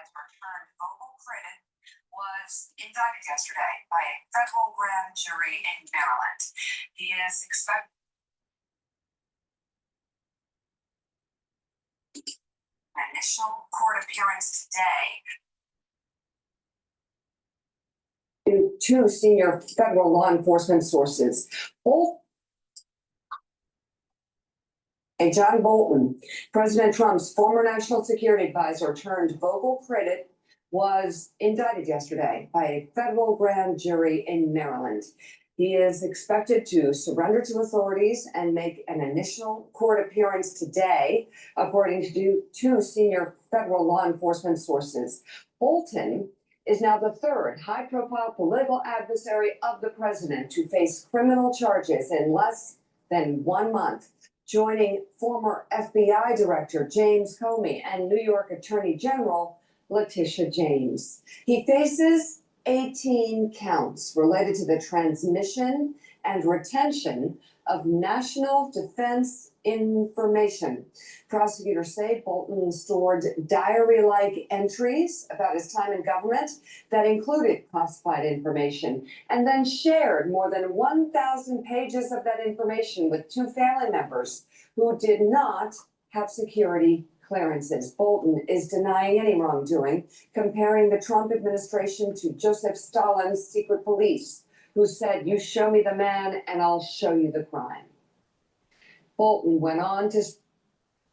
advisor turned vocal critic, was indicted yesterday by a federal grand jury in Maryland. He is expected an initial court appearance today. Two senior federal law enforcement sources, both and John Bolton, President Trump's former national security advisor turned vocal critic, was indicted yesterday by a federal grand jury in Maryland. He is expected to surrender to authorities and make an initial court appearance today, according to two senior federal law enforcement sources. Bolton is now the third high-profile political adversary of the president to face criminal charges in less than 1 month, joining former FBI Director James Comey and New York Attorney General Letitia James. He faces 18 counts related to the transmission and retention of national defense information. Prosecutors say Bolton stored diary-like entries about his time in government that included classified information, and then shared more than 1,000 pages of that information with two family members who did not have security clearances. Bolton is denying any wrongdoing, comparing the Trump administration to Joseph Stalin's secret police, who said, "You show me the man and I'll show you the crime." Bolton went on to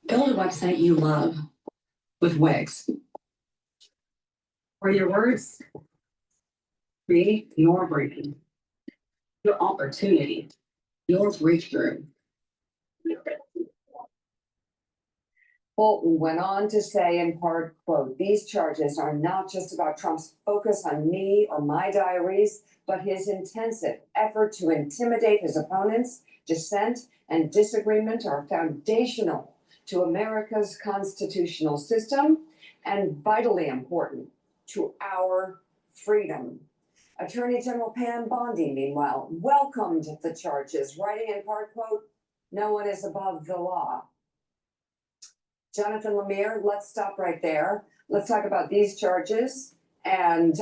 build a website you love with Wix, where your words create your brand, your opportunity, your breakthrough. Bolton went on to say, in part, quote, "These charges are not just about Trump's focus on me or my diaries, but his intensive effort to intimidate his opponents. Dissent and disagreement are foundational to America's constitutional system and vitally important to our freedom." Attorney General Pam Bondi, meanwhile, welcomed the charges, writing in part, quote, "No one is above the law." Jonathan Lemire, let's stop right there. Let's talk about these charges and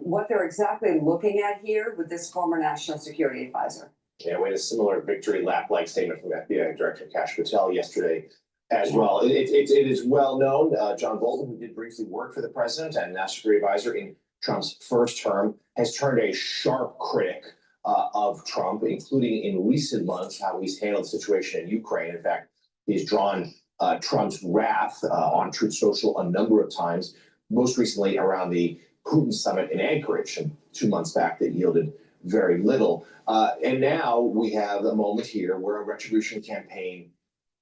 what they're exactly looking at here with this former national security advisor. Yeah, we had a similar victory lap-like statement from FBI Director Cottrell yesterday as well. It is well known. John Bolton, who did briefly work for the president and national security advisor in Trump's first term, has turned a sharp critic of Trump, including in recent months how he's handled the situation in Ukraine. In fact, he's drawn Trump's wrath on Truth Social a number of times, most recently around the Putin summit in Anchorage 2 months back that yielded very little. And now we have a moment here where a retribution campaign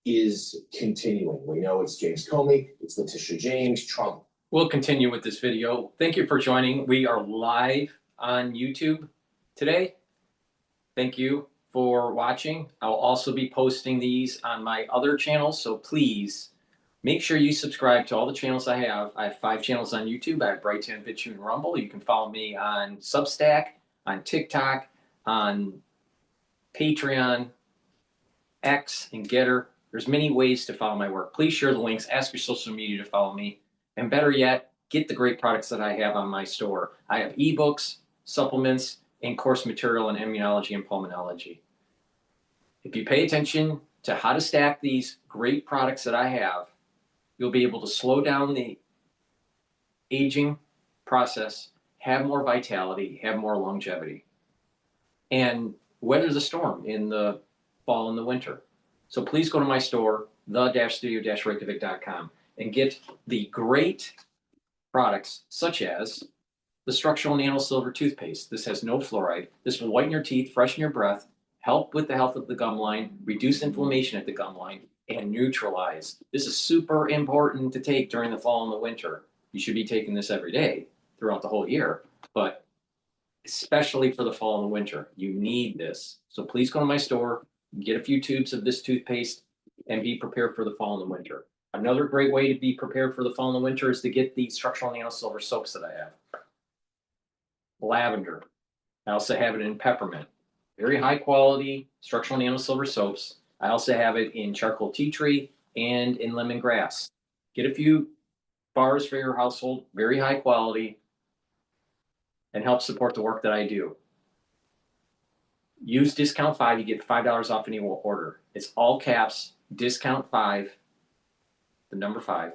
is continuing. We know it's James Comey, it's Letitia James, Trump. We'll continue with this video. Thank you for joining. We are live on YouTube today. Thank you for watching. I'll also be posting these on my other channels, so please make sure you subscribe to all the channels I have. I have 5 channels on YouTube. I have Brighteon, Bitchute, and Rumble. You can follow me on Substack, on TikTok, on Patreon, X, and GETTR. There's many ways to follow my work. Please share the links, ask your social media to follow me, and better yet, get the great products that I have on my store. I have ebooks, supplements, and course material in immunology and pulmonology. If you pay attention to how to stack these great products that I have, you'll be able to slow down the aging process, have more vitality, have more longevity, and weather the storm in the fall and the winter. So please go to my store, the-studio-reykjavik.com, and get the great products such as the structural nano silver toothpaste. This has no fluoride. This will whiten your teeth, freshen your breath, help with the health of the gum line, reduce inflammation at the gum line, and neutralize. This is super important to take during the fall and the winter. You should be taking this every day throughout the whole year, but especially for the fall and the winter, you need this. So please go to my store, get a few tubes of this toothpaste, and be prepared for the fall and the winter. Another great way to be prepared for the fall and the winter is to get the structural nano silver soaps that I have. Lavender. I also have it in peppermint. Very high quality structural nano silver soaps. I also have it in charcoal tea tree and in lemongrass. Get a few bars for your household, very high quality, and help support the work that I do. Use discount 5, you get $5 off any order. It's all caps, discount 5, the number 5.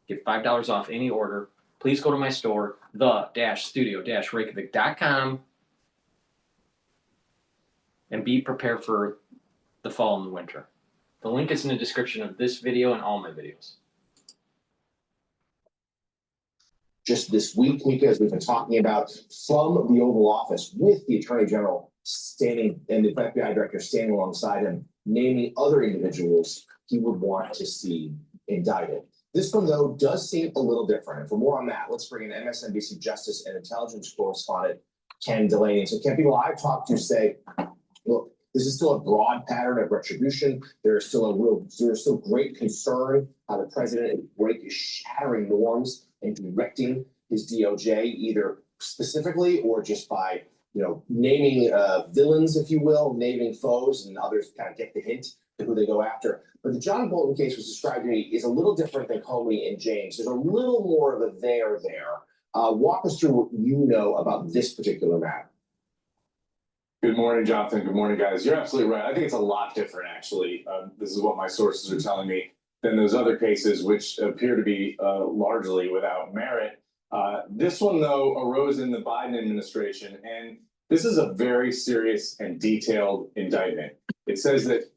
Get $5 off any order. Please go to my store, the-studio-reykjavik.com, and be prepared for the fall and the winter. The link is in the description of this video and all my videos. Just this week, Mika, as we've been talking about, from the Oval Office with the Attorney General standing and the FBI Director standing alongside him, naming other individuals he would want to see indicted. This one, though, does seem a little different. And for more on that, let's bring in MSNBC Justice and Intelligence correspondent Ken Delaney. So, Ken, people I've talked to say, look, this is still a broad pattern of retribution. There's still great concern how the president is shattering norms and directing his DOJ, either specifically or just by, naming villains, if you will, naming foes, and others kind of get the hint to who they go after. But the John Bolton case was described to me is a little different than Comey and James. There's a little more of a there. Walk us through what you know about this particular matter. Good morning, Jonathan. Good morning, guys. You're absolutely right. I think it's a lot different, actually. This is what my sources are telling me than those other cases, which appear to be largely without merit. This one, though, arose in the Biden administration, and this is a very serious and detailed indictment. It says that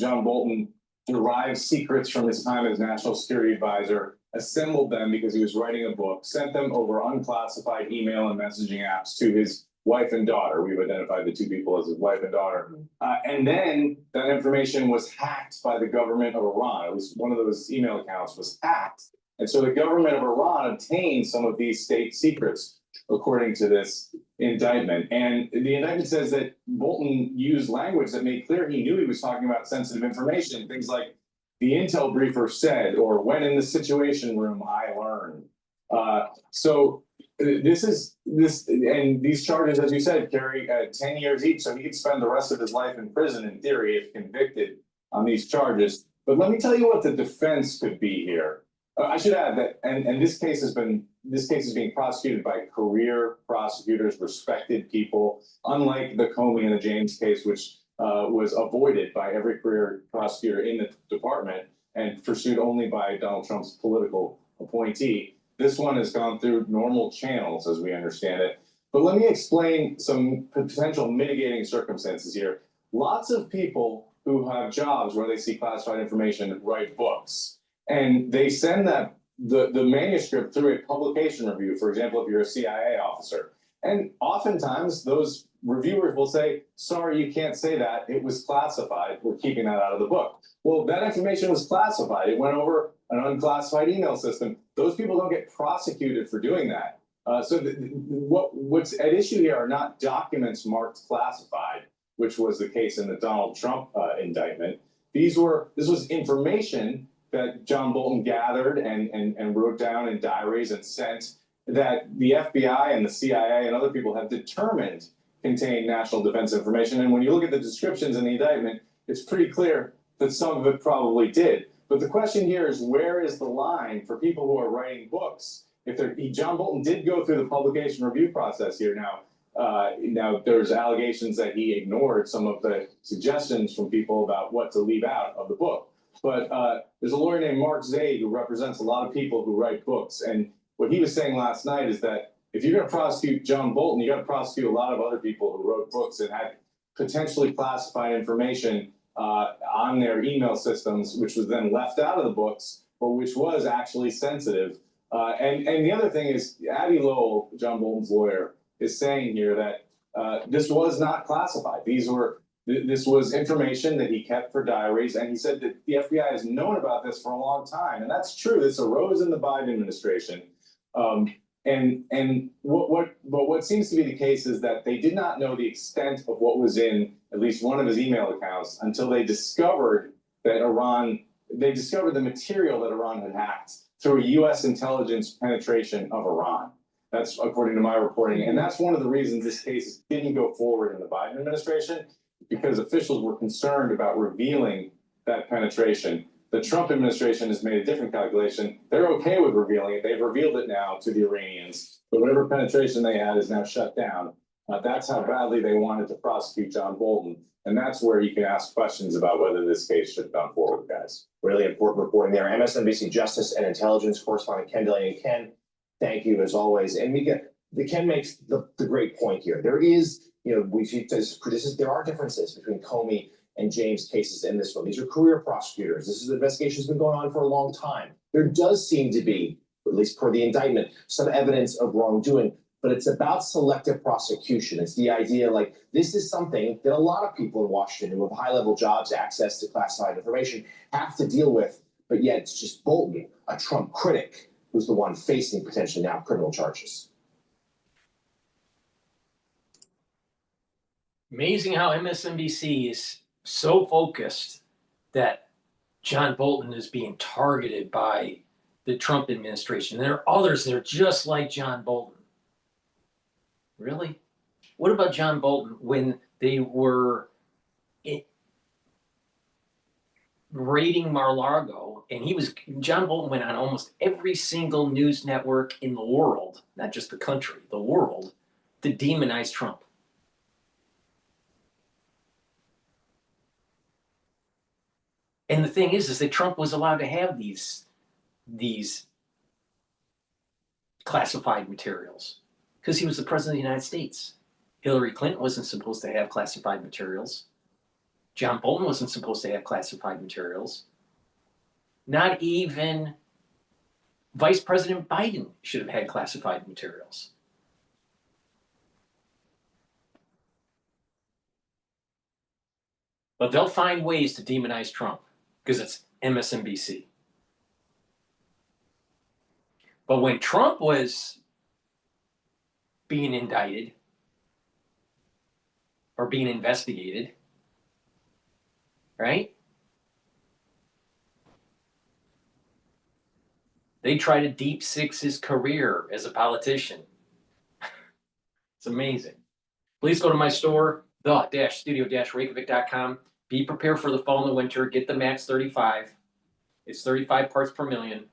John Bolton derived secrets from his time as national security advisor, assembled them because he was writing a book, sent them over unclassified email and messaging apps to his wife and daughter. We've identified the two people as his wife and daughter. And then that information was hacked by the government of Iran. At least one of those email accounts was hacked. And so the government of Iran obtained some of these state secrets, according to this indictment. And the indictment says that Bolton used language that made clear he knew he was talking about sensitive information. Things like the intel briefer said, or when in the situation room I learned. So these charges, as you said, carry 10 years each. So he could spend the rest of his life in prison, in theory, if convicted on these charges. But let me tell you what the defense could be here. I should add that, and this case is being prosecuted by career prosecutors, respected people, unlike the Comey and the James case, which was avoided by every career prosecutor in the department and pursued only by Donald Trump's political appointee. This one has gone through normal channels, as we understand it. But let me explain some potential mitigating circumstances here. Lots of people who have jobs where they see classified information write books. And they send the manuscript through a publication review, for example, if you're a CIA officer. And oftentimes those reviewers will say, sorry, you can't say that. It was classified. We're keeping that out of the book. Well, that information was classified. It went over an unclassified email system. Those people don't get prosecuted for doing that. So what's at issue here are not documents marked classified, which was the case in the Donald Trump indictment. This was information that John Bolton gathered and wrote down in diaries and sent that the FBI and the CIA and other people have determined contain national defense information. And when you look at the descriptions in the indictment, it's pretty clear that some of it probably did. But the question here is, where is the line for people who are writing books? John Bolton did go through the publication review process here. Now there's allegations that he ignored some of the suggestions from people about what to leave out of the book. But there's a lawyer named Mark Zaid who represents a lot of people who write books. And what he was saying last night is that if you're going to prosecute John Bolton, you got to prosecute a lot of other people who wrote books and had potentially classified information on their email systems, which was then left out of the books, but which was actually sensitive. And the other thing is, Abby Lowell, John Bolton's lawyer, is saying here that this was not classified. This was information that he kept for diaries, and he said that the FBI has known about this for a long time, and that's true. This arose in the Biden administration, but what seems to be the case is that they did not know the extent of what was in at least one of his email accounts until they discovered that they discovered the material that Iran had hacked through a U.S. intelligence penetration of Iran. That's according to my reporting, and that's one of the reasons this case didn't go forward in the Biden administration, because officials were concerned about revealing that penetration. The Trump administration has made a different calculation. They're okay with revealing it. They've revealed it now to the Iranians. But whatever penetration they had is now shut down. That's how badly they wanted to prosecute John Bolton. And that's where you can ask questions about whether this case should have gone forward, guys. Really important reporting there. MSNBC Justice and Intelligence correspondent Ken Delaney. Ken, thank you as always. And Ken makes the great point here. There is, there are differences between Comey and James cases in this one. These are career prosecutors. This is an investigation that's been going on for a long time. There does seem to be, at least per the indictment, some evidence of wrongdoing, but it's about selective prosecution. It's the idea like this is something that a lot of people in Washington who have high-level jobs, access to classified information, have to deal with. But yet it's just Bolton, a Trump critic, who's the one facing potentially now criminal charges. Amazing how MSNBC is so focused that John Bolton is being targeted by the Trump administration. There are others that are just like John Bolton. Really? What about John Bolton when they were raiding Mar-a-Lago, and John Bolton went on almost every single news network in the world, not just the country, the world, to demonize Trump. And the thing is that Trump was allowed to have these classified materials because he was the president of the United States. Hillary Clinton wasn't supposed to have classified materials. John Bolton wasn't supposed to have classified materials. Not even Vice President Biden should have had classified materials. But they'll find ways to demonize Trump because it's MSNBC. But when Trump was being indicted or being investigated, right? They try to deep six his career as a politician. It's amazing. Please go to my store, the-studio-reykjavik.com. Be prepared for the fall and the winter. Get the Max 35. It's 35 parts per million.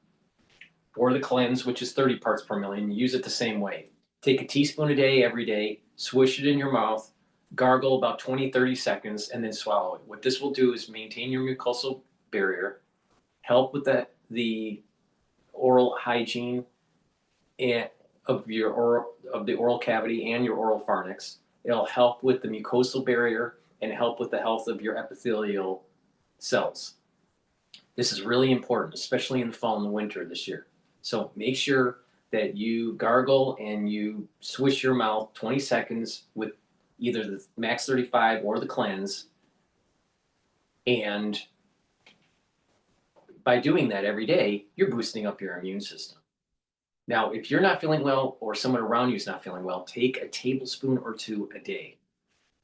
Or the Cleanse, which is 30 parts per million. Use it the same way. Take a teaspoon a day, every day. Swish it in your mouth. Gargle about 20, 30 seconds, and then swallow it. What this will do is maintain your mucosal barrier, help with the oral hygiene of the oral cavity and your oral pharynx. It'll help with the mucosal barrier and help with the health of your epithelial cells. This is really important, especially in the fall and the winter this year. So make sure that you gargle and you swish your mouth 20 seconds with either the Max 35 or the Cleanse. And by doing that every day, you're boosting up your immune system. Now, if you're not feeling well or someone around you is not feeling well, take a tablespoon or two a day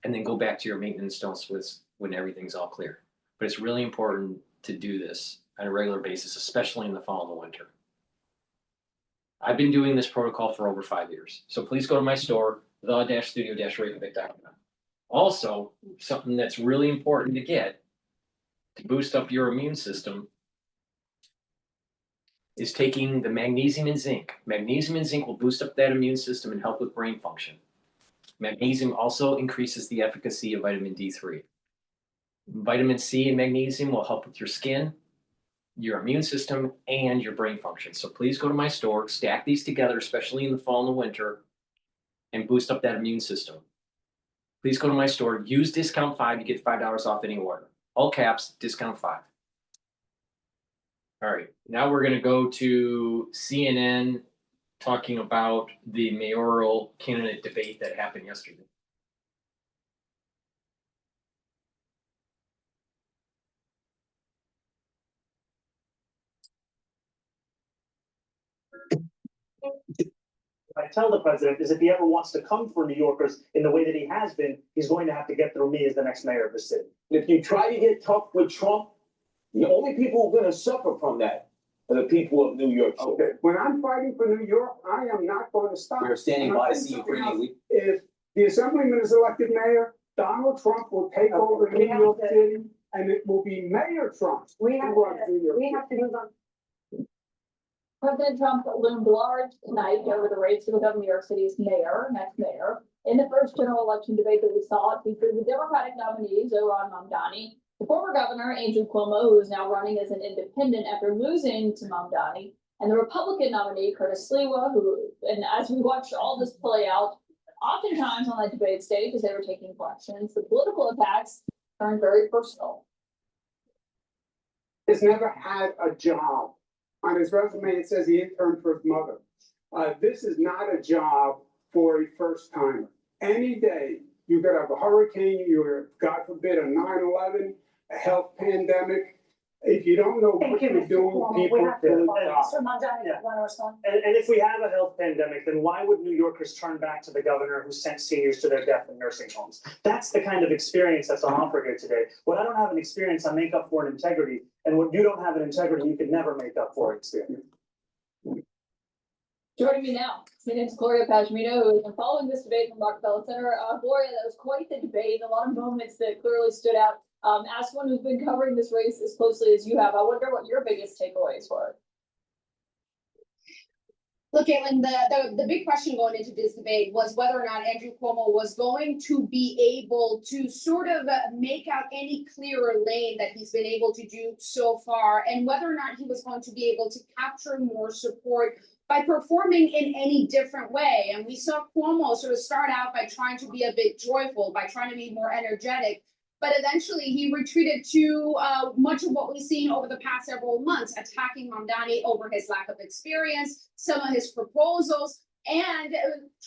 and then go back to your maintenance dose when everything's all clear. But it's really important to do this on a regular basis, especially in the fall and the winter. I've been doing this protocol for over 5 years. So please go to my store, the-studio-reykjavik.com. Also, something that's really important to get to boost up your immune system is taking the magnesium and zinc. Magnesium and zinc will boost up that immune system and help with brain function. Magnesium also increases the efficacy of vitamin D3. Vitamin C and magnesium will help with your skin, your immune system, and your brain function. So please go to my store, stack these together, especially in the fall and the winter, and boost up that immune system. Please go to my store, use discount 5, you get $5 off any order. All caps, discount 5. All right, now we're gonna go to CNN talking about the mayoral candidate debate that happened yesterday. I tell the president is if he ever wants to come for New Yorkers in the way that he has been, he's going to have to get through me as the next mayor of the city. If you try to get tough with Trump, the only people who are going to suffer from that are the people of New York. Okay, when I'm fighting for New York, I am not going to stop. We're standing by to see you pretty. If the assemblyman is elected mayor, Donald Trump will take over New York City and it will be Mayor Trump. We who have runs to, New York we City. have to move on. President Trump loomed large tonight over the race to become New York City's next mayor. In the first general election debate that we saw, it featured the Democratic nominee, Zohran Mamdani, the former governor, Andrew Cuomo, who is now running as an independent after losing to Mamdani, and the Republican nominee, Curtis Sliwa, who, and as we watched all this play out, oftentimes on that debate stage, as they were taking questions, the political attacks turned very personal. Has never had a job. On his resume, it says he interned for his mother. This is not a job for a first timer. Any day, you could have a hurricane, you're, God forbid, a 9/11, a health pandemic. If you don't know what you're doing, people will die. Mr. Mamdani, Yeah. want to respond? And if we have a health pandemic, then why would New Yorkers turn back to the governor who sent seniors to their death in nursing homes? That's the kind of experience that's on offer here today. What I don't have an experience, I make up for in integrity. And what you don't have an integrity, you can never make up for experience. Joining me now, CNN's Gloria Pashmino, who has been following this debate from Rockefeller Center. Gloria, that was quite the debate, a lot of moments that clearly stood out. As someone who's been covering this race as closely as you have, I wonder what your biggest takeaways were. Look, Caitlin, the big question going into this debate was whether or not Andrew Cuomo was going to be able to sort of make out any clearer lane that he's been able to do so far, and whether or not he was going to be able to capture more support by performing in any different way. And we saw Cuomo sort of start out by trying to be a bit joyful, by trying to be more energetic. But eventually he retreated to much of what we've seen over the past several months, attacking Mamdani over his lack of experience, some of his proposals, and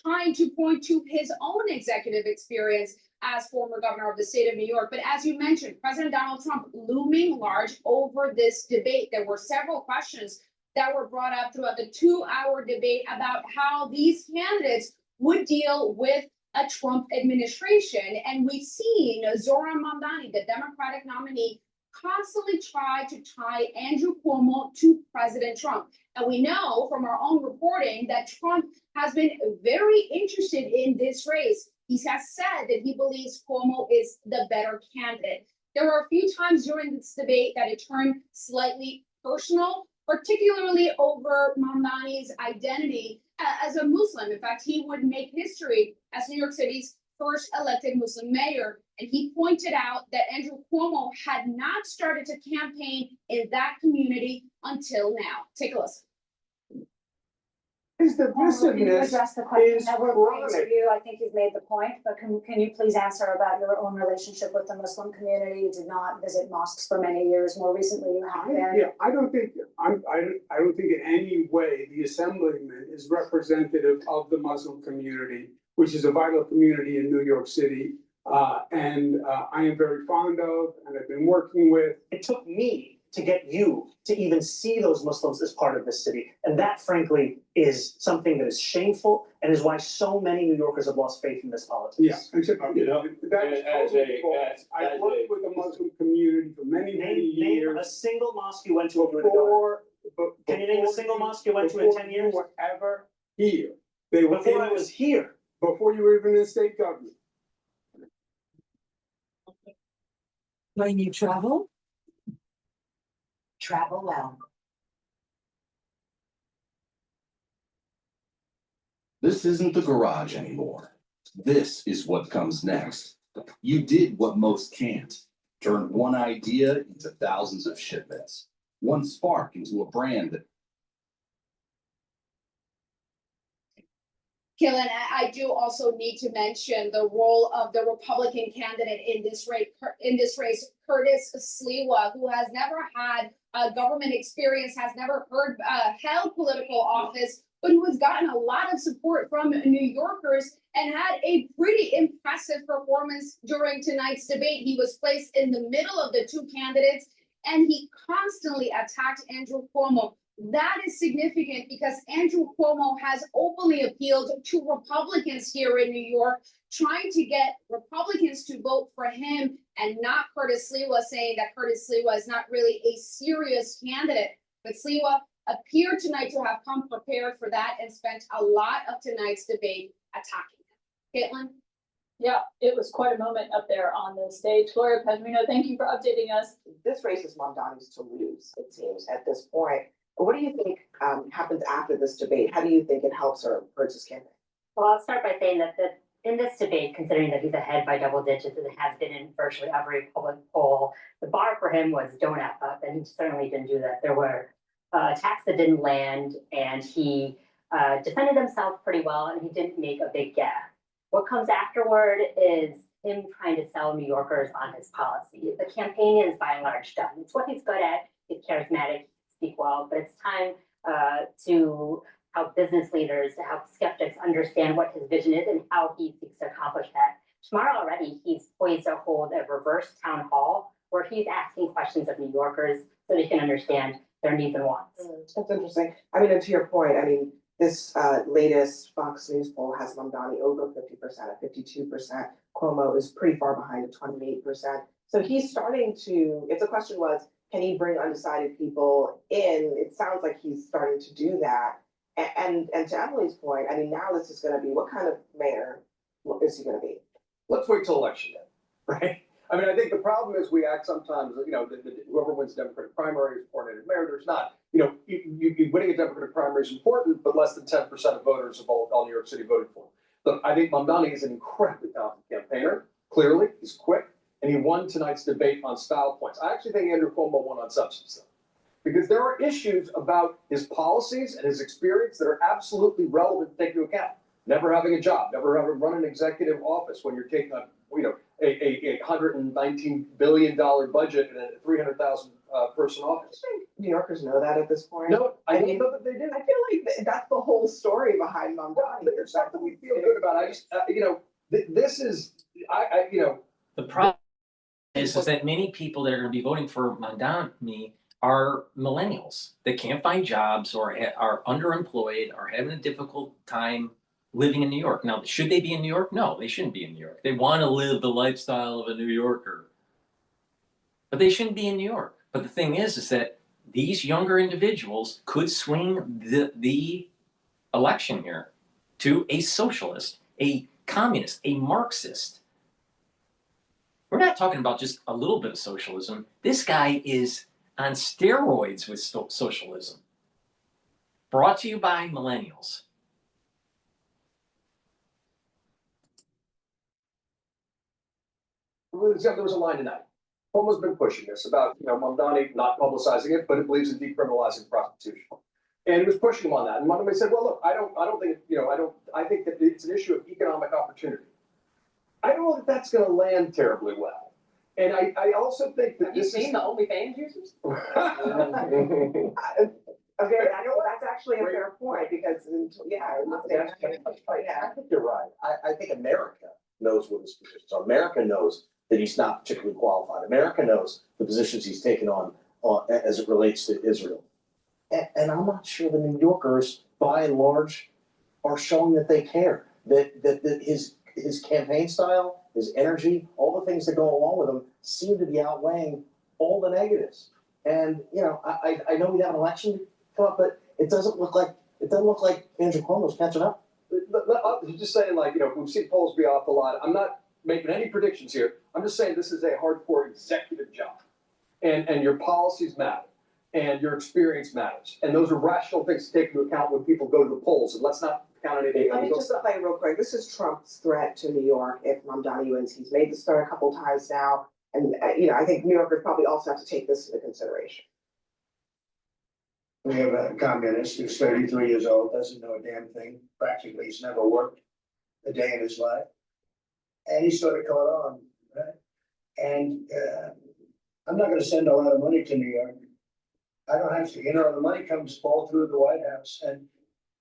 trying to point to his own executive experience as former governor of the state of New York. But as you mentioned, President Donald Trump looming large over this debate. There were several questions that were brought up throughout the 2-hour debate about how these candidates would deal with a Trump administration. And we've seen Zohran Mamdani, the Democratic nominee, constantly try to tie Andrew Cuomo to President Trump. And we know from our own reporting that Trump has been very interested in this race. He has said that he believes Cuomo is the better candidate. There were a few times during this debate that it turned slightly personal, particularly over Mamdani's identity as a Muslim. In fact, he would make history as New York City's first elected Muslim mayor. And he pointed out that Andrew Cuomo had not started to campaign in that community until now. Take a listen. His Can you divisiveness address the question is that we're going to chronic. you? I think you've made the point, but can you please answer about your own relationship with the Muslim community? You did not visit mosques for many years. More recently, you have been. Yeah, I don't think in any way the assemblyman is representative of the Muslim community, which is a vital community in New York City. And I am very fond of, and I've been working with. It took me to get you to even see those Muslims as part of this city. And that, frankly, is something that is shameful and is why so many New Yorkers have lost faith in this politics. Yeah, except, You know, that's as totally a- false. I as worked a- with the Muslim community for many Name years. a single mosque you went to when you were the governor. Can you name a before single mosque you went to in before 10 years? You were ever here. They were Before in I was this- here. Before you were even in state government. When you travel, travel well. This isn't the garage anymore. This is what comes next. You did what most can't. Turned one idea into thousands of shipments. One spark into a brand that Killen, I do also need to mention the role of the Republican candidate in this race, Curtis Sliwa, who has never had government experience, has never held political office, but who has gotten a lot of support from New Yorkers and had a pretty impressive performance during tonight's debate. He was placed in the middle of the two candidates, and he constantly attacked Andrew Cuomo. That is significant because Andrew Cuomo has openly appealed to Republicans here in New York, trying to get Republicans to vote for him and not Curtis Sliwa, saying that Curtis Sliwa is not really a serious candidate. But Sliwa appeared tonight to have come prepared for that and spent a lot of tonight's debate attacking him. Caitlin? Yeah, it was quite a moment up there on the stage. Gloria Pedrino, thank you for updating us. This race is Mamdani's to lose, it seems, at this point. What do you think happens after this debate? How do you think it helps or hurts his campaign? Well, I'll start by saying that in this debate, considering that he's ahead by double digits and has been in virtually every public poll, the bar for him was don't F up, and he certainly didn't do that. There were attacks that didn't land, and he defended himself pretty well, and he didn't make a big gaffe. What comes afterward is him trying to sell New Yorkers on his policy. The campaign is by and large done. It's what he's good at. He's charismatic, speak well, but it's time to help business leaders, to help skeptics understand what his vision is and how he seeks to accomplish that. Tomorrow already, he's poised to hold a reverse town hall where he's asking questions of New Yorkers so they can understand their needs and wants. That's interesting. I mean, and to your point, I mean, this latest Fox News poll has Mamdani over 50% at 52%. Cuomo is pretty far behind at 28%. So he's starting to, if the question was, can he bring undecided people in? It sounds like he's starting to do that. And to Emily's point, I mean, now this is going to be, what kind of mayor is he going to be? Let's wait till election day, right? I mean, I think the problem is we act sometimes, you know, whoever wins the Democratic primary is appointed mayor. There's not, you know, you winning a Democratic primary is important, but less than 10% of voters of all New York City voted for him. Look, I think Mamdani is an incredibly talented campaigner. Clearly, he's quick, and he won tonight's debate on style points. I actually think Andrew Cuomo won on substance, though, because there are issues about his policies and his experience that are absolutely relevant to take into account. Never having a job, never having run an executive office when you're taking a, you know, a $119 billion budget and a 300,000 person office. I think New Yorkers know that at this point. No, I don't know that they do. I feel like that's the whole story behind Mamdani. There's something we feel good about. I just, you know, this is, you know. The problem is that many people that are going to be voting for Mamdani are millennials that can't find jobs or are underemployed or having a difficult time living in New York. Now, should they be in New York? No, they shouldn't be in New York. They want to live the lifestyle of a New Yorker, but they shouldn't be in New York. But the thing is that these younger individuals could swing the election here to a socialist, a communist, a Marxist. We're not talking about just a little bit of socialism. This guy is on steroids with socialism. Brought to you by millennials. There was a line tonight. Cuomo's been pushing this about, you know, Mamdani not publicizing it, but it believes in decriminalizing prostitution. And he was pushing him on that. And Mamdani said, well, look, I don't think, you know, I think that it's an issue of economic opportunity. I don't know that that's going to land terribly well. And I also think that this is the OnlyFans users? Okay, I know that's actually a fair point because, yeah. I think you're right. I think America knows what his positions are. America knows that he's not particularly qualified. America knows the positions he's taken on as it relates to Israel. And I'm not sure the New Yorkers, by and large, are showing that they care. That his campaign style, his energy, all the things that go along with him seem to be outweighing all the negatives. And, you know, I know we have an election come up, but it doesn't look like Andrew Cuomo's catching up. I'm just saying, like, you know, we've seen polls be off a lot. I'm not making any predictions here. I'm just saying this is a hardcore executive job. And your policies matter. And your experience matters. And those are rational things to take into account when people go to the polls. And let's not count anything. Let me just play real quick. This is Trump's threat to New York if Mamdani wins. He's made this threat a couple times now. And, you know, I think New Yorkers probably also have to take this into consideration. We have a communist who's 33 years old, doesn't know a damn thing, practically he's never worked a day in his life. And he sort of caught on, right? And I'm not gonna send a lot of money to New York. I don't have to, you know, the money comes all through the White House. And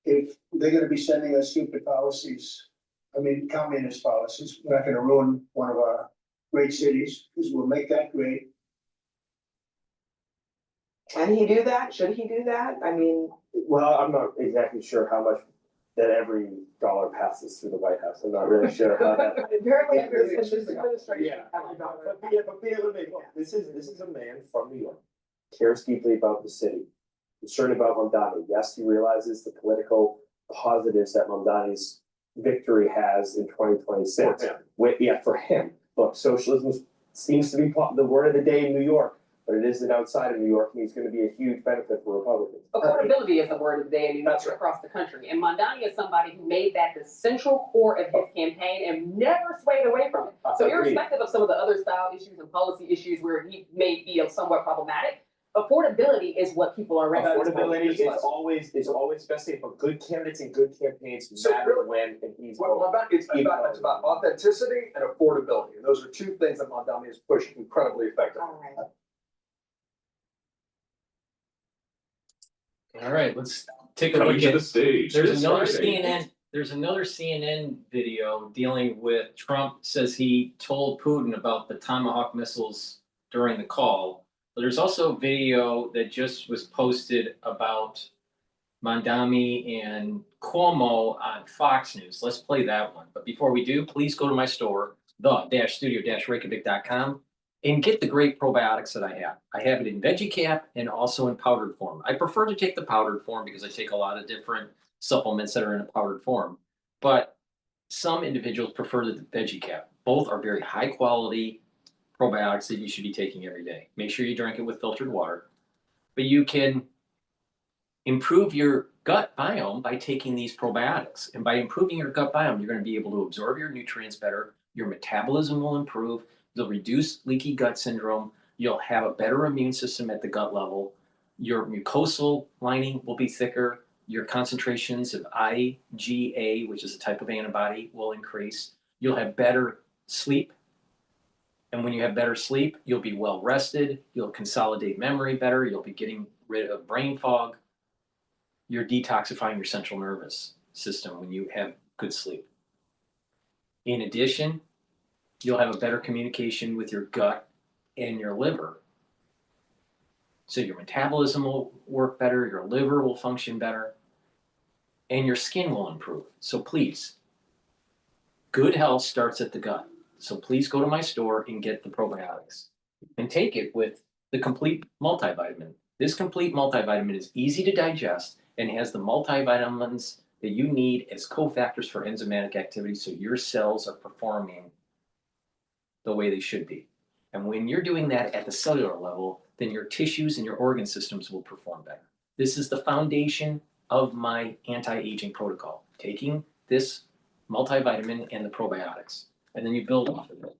if they're gonna be sending us stupid policies, I mean, communist policies, we're not gonna ruin one of our great cities, because we'll make that great. Can he do that? Should he do that? I mean. Well, I'm not exactly sure how much that every dollar passes through the White House. I'm not really sure how that. Apparently, this administration. Yeah, this is a man from New York, cares deeply about the city, concerned about Mamdani. Yes, he realizes the political positives that Mamdani's victory has in 2026. Yeah, for him, look, socialism seems to be the word of the day in New York, but it isn't outside of New York, and he's gonna be a huge benefit for Republicans. Affordability is the word of the day in New York across the country, and Mamdani is somebody who made that the central core of his campaign and never swayed away from it. So irrespective of some of the other style issues and policy issues where he may be somewhat problematic, affordability is what people are ready for. Affordability is always best thing, but good candidates and good campaigns matter when, and he's. It's about authenticity and affordability, and those are two things that Mamdani has pushed incredibly effectively. All right, let's take a Coming look to at the stage There's this another Friday. CNN. There's another CNN video dealing with Trump says he told Putin about the Tomahawk missiles during the call. But there's also a video that just was posted about Mamdani and Cuomo on Fox News. Let's play that one. But before we do, please go to my store, the-studio-reykjavik.com, and get the great probiotics that I have. I have it in veggie cap and also in powdered form. I prefer to take the powdered form because I take a lot of different supplements that are in a powdered form. But some individuals prefer the veggie cap. Both are very high quality probiotics that you should be taking every day. Make sure you drink it with filtered water. But you can improve your gut biome by taking these probiotics. And by improving your gut biome, you're going to be able to absorb your nutrients better. Your metabolism will improve. You'll reduce leaky gut syndrome. You'll have a better immune system at the gut level. Your mucosal lining will be thicker. Your concentrations of IgA, which is a type of antibody, will increase. You'll have better sleep. And when you have better sleep, you'll be well rested. You'll consolidate memory better. You'll be getting rid of brain fog. You're detoxifying your central nervous system when you have good sleep. In addition, you'll have a better communication with your gut and your liver. So your metabolism will work better, your liver will function better, and your skin will improve. So please, good health starts at the gut. So please go to my store and get the probiotics and take it with the complete multivitamin. This complete multivitamin is easy to digest and has the multivitamins that you need as cofactors for enzymatic activity so your cells are performing the way they should be. And when you're doing that at the cellular level, then your tissues and your organ systems will perform better. This is the foundation of my anti-aging protocol, taking this multivitamin and the probiotics, and then you build off of it.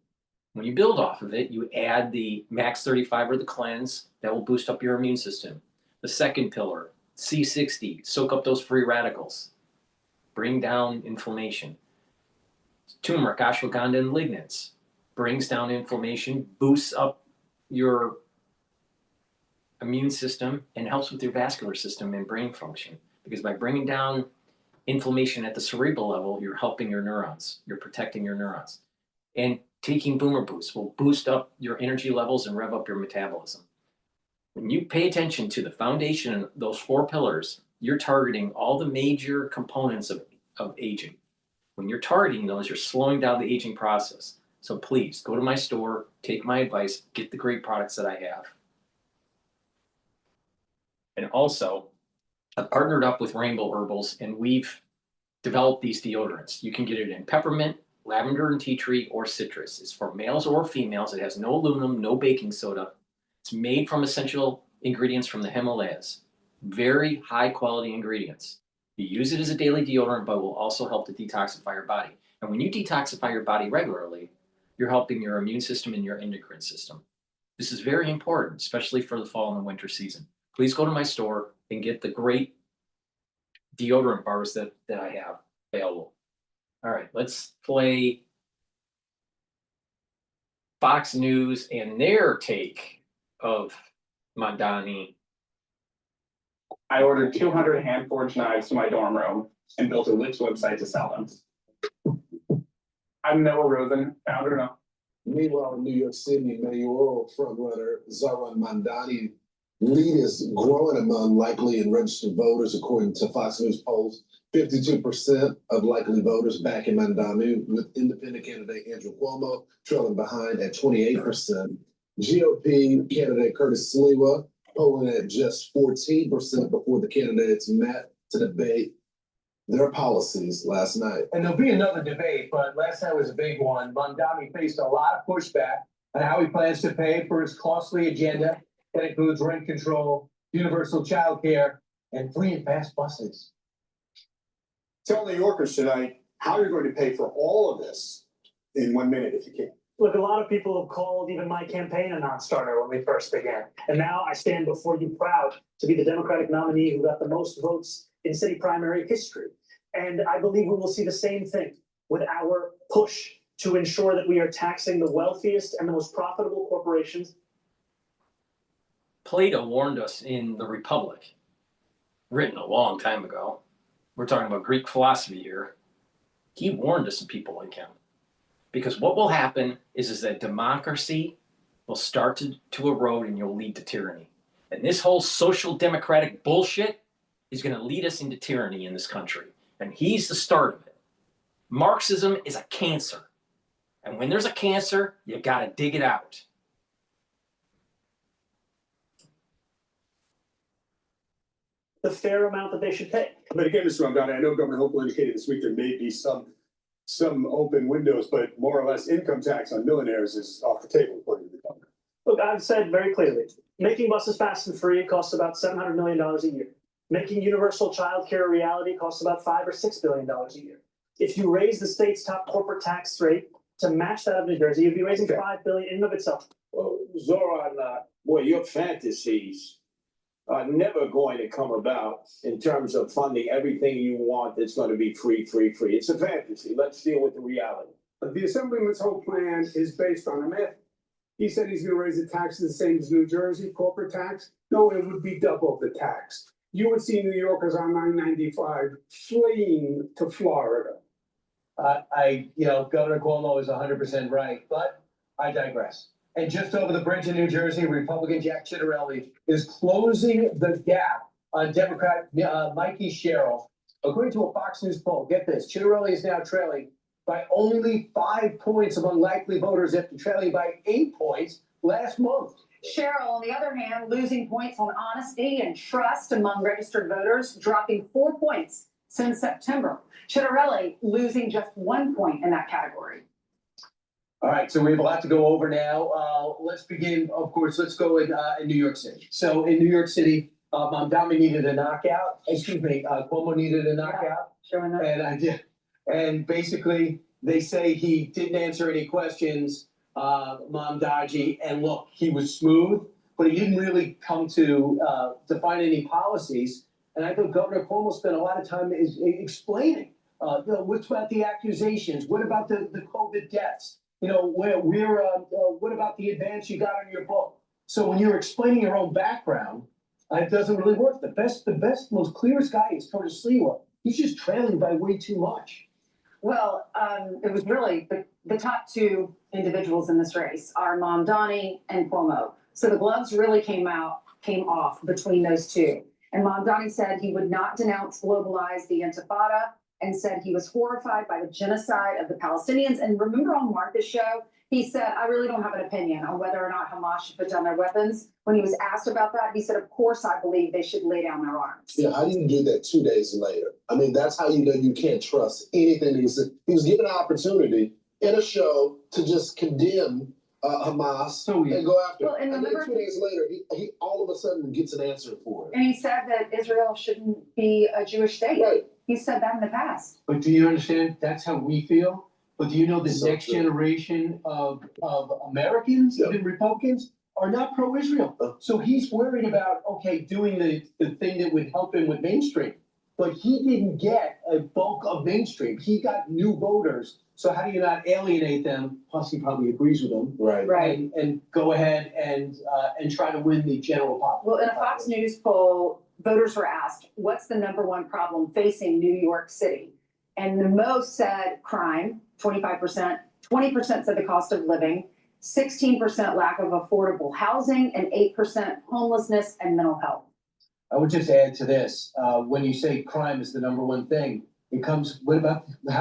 When you build off of it, you add the Max 35 or the cleanse that will boost up your immune system. The second pillar, C60, soak up those free radicals, bring down inflammation. Turmeric, ashwagandha, and lignans brings down inflammation, boosts up your immune system, and helps with your vascular system and brain function. Because by bringing down inflammation at the cerebral level, you're helping your neurons, you're protecting your neurons. And taking Boomer Boost will boost up your energy levels and rev up your metabolism. When you pay attention to the foundation, those 4 pillars, you're targeting all the major components of aging. When you're targeting those, you're slowing down the aging process. So please go to my store, take my advice, get the great products that I have. And also, I've partnered up with Rainbow Herbals and we've developed these deodorants. You can get it in peppermint, lavender and tea tree, or citrus. It's for males or females. It has no aluminum, no baking soda. It's made from essential ingredients from the Himalayas. Very high quality ingredients. You use it as a daily deodorant, but will also help to detoxify your body. And when you detoxify your body regularly, you're helping your immune system and your endocrine system. This is very important, especially for the fall and the winter season. Please go to my store and get the great deodorant bars that I have available. All right, let's play Fox News and their take of Mamdani. I ordered 200 hand-forged knives to my dorm room and built a Wix website to sell them. I'm Noah Rosen, founder of. Meanwhile, in New York City, mayoral frontrunner Zohran Mamdani lead is growing among likely and registered voters, according to Fox News polls. 52% of likely voters backing Mamdani, with independent candidate Andrew Cuomo trailing behind at 28%. GOP candidate Curtis Sliwa polling at just 14% before the candidates met to debate their policies last night. And there'll be another debate, but last night was a big one. Mamdani faced a lot of pushback on how he plans to pay for his costly agenda that includes rent control, universal child care, and free and fast buses. Tell New Yorkers tonight how you're going to pay for all of this in 1 minute if you can. Look, a lot of people have called even my campaign a non-starter when we first began. And now I stand before you proud to be the Democratic nominee who got the most votes in city primary history. And I believe we will see the same thing with our push to ensure that we are taxing the wealthiest and the most profitable corporations. Plato warned us in The Republic, written a long time ago. We're talking about Greek philosophy here. He warned us of people like him. Because what will happen is that democracy will start to erode and you'll lead to tyranny. And this whole social democratic bullshit is going to lead us into tyranny in this country. And he's the start of it. Marxism is a cancer. And when there's a cancer, you got to dig it out. The fair amount that they should pay. But again, Mr. Mamdani, I know Governor Hochul indicated this week there may be some open windows, but more or less income tax on millionaires is off the table, according to the governor. Look, I've said very clearly, making buses fast and free costs about $700 million a year. Making universal child care a reality costs about $5 or $6 billion a year. If you raise the state's top corporate tax rate to match that of New Jersey, you'd be raising $5 billion in and of itself. Well, Zoran, boy, your fantasies are never going to come about in terms of funding everything you want that's going to be free. It's a fantasy. Let's deal with the reality. The Assemblyman's whole plan is based on a myth. He said he's going to raise the taxes the same as New Jersey, corporate tax. No, it would be double the tax. You would see New Yorkers on 995 fleeing to Florida. Governor Cuomo is 100% right, but I digress. And just over the bridge in New Jersey, Republican Jack Cottrell is closing the gap on Democrat Mikey Sherrill. According to a Fox News poll, get this, Cottrell is now trailing by only 5 points among likely voters after trailing by 8 points last month. Cheryl, on the other hand, losing points on honesty and trust among registered voters, dropping 4 points since September. Cottrell losing just 1 point in that category. All right, so we have a lot to go over now. Let's begin, of course, let's go in New York City. So in New York City, Mamdani needed a knockout. Cuomo needed a knockout. Sure enough. And I did. And basically, they say he didn't answer any questions, Mamdani. And look, he was smooth, but he didn't really come to define any policies. And I thought Governor Cuomo spent a lot of time explaining, what's about the accusations? What about the COVID deaths? What about the advance you got on your book? So when you're explaining your own background, it doesn't really work. The best, most clearest guy is Curtis Sliwa. He's just trailing by way too much. Well, it was really the top two individuals in this race are Mamdani and Cuomo. So the gloves really came off between those two. And Mamdani said he would not denounce globalize the Intifada and said he was horrified by the genocide of the Palestinians. And remember on Martha's show, he said, I really don't have an opinion on whether or not Hamas should put down their weapons. When he was asked about that, he said, of course, I believe they should lay down their arms. Yeah, how do you do that 2 days later? I mean, that's how you know you can't trust anything. He was given an opportunity in a show to just condemn Hamas and go after. Well, and then remember, 2 days later, he all of a sudden gets an answer for it. and he said that Israel shouldn't be a Jewish state. Right. He said that in the past. But do you understand? That's how we feel. But do you know the next generation of Americans, even Republicans, are not pro-Israel? So he's worried about, doing the thing that would help him with mainstream. But he didn't get a bulk of mainstream. He got new voters. So how do you not alienate them? Plus, he probably agrees with them. Right. And go ahead and try to win the general population. Well, in a Fox News poll, voters were asked, what's the #1 problem facing New York City? And the most said crime, 25%, 20% said the cost of living, 16% lack of affordable housing, and 8% homelessness and mental health. I would just add to this, when you say crime is the #1 thing, how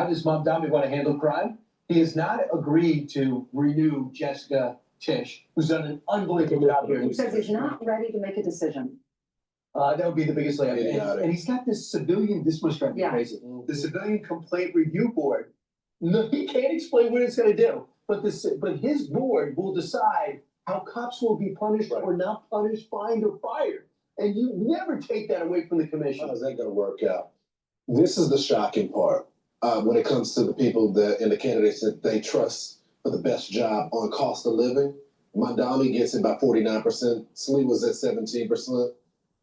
does Mamdani want to handle crime? He has not agreed to renew Jessica Tisch, who's done an unbelievable job here. He says he's not ready to make a decision. That would be the biggest layoff. Idiotic. And he's got this civilian, this must drive me Yeah. crazy. The Civilian Complaint Review Board. No, he can't explain what it's gonna do, but his board will decide how cops will be punished or not punished, fined or fired. And you never take that away from the commission. How's that gonna work out? This is the shocking part, when it comes to the people and the candidates that they trust for the best job on cost of living. Mamdani gets it by 49%, Sliwa's at 17%,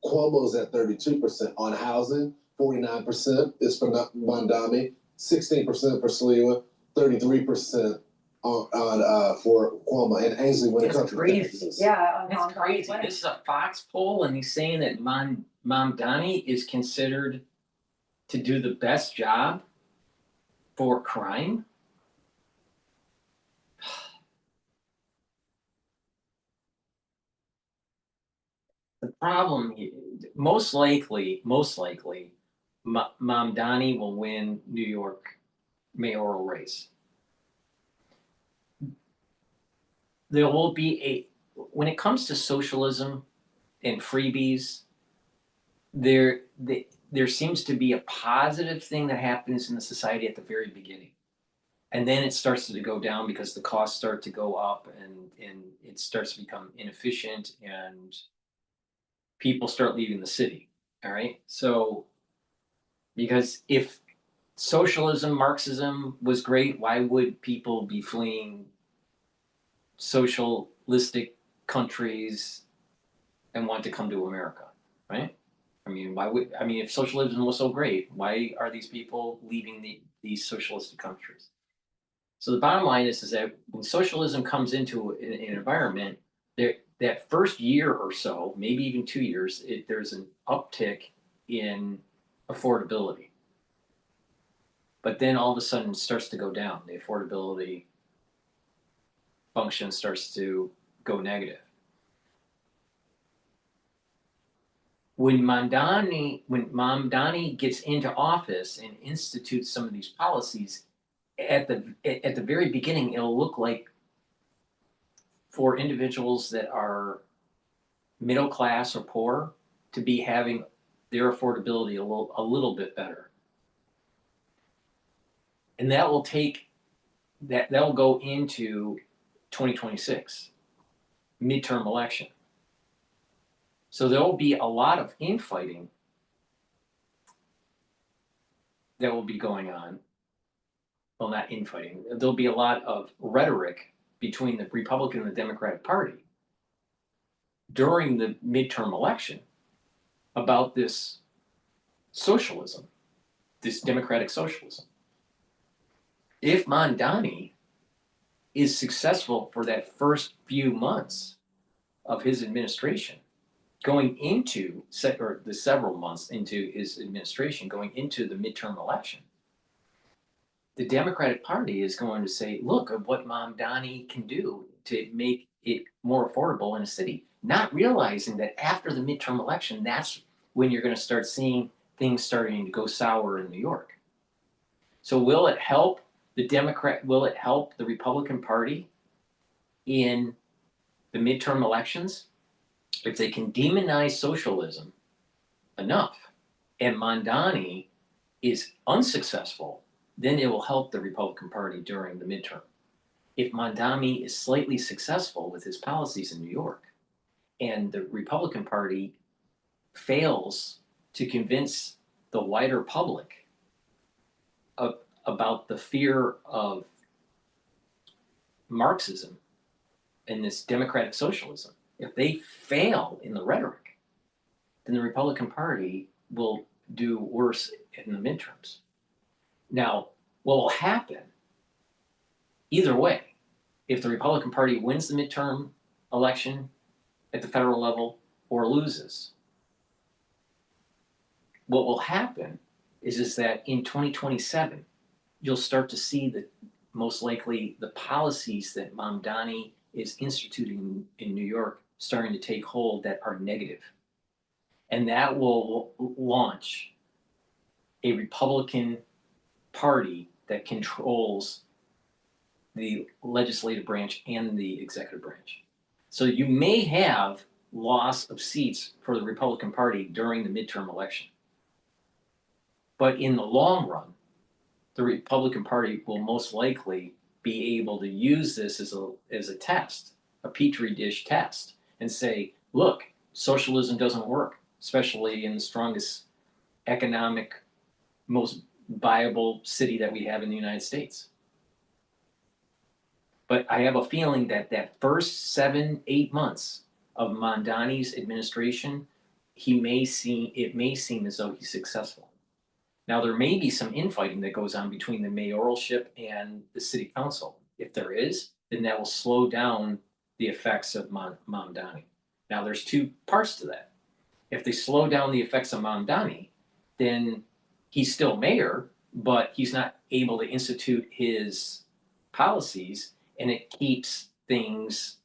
Cuomo's at 32% on housing, 49% is for Mamdani, 16% for Sliwa, 33% for Cuomo. And Ainsley, when it comes to taxes. Yeah. That's crazy. This is a Fox poll, and he's saying that Mamdani is considered to do the best job for crime. The problem, most likely, Mamdani will win New York mayoral race. There will be when it comes to socialism and freebies, there seems to be a positive thing that happens in the society at the very beginning. And then it starts to go down because the costs start to go up and it starts to become inefficient and people start leaving the city. All right. So, because if socialism, Marxism was great, why would people be fleeing socialistic countries and want to come to America? Right. I mean, if socialism was so great, why are these people leaving these socialistic countries? So the bottom line is that when socialism comes into an environment, that first year or so, maybe even 2 years, there's an uptick in affordability. But then all of a sudden it starts to go down. The affordability function starts to go negative. When Mamdani gets into office and institutes some of these policies, at the very beginning, it'll look like for individuals that are middle class or poor to be having their affordability a little bit better. And that will go into 2026 midterm election. So there will be a lot of infighting that will be going on. Well, not infighting. There'll be a lot of rhetoric between the Republican and the Democratic Party during the midterm election about this socialism, this democratic socialism. If Mamdani is successful for that first few months of his administration, going into the several months into his administration, going into the midterm election, the Democratic Party is going to say, look at what Mamdani can do to make it more affordable in a city, not realizing that after the midterm election, that's when you're going to start seeing things starting to go sour in New York. So will it help the Republican Party in the midterm elections? If they can demonize socialism enough and Mamdani is unsuccessful, then it will help the Republican Party during the midterm. If Mamdani is slightly successful with his policies in New York and the Republican Party fails to convince the wider public about the fear of Marxism and this democratic socialism, if they fail in the rhetoric, then the Republican Party will do worse in the midterms. Now, what will happen, either way, if the Republican Party wins the midterm election at the federal level or loses, what will happen is that in 2027, you'll start to see most likely the policies that Mamdani is instituting in New York starting to take hold that are negative. And that will launch a Republican Party that controls the legislative branch and the executive branch. So you may have loss of seats for the Republican Party during the midterm election. But in the long run, the Republican Party will most likely be able to use this as a test, a petri dish test, and say, look, socialism doesn't work, especially in the strongest economic, most viable city that we have in the United States. But I have a feeling that that first 7-8 months of Mamdani's administration, it may seem as though he's successful. Now, there may be some infighting that goes on between the mayoralship and the city council. If there is, then that will slow down the effects of Mamdani. Now, there's two parts to that. If they slow down the effects of Mamdani, then he's still mayor, but he's not able to institute his policies, and it keeps things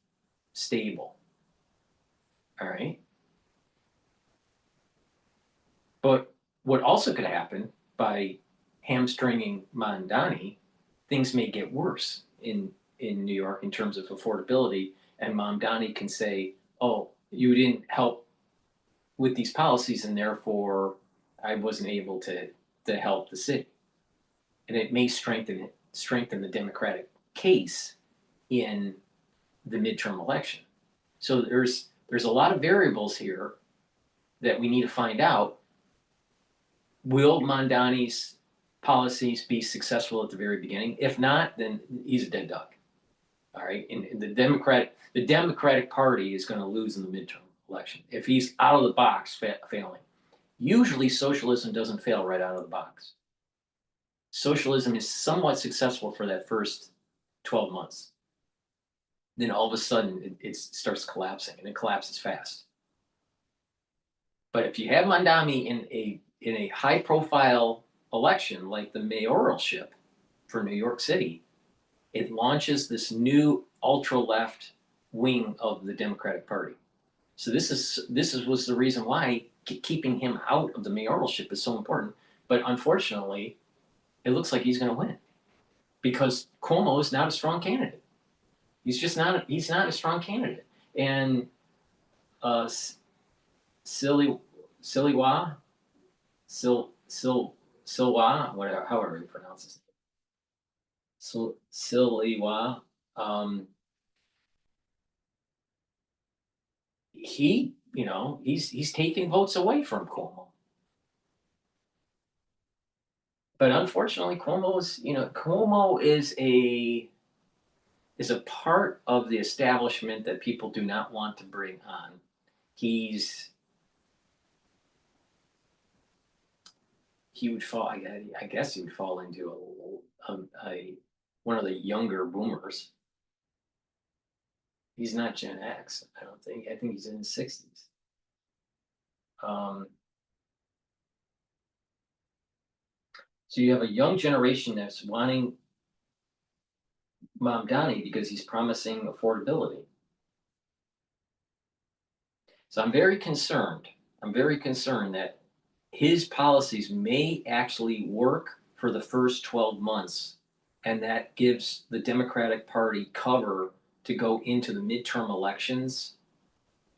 stable. All right? But what also could happen by hamstringing Mamdani, things may get worse in New York in terms of affordability, and Mamdani can say, oh, you didn't help with these policies, and therefore I wasn't able to help the city. And it may strengthen the Democratic case in the midterm election. So there's a lot of variables here that we need to find out. Will Mamdani's policies be successful at the very beginning? If not, then he's a dead duck. All right, and the Democratic Party is going to lose in the midterm election if he's out of the box failing. Usually, socialism doesn't fail right out of the box. Socialism is somewhat successful for that first 12 months. Then all of a sudden, it starts collapsing, and it collapses fast. But if you have Mamdani in a high-profile election like the mayoralship for New York City, it launches this new ultra-left wing of the Democratic Party. So this was the reason why keeping him out of the mayoralship is so important. But unfortunately, it looks like he's going to win because Cuomo is not a strong candidate. He's just not. He's not a strong candidate. And Silwa, whatever, however you pronounce his name. Silwa. He's taking votes away from Cuomo. But unfortunately, Cuomo is a part of the establishment that people do not want to bring on. He would fall. I guess he would fall into one of the younger boomers. He's not Gen X, I don't think. I think he's in his 60s. So you have a young generation that's wanting Mamdani because he's promising affordability. So I'm very concerned. I'm very concerned that his policies may actually work for the first 12 months, and that gives the Democratic Party cover to go into the midterm elections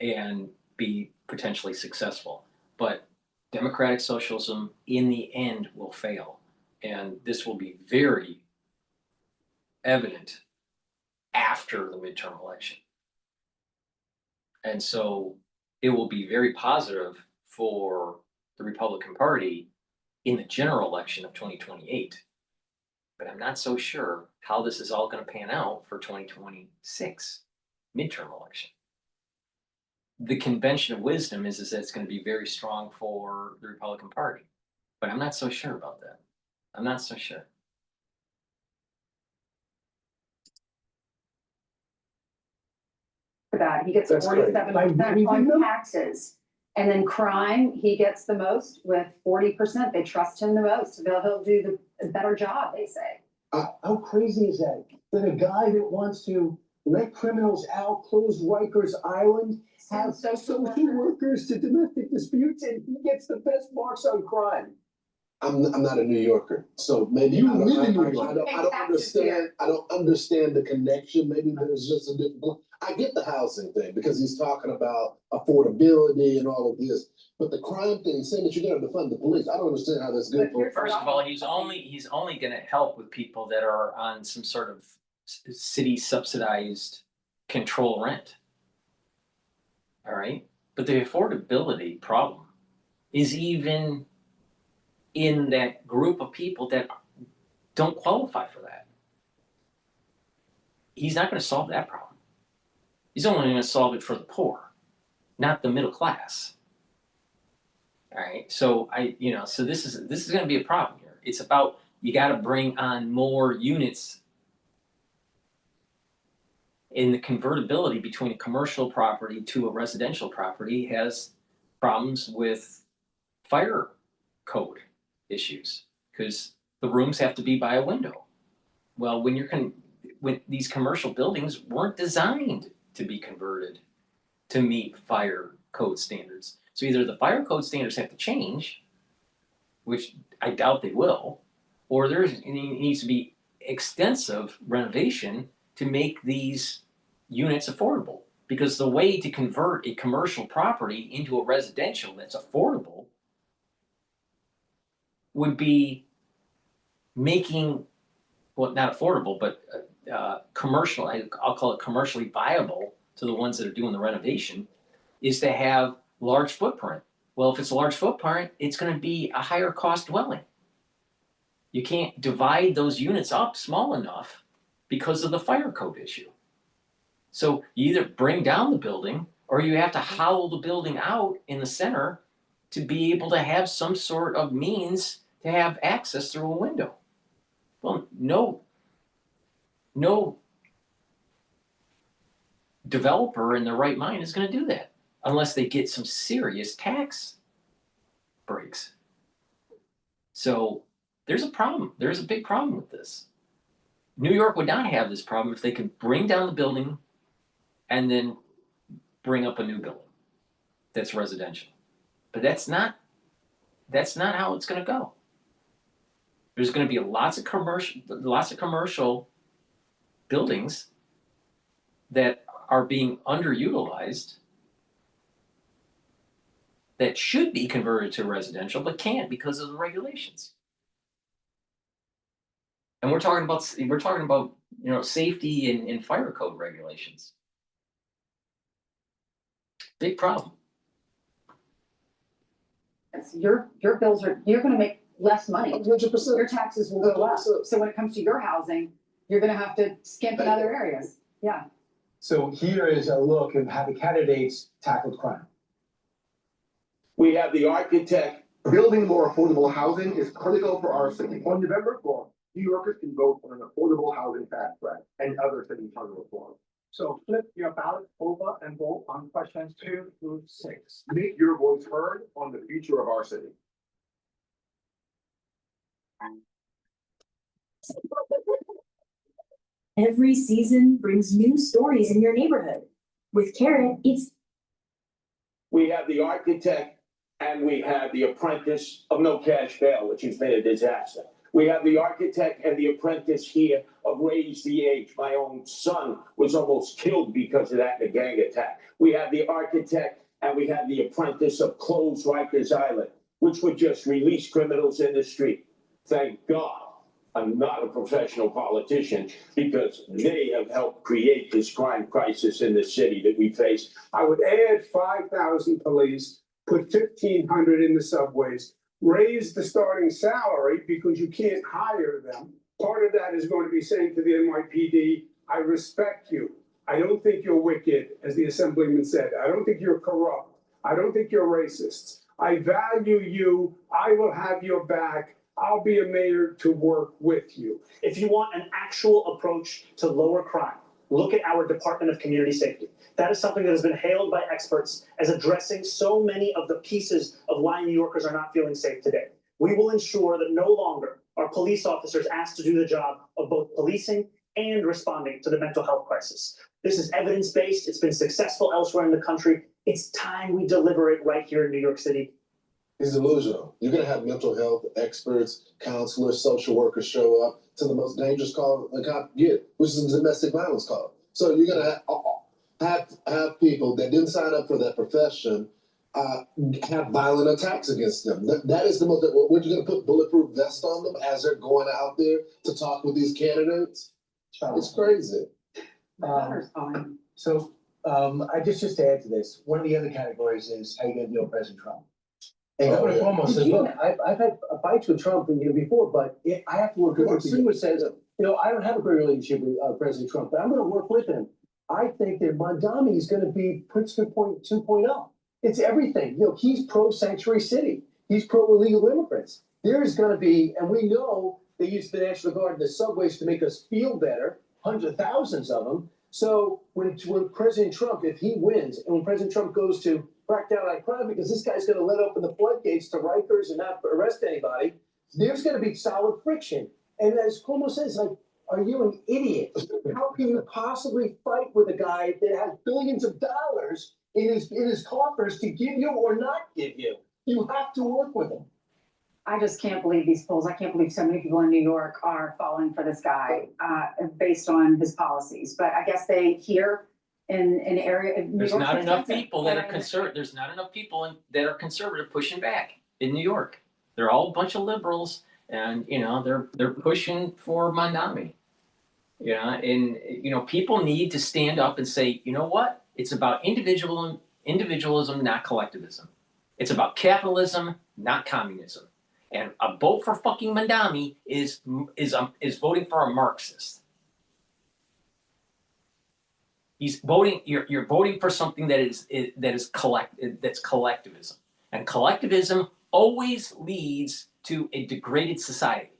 and be potentially successful. But democratic socialism in the end will fail. And this will be very evident after the midterm election. And so it will be very positive for the Republican Party in the general election of 2028. But I'm not so sure how this is all going to pan out for 2026 midterm election. The convention of wisdom is that it's going to be very strong for the Republican Party. But I'm not so sure about that. I'm not so sure. For that, he gets 47% on taxes. And then crime, he gets the most with 40%. They trust him the most. He'll do the better job, they say. How crazy is that? That a guy that wants to let criminals out, close Rikers Island, have social workers to domestic disputes, and he gets the best marks on crime. I'm not a New Yorker, so maybe You I don't- live in New I- York. Pay I don't taxes here. understand the connection. Maybe there's just a different. I get the housing thing because he's talking about affordability and all of this, but the crime thing, saying that you're gonna defund the police, I don't understand how that's good But for. here's First of all, he's only gonna help with people that are on some sort of city subsidized control rent. All right, but the affordability problem is even in that group of people that don't qualify for that. He's not gonna solve that problem. He's only gonna solve it for the poor, not the middle class. All right, so so this is gonna be a problem here. It's about, you gotta bring on more units. In the convertibility between a commercial property to a residential property has problems with fire code issues, because the rooms have to be by a window. Well, when these commercial buildings weren't designed to be converted to meet fire code standards. So either the fire code standards have to change, which I doubt they will, or it needs to be extensive renovation to make these units affordable. Because the way to convert a commercial property into a residential that's affordable would be making, well, not affordable, but commercial, I'll call it commercially viable to the ones that are doing the renovation, is to have large footprint. Well, if it's a large footprint, it's going to be a higher cost dwelling. You can't divide those units up small enough because of the fire code issue. So you either bring down the building, or you have to hollow the building out in the center to be able to have some sort of means to have access through a window. Well, no developer in their right mind is going to do that unless they get some serious tax breaks. So there's a problem. There's a big problem with this. New York would not have this problem if they could bring down the building and then bring up a new building that's residential. But that's not how it's going to go. There's going to be lots of commercial buildings that are being underutilized that should be converted to residential but can't because of the regulations. And we're talking about safety and fire code regulations. Big problem. Your bills you're gonna make less money. 100%. Your taxes will go up. 100%. So when it comes to your housing, you're gonna have to skimp in other areas. Yeah. So here is a look at how the candidates tackled crime. We have the architect. Building more affordable housing is critical for our city. On November 4th, New Yorkers can vote for an affordable housing tax credit and other city charter reform. So flip your ballot over and vote on questions 2 through 6. Make your voice heard on the future of our city. Every season brings new stories in your neighborhood. With Carrot, it's We have the architect and we have the apprentice of no cash bail, which has been a disaster. We have the architect and the apprentice here of Raise the Age. My own son was almost killed because of that in a gang attack. We have the architect and we have the apprentice of Close Rikers Island, which would just release criminals in the street. Thank God I'm not a professional politician, because they have helped create this crime crisis in the city that we face. I would add 5,000 police, put 1,500 in the subways, raise the starting salary because you can't hire them. Part of that is going to be saying to the NYPD, I respect you. I don't think you're wicked, as the assemblyman said. I don't think you're corrupt. I don't think you're racist. I value you. I will have your back. I'll be a mayor to work with you. If you want an actual approach to lower crime, look at our Department of Community Safety. That is something that has been hailed by experts as addressing so many of the pieces of why New Yorkers are not feeling safe today. We will ensure that no longer are police officers asked to do the job of both policing and responding to the mental health crisis. This is evidence-based. It's been successful elsewhere in the country. It's time we deliver it right here in New York City. He's delusional. You're gonna have mental health experts, counselors, social workers show up to the most dangerous call a cop get, which is a domestic violence call. So you're gonna have people that didn't sign up for that profession have violent attacks against them. That is the most. What you're gonna put bulletproof vests on them as they're going out there to talk with these candidates? It's crazy. I just to add to this, one of the other categories is how you gonna deal with President Trump. And Oh, Governor yeah. Cuomo says, look, I've had fights with Trump before, but I have to work with him. Stewart says, I don't have a great relationship with President Trump, but I'm gonna work with him. I think that Mamdani is gonna be Princeton 2.0. It's everything. He's pro-sanctuary city. He's pro-illegal immigrants. There is gonna be, and we know they use the National Guard in the subways to make us feel better, hundreds of thousands of them. So when President Trump, if he wins, and when President Trump goes to crack down on crime, because this guy's going to let open the floodgates to Rikers and not arrest anybody, there's going to be solid friction. And as Cuomo says, are you an idiot? How can you possibly fight with a guy that has billions of dollars in his coffers to give you or not give you? You have to work with him. I just can't believe these polls. I can't believe so many people in New York are falling for this guy based on his policies. But I guess they hear in an area. There's not enough people that are conservative. There's not enough people that are conservative pushing back in New York. They're all a bunch of liberals, and they're pushing for Mamdani. And people need to stand up and say, you know what? It's about individualism, not collectivism. It's about capitalism, not communism. And a vote for fucking Mamdani is voting for a Marxist. He's voting. You're voting for something that's collectivism, and collectivism always leads to a degraded society.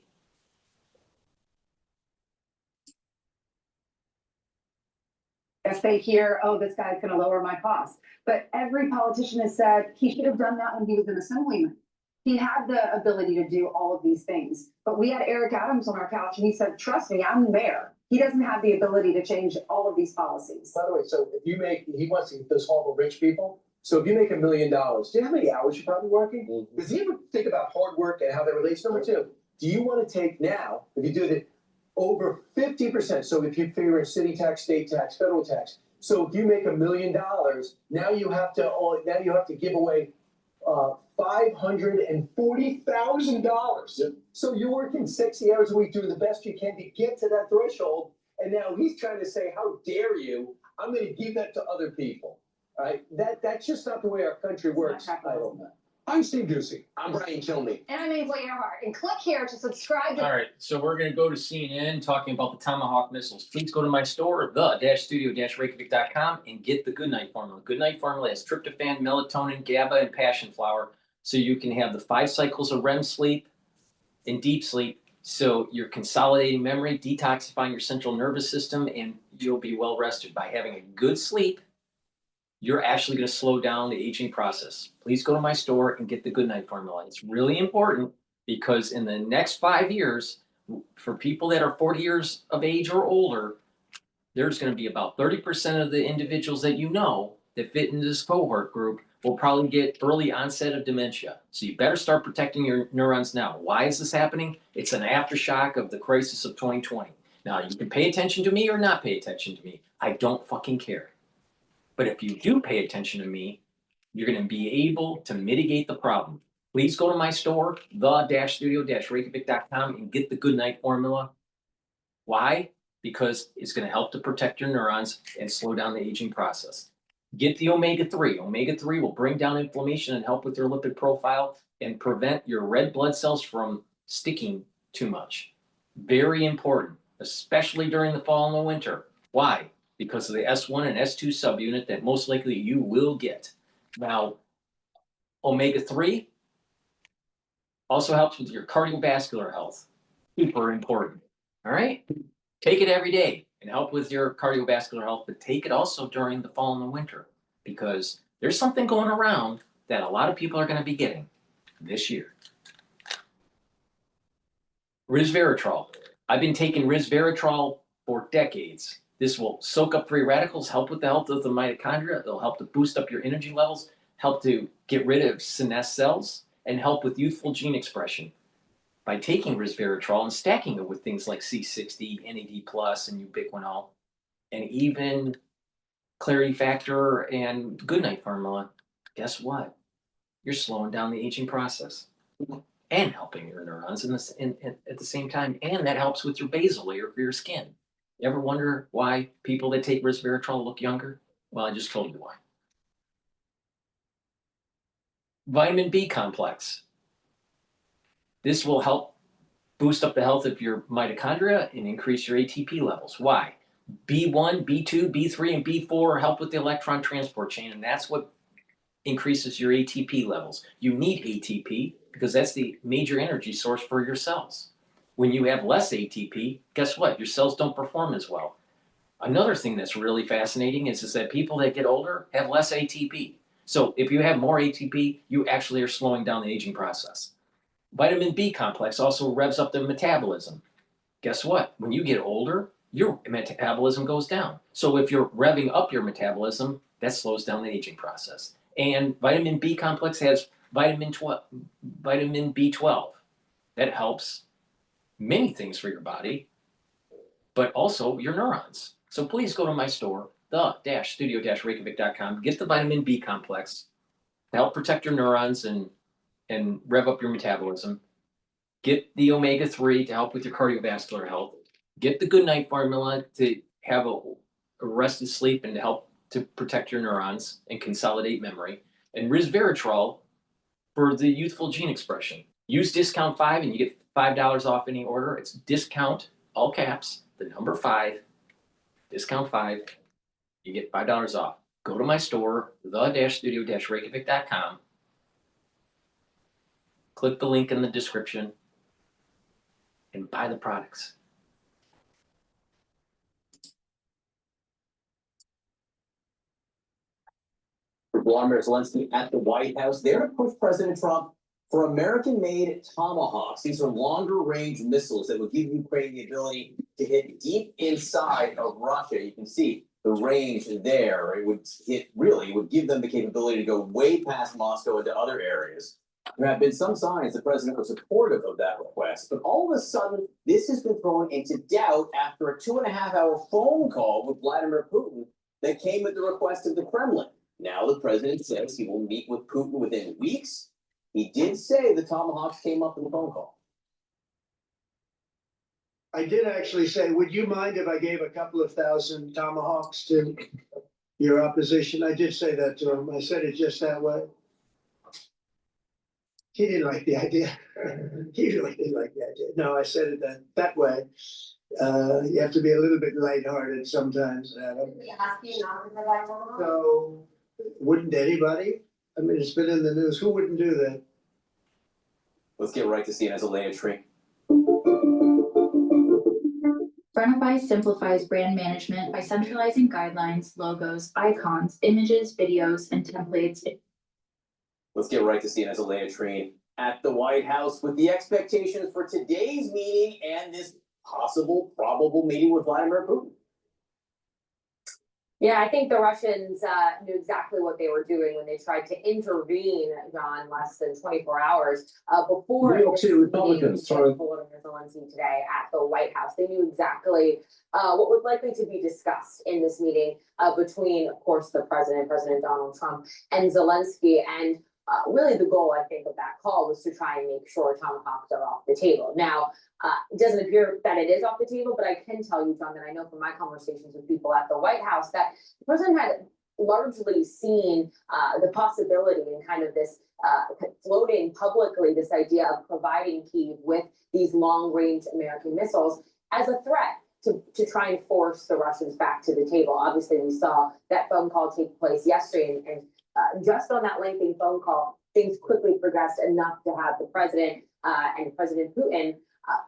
If they hear, oh, this guy's going to lower my costs, but every politician has said he should have done that when he was an assemblyman. He had the ability to do all of these things, but we had Eric Adams on our couch, and he said, "Trust me, I'm the mayor." He doesn't have the ability to change all of these policies. By the way, so if you he wants to get those horrible rich people. So if you make $1 million, do you know how many hours you're probably working? Does he ever think about hard work and how that relates? Number two, do you want to take now, if you do it, over 50%? So if you figure in city tax, state tax, federal tax. So if you make $1 million, now you have to give away $540,000. Yep. So you're working 60 hours a week, doing the best you can to get to that threshold. And now he's trying to say, how dare you? I'm going to give that to other people. All right? That's just not the way our country works. I'm Steve Ducey. I'm Brighteon Channel. And I'm Ainsley Earhart. And click here to subscribe to. All right, so we're going to go to CNN talking about the Tomahawk missiles. Please go to my store, the-studio-reykjavik.com, and get the Goodnight Formula. Goodnight Formula has tryptophan, melatonin, GABA, and passion flower, so you can have the 5 cycles of REM sleep and deep sleep. So you're consolidating memory, detoxifying your central nervous system, and you'll be well rested. By having a good sleep, you're actually going to slow down the aging process. Please go to my store and get the Goodnight Formula. It's really important because in the next 5 years, for people that are 40 years of age or older, there's going to be about 30% of the individuals that that fit into this cohort group will probably get early onset of dementia. So you better start protecting your neurons now. Why is this happening? It's an aftershock of the crisis of 2020. Now, you can pay attention to me or not pay attention to me. I don't fucking care. But if you do pay attention to me, you're going to be able to mitigate the problem. Please go to my store, the-studio-reykjavik.com, and get the Goodnight Formula. Why? Because it's going to help to protect your neurons and slow down the aging process. Get the omega-3. Omega-3 will bring down inflammation and help with your lipid profile and prevent your red blood cells from sticking too much. Very important, especially during the fall and the winter. Why? Because of the S1 and S2 subunit that most likely you will get. Now, omega-3 also helps with your cardiovascular health. Super important. All right? Take it every day and help with your cardiovascular health, but take it also during the fall and the winter because there's something going around that a lot of people are going to be getting this year. Resveratrol. I've been taking resveratrol for decades. This will soak up free radicals, help with the health of the mitochondria. It'll help to boost up your energy levels, help to get rid of senesced cells, and help with youthful gene expression by taking resveratrol and stacking it with things like C60, NAD+, and ubiquinol, and even clarity factor and goodnight formula. Guess what? You're slowing down the aging process and helping your neurons at the same time, and that helps with your basal layer for your skin. You ever wonder why people that take resveratrol look younger? Well, I just told you why. Vitamin B complex. This will help boost up the health of your mitochondria and increase your ATP levels. Why? B1, B2, B3, and B4 help with the electron transport chain, and that's what increases your ATP levels. You need ATP because that's the major energy source for your cells. When you have less ATP, guess what? Your cells don't perform as well. Another thing that's really fascinating is that people that get older have less ATP. So if you have more ATP, you actually are slowing down the aging process. Vitamin B complex also revs up the metabolism. Guess what? When you get older, your metabolism goes down. So if you're revving up your metabolism, that slows down the aging process. And vitamin B complex has vitamin B12. That helps many things for your body, but also your neurons. So please go to my store, the-studio-reykjavik.com, get the vitamin B complex to help protect your neurons and rev up your metabolism. Get the omega-3 to help with your cardiovascular health. Get the goodnight formula to have a rested sleep and to help to protect your neurons and consolidate memory. And resveratrol for the youthful gene expression. Use discount 5 and you get $5 off any order. It's discount, all caps, the number 5, discount 5. You get $5 off. Go to my store, the-studio-reykjavik.com. Click the link in the description and buy the products. Vladimir Zelensky at the White House, there to push President Trump for American-made Tomahawks. These are longer-range missiles that would give Ukraine the ability to hit deep inside of Russia. You can see the range there. It would give them the capability to go way past Moscow into other areas. There have been some signs the president was supportive of that request, but all of a sudden, this has been thrown into doubt after a 2.5-hour phone call with Vladimir Putin that came at the request of the Kremlin. Now the president says he will meet with Putin within weeks. He did say the Tomahawks came up in the phone call. I did actually say, would you mind if I gave a couple of thousand Tomahawks to your opposition? I did say that to him. I said it just that way. He didn't like the idea. He really didn't like the idea. No, I said it that way. You have to be a little bit lighthearted sometimes, Adam. So, wouldn't anybody? I mean, it's been in the news. Who wouldn't do that? Let's get right to CNN's Elena Tree. Frontify simplifies brand management by centralizing guidelines, logos, icons, images, videos, and templates. Let's get right to CNN's Elena Tree at the White House with the expectations for today's meeting and this probable meeting with Vladimir Putin. Yeah, I think the Russians knew exactly what they were doing when they tried to intervene, John, less than 24 hours before New York City Republicans Volodymyr Zelensky today at the White House. They knew exactly what was likely to be discussed in this meeting between, of course, the President Donald Trump, and Zelensky. And really the goal, I think, of that call was to try and make sure Tomahawks are off the table. Now, it doesn't appear that it is off the table, but I can tell you, John, that I know from my conversations with people at the White House that the president had largely seen the possibility and kind of this floating publicly this idea of providing Kyiv with these long-range American missiles as a threat to try and force the Russians back to the table. Obviously, we saw that phone call take place yesterday, and just on that lengthy phone call, things quickly progressed enough to have the president and President Putin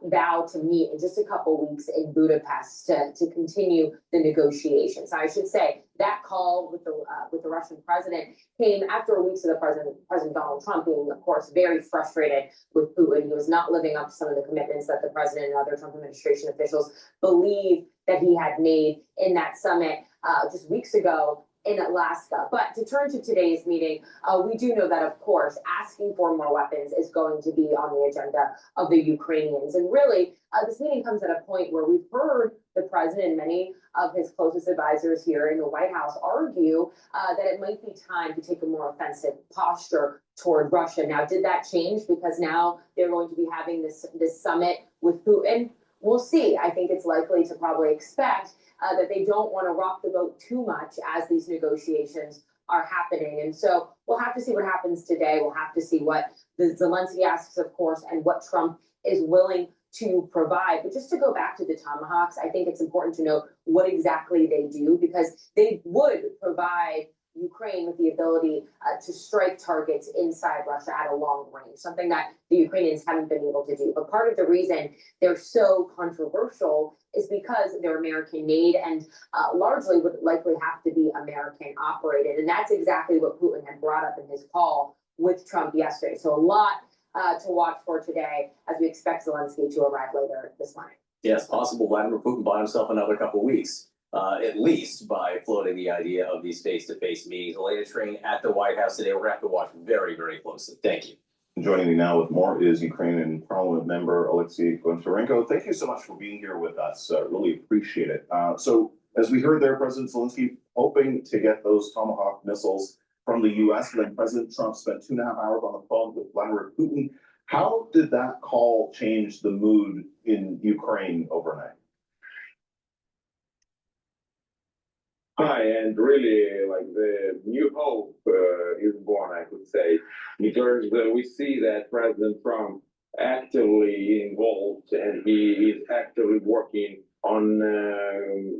vow to meet in just a couple weeks in Budapest to continue the negotiations. I should say that call with the Russian president came after weeks of the President Donald Trump being, of course, very frustrated with Putin. He was not living up to some of the commitments that the president and other Trump administration officials believe that he had made in that summit just weeks ago. in Alaska. But to turn to today's meeting, we do know that, of course, asking for more weapons is going to be on the agenda of the Ukrainians. And really, this meeting comes at a point where we've heard the president and many of his closest advisors here in the White House argue that it might be time to take a more offensive posture toward Russia. Now, did that change because now they're going to be having this summit with Putin? We'll see. I think it's likely to probably expect that they don't want to rock the boat too much as these negotiations are happening. And so we'll have to see what happens today. We'll have to see what the Zelensky asks, of course, and what Trump is willing to provide. But just to go back to the Tomahawks, I think it's important to know what exactly they do, because they would provide Ukraine with the ability to strike targets inside Russia at a long range, something that the Ukrainians haven't been able to do. But part of the reason they're so controversial is because they're American made and largely would likely have to be American operated. And that's exactly what Putin had brought up in his call with Trump yesterday. So a lot to watch for today as we expect Zelensky to arrive later this morning. Yeah, it's possible Vladimir Putin bought himself another couple weeks. At least by floating the idea of these face-to-face meetings. The latest train at the White House today. We're going to have to watch very, very closely. Thank you. Joining me now with more is Ukrainian Parliament member Alexei Goncharenko. Thank you so much for being here with us. Really appreciate it. So as we heard there, President Zelensky hoping to get those Tomahawk missiles from the U.S. when President Trump spent 2.5 hours on the phone with Vladimir Putin. How did that call change the mood in Ukraine overnight? Hi, and really, like, the new hope is born, I could say, because we see that President Trump actively involved and he is actively working on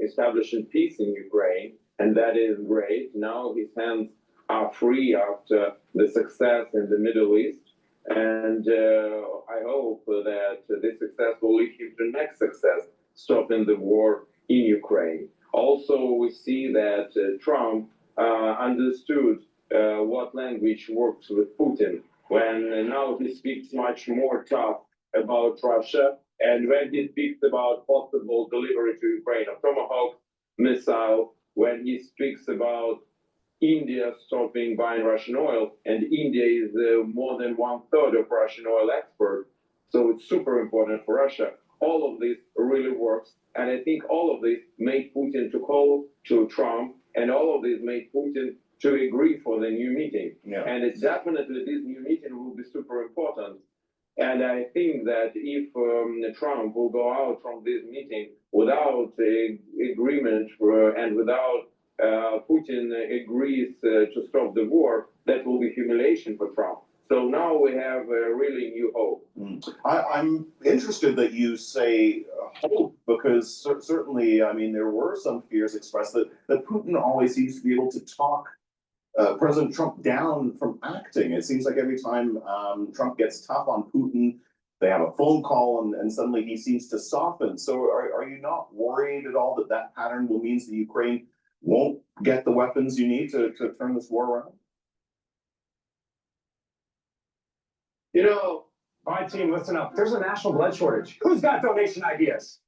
establishing peace in Ukraine, and that is great. Now his hands are free after the success in the Middle East, and I hope that this success will lead him to next success, stopping the war in Ukraine. Also, we see that Trump understood what language works with Putin when now he speaks much more tough about Russia, and when he speaks about possible delivery to Ukraine of Tomahawk missile, when he speaks about India stopping buying Russian oil, and India is more than 1/3 of Russian oil export, so it's super important for Russia. All of this really works, and I think all of this made Putin to call to Trump, and all of this made Putin to agree for the new meeting. Yeah. And it's definitely this new meeting will be super important. And I think that if Trump will go out from this meeting without agreement and without Putin agrees to stop the war, that will be humiliation for Trump. So now we have a really new hope. I'm interested that you say hope, because certainly, I mean, there were some fears expressed that Putin always seems to be able to talk President Trump down from acting. It seems like every time Trump gets tough on Putin, they have a phone call and suddenly he seems to soften. So are you not worried at all that that pattern will mean that Ukraine won't get the weapons you need to turn this war around? You know, all right, team, listen up. There's a national blood shortage. Who's got donation ideas?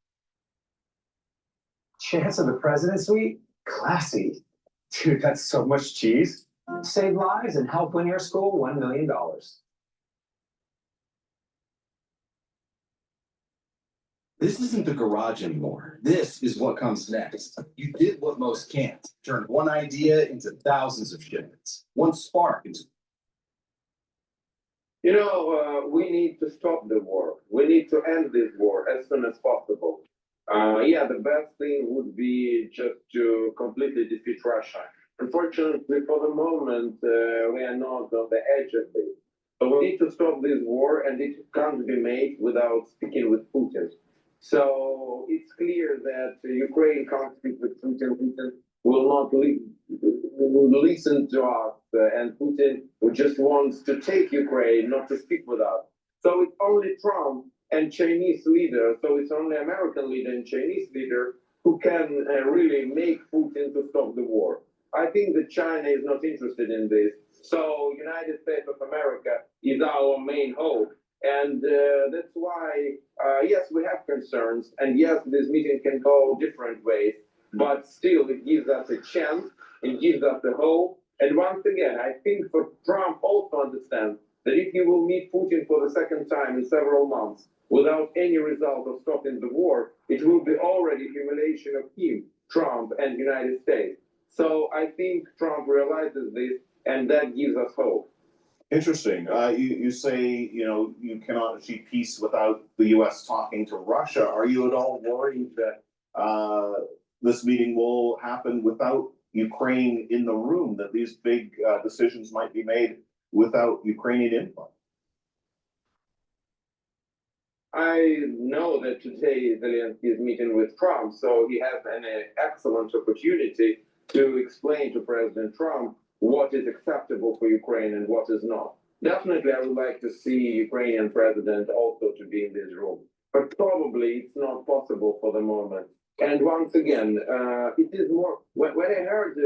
Chance of the President Suite? Classy. Dude, that's so much cheese. Save lives and help win your school $1 million. This isn't the garage anymore. This is what comes next. You did what most can't. Turn one idea into thousands of shipments. One spark into... You know, we need to stop the war. We need to end this war as soon as possible. Yeah, the best thing would be just to completely defeat Russia. Unfortunately, for the moment, we are not on the edge of this. So we need to stop this war, and it can't be made without speaking with Putin. So it's clear that Ukraine can't speak with Putin. Putin will not listen to us, and Putin just wants to take Ukraine, not to speak with us. So it's only Trump and Chinese leader, so it's only American leader and Chinese leader who can really make Putin to stop the war. I think that China is not interested in this. So United States of America is our main hope. And that's why, yes, we have concerns. And yes, this meeting can go different ways, but still it gives us a chance It gives us the hope. And once again, I think for Trump also understands that if he will meet Putin for the second time in several months without any result of stopping the war, it will be already humiliation of him, Trump, and United States. So I think Trump realizes this, and that gives us hope. Interesting. You say, you know, you cannot achieve peace without the US talking to Russia. Are you at all worried that this meeting will happen without Ukraine in the room, that these big decisions might be made without Ukrainian input? I know that today Zelensky is meeting with Trump, so he has an excellent opportunity to explain to President Trump what is acceptable for Ukraine and what is not. Definitely, I would like to see Ukrainian president also to be in this room, but probably it's not possible for the moment. And once again, it is more, when I heard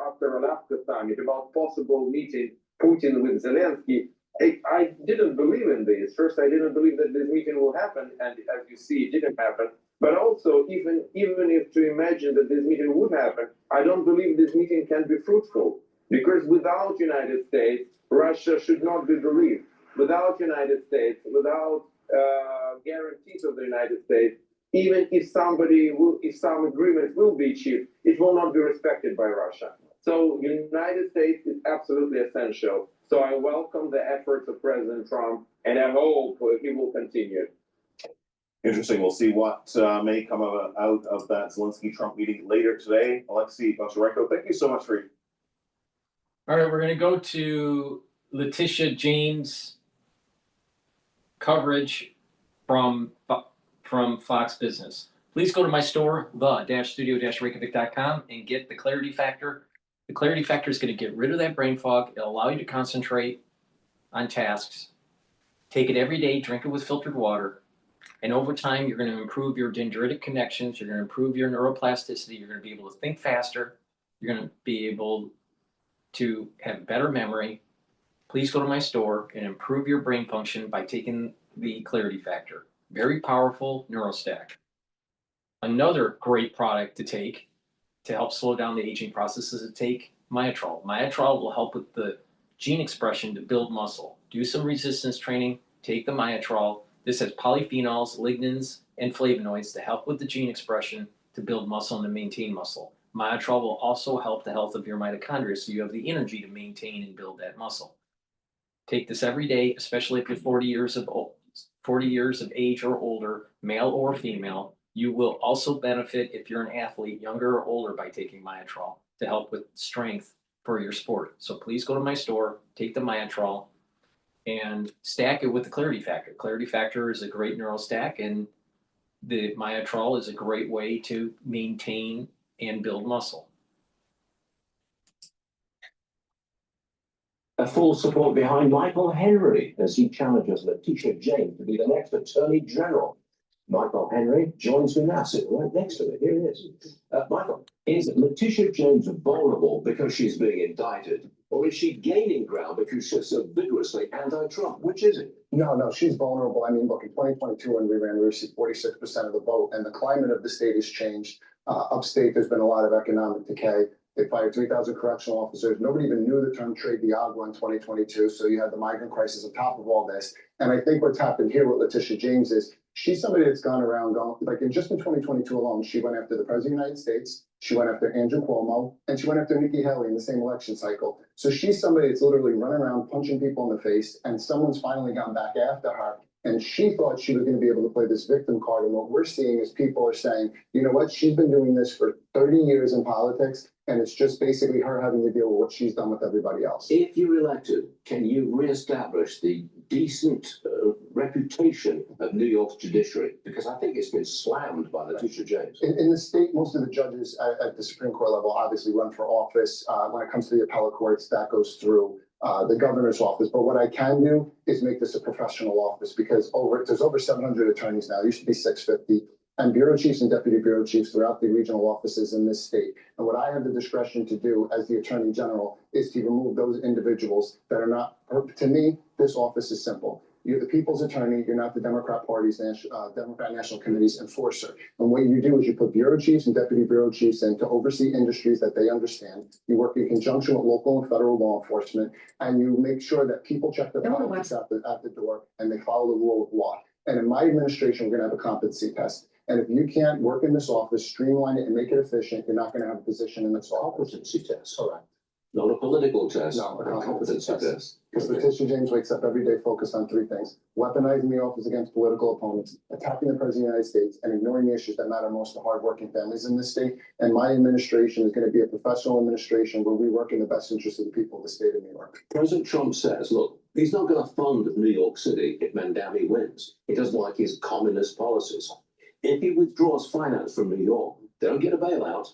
after Alaska summit about possible meeting Putin with Zelensky, I didn't believe in this. First, I didn't believe that this meeting will happen, and as you see, it didn't happen. But also, even if to imagine that this meeting would happen, I don't believe this meeting can be fruitful. Because without United States, Russia should not be believed. Without United States, without guarantees of the United States, even if some agreement will be achieved, it will not be respected by Russia. So United States is absolutely essential. So I welcome the efforts of President Trump, and I hope he will continue. Interesting. We'll see what may come out of that Zelensky-Trump meeting later today. Alexei Boncharenko, thank you so much for. All right, we're going to go to Letitia James' coverage from Fox Business. Please go to my store, the-studio-reykjavik.com, and get the Clarity Factor. The Clarity Factor is going to get rid of that brain fog. It'll allow you to concentrate on tasks. Take it every day, drink it with filtered water, and over time, you're going to improve your dendritic connections. You're going to improve your neuroplasticity. You're going to be able to think faster. You're going to be able to have better memory. Please go to my store and improve your brain function by taking the Clarity Factor. Very powerful neurostack. Another great product to take to help slow down the aging process is to take Myotrol. Myotrol will help with the gene expression to build muscle. Do some resistance training, take the Myotrol. This has polyphenols, lignans, and flavonoids to help with the gene expression to build muscle and to maintain muscle. Myotrol will also help the health of your mitochondria, so you have the energy to maintain and build that muscle. Take this every day, especially if you're 40 years of age or older, male or female. You will also benefit if you're an athlete, younger or older, by taking Myotrol to help with strength for your sport. So please go to my store, take the Myotrol, and stack it with the Clarity Factor. Clarity Factor is a great neurostack, and the Myotrol is a great way to maintain and build muscle. A full support behind Michael Henry as he challenges Letitia James to be the next Attorney General. Michael Henry joins me now, sitting right next to me. Here he is. Michael, is Letitia James vulnerable because she's being indicted, or is she gaining ground because she's so vigorously anti-Trump? Which is it? No, she's vulnerable. I mean, look, in 2022 when we ran, we received 46% of the vote, and the climate of the state has changed. Upstate, there's been a lot of economic decay. They fired 3,000 correctional officers. Nobody even knew the term trade d'agua in 2022. So you had the migrant crisis on top of all this. And I think what's happened here with Letitia James is she's somebody that's gone around, just in 2022 alone, she went after the President of the United States, she went after Andrew Cuomo, and she went after Nikki Haley in the same election cycle. So she's somebody that's literally running around punching people in the face, and someone's finally gone back after her. And she thought she was going to be able to play this victim card. And what we're seeing is people are saying, you know what, she's been doing this for 30 years in politics, and it's just basically her having to deal with what she's done with everybody else. If you're elected, can you reestablish the decent reputation of New York's judiciary? Because I think it's been slammed by Letitia James. In the state, most of the judges at the Supreme Court level obviously run for office. When it comes to the appellate courts, that goes through the governor's office. But what I can do is make this a professional office, because there's over 700 attorneys now. It used to be 650. And bureau chiefs and deputy bureau chiefs throughout the regional offices in this state. And what I have the discretion to do as the Attorney General is to remove those individuals that are not, to me, this office is simple. You're the people's attorney. You're not the Democrat Party's Democrat National Committee's enforcer. And what you do is you put bureau chiefs and deputy bureau chiefs in to oversee industries that they understand. You work in conjunction with local and federal law enforcement, and you make sure that people check their politics at the door and they follow the rule of law. And in my administration, we're going to have a competency test. And if you can't work in this office, streamline it and make it efficient, you're not going to have a position in this office. Competency test. Correct. Not a political test. No, a competency test. Because Letitia James wakes up every day focused on three things: weaponizing the office against political opponents, attacking the president of the United States, and ignoring the issues that matter most to hardworking families in this state. And my administration is going to be a professional administration where we work in the best interest of the people of the state of New York. President Trump says, look, he's not going to fund New York City if Mamdani wins. He doesn't like his communist policies. If he withdraws finance from New York, they don't get a bailout.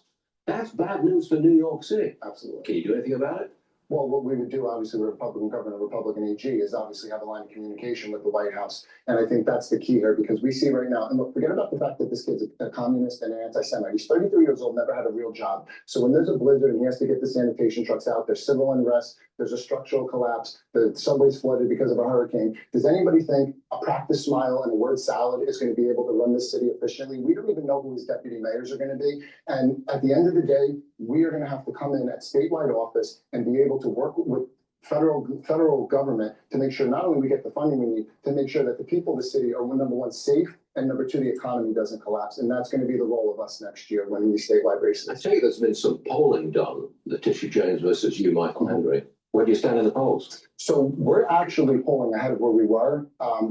That's bad news for New York City. Absolutely. Can you do anything about it? Well, what we would do, obviously, with a Republican governor, Republican AG, is obviously have a line of communication with the White House. And I think that's the key here, because we see right now, and look, forget about the fact that this kid's a communist and an anti-Semite. He's 33 years old, never had a real job. So when there's a blizzard and he has to get the sanitation trucks out, there's civil unrest, there's a structural collapse, the subway's flooded because of a hurricane. Does anybody think a practice smile and a word salad is going to be able to run this city efficiently? We don't even know who his deputy mayors are going to be. And at the end of the day, we are going to have to come in at statewide office and be able to work with federal government to make sure not only we get the funding we need, to make sure that the people of the city are, number one, safe, and number two, the economy doesn't collapse. And that's going to be the role of us next year when these statewide races. I tell you, there's been some polling done, Letitia James versus you, Michael Henry. Where do you stand in the polls? So we're actually polling ahead of where we were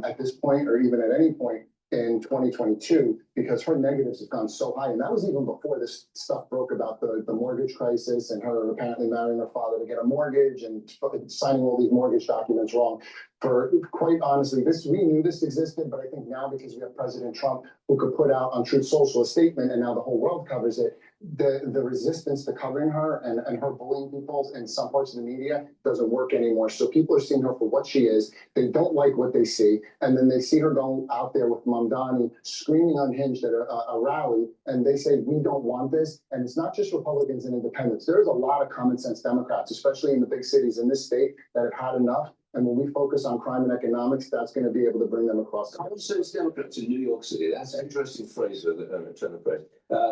at this point, or even at any point in 2022, because her negatives have gone so high. And that was even before this stuff broke about the mortgage crisis and her apparently marrying her father to get a mortgage and signing all these mortgage documents wrong. For quite honestly, we knew this existed, but I think now because we have President Trump who could put out on Truth Social a statement and now the whole world covers it, the resistance to covering her and her bullying people in some parts of the media doesn't work anymore. So people are seeing her for what she is. They don't like what they see. And then they see her going out there with Mamdani screaming unhinged at a rally. And they say, we don't want this. And it's not just Republicans and independents. There's a lot of common sense Democrats, especially in the big cities in this state, that have had enough. And when we focus on crime and economics, that's going to be able to bring them across. Common sense Democrats in New York City. That's an interesting phrase, turn of phrase.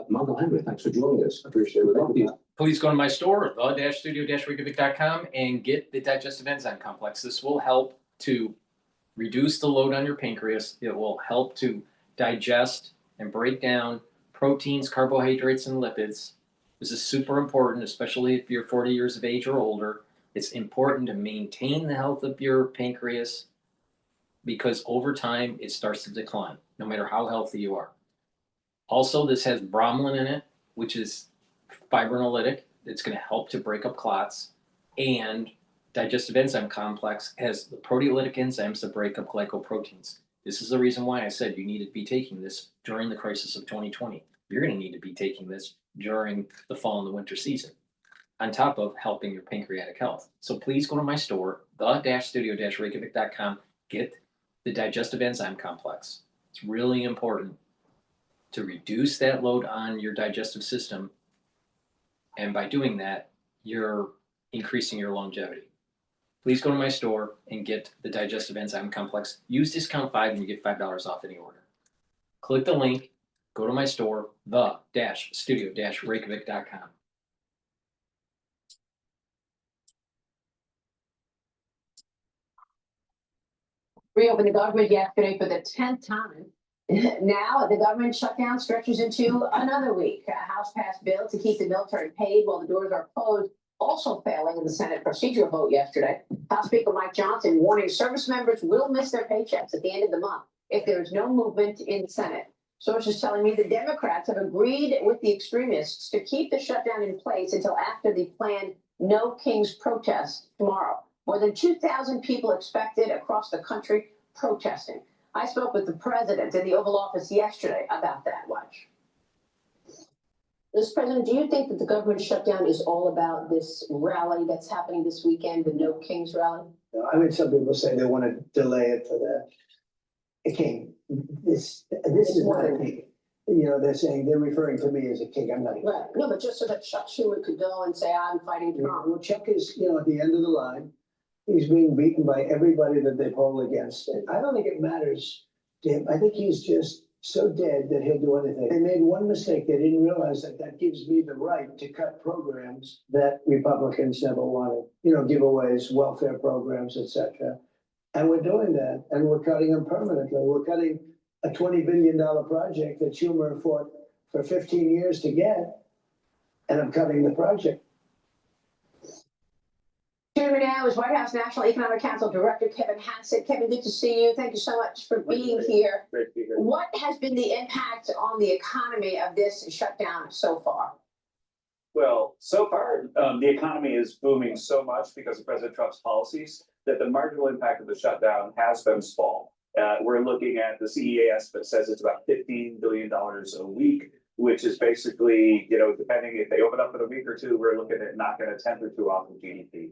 Michael Henry, thanks for joining us. Appreciate it. Please go to my store, the-studio-reykjavik.com, and get the digestive enzyme complex. This will help to reduce the load on your pancreas. It will help to digest and break down proteins, carbohydrates, and lipids. This is super important, especially if you're 40 years of age or older. It's important to maintain the health of your pancreas because over time it starts to decline, no matter how healthy you are. Also, this has bromelain in it, which is fibrinolytic. It's going to help to break up clots. And digestive enzyme complex has the proteolytic enzymes that break up glycoproteins. This is the reason why I said you need to be taking this during the crisis of 2020. You're going to need to be taking this during the fall and the winter season, on top of helping your pancreatic health. So please go to my store, the-studio-reykjavik.com, get the digestive enzyme complex. It's really important to reduce that load on your digestive system. And by doing that, you're increasing your longevity. Please go to my store and get the digestive enzyme complex. Use discount 5 and you get $5 off any order. Click the link, go to my store, the-studio-reykjavik.com. Reopened the government yesterday for the 10th time. Now the government shutdown stretches into another week. A House passed bill to keep the military paid while the doors are closed, also failing in the Senate procedural vote yesterday. House Speaker Mike Johnson warning service members will miss their paychecks at the end of the month if there is no movement in the Senate. Sources telling me the Democrats have agreed with the extremists to keep the shutdown in place until after the planned No Kings protest tomorrow. More than 2,000 people expected across the country protesting. I spoke with the president in the Oval Office yesterday about that. Watch. Mr. President, do you think that the government shutdown is all about this rally that's happening this weekend, the No Kings rally? I mean, some people say they want to delay it for the king. This is not a king. You know, they're referring to me as a king. I'm not. Right. No, but just so that Chuck Schumer could go and say, I'm fighting Trump. Well, Chuck is, at the end of the line. He's being beaten by everybody that they poll against. And I don't think it matters to him. I think he's just so dead that he'll do anything. They made one mistake. They didn't realize that that gives me the right to cut programs that Republicans never wanted. You know, giveaways, welfare programs, etc. And we're doing that, and we're cutting them permanently. We're cutting a $20 billion project that Schumer fought for 15 years to get, and I'm cutting the project. Joining me now is White House National Economic Council Director Kevin Hassett. Kevin, good to see you. Thank you so much for being here. Great to be here. What has been the impact on the economy of this shutdown so far? Well, so far, the economy is booming so much because of President Trump's policies that the marginal impact of the shutdown has been small. We're looking at the CEA estimate says it's about $15 billion a week, which is basically, you know, depending if they open up in a week or two, we're looking at knocking a tenth or two off of GDP.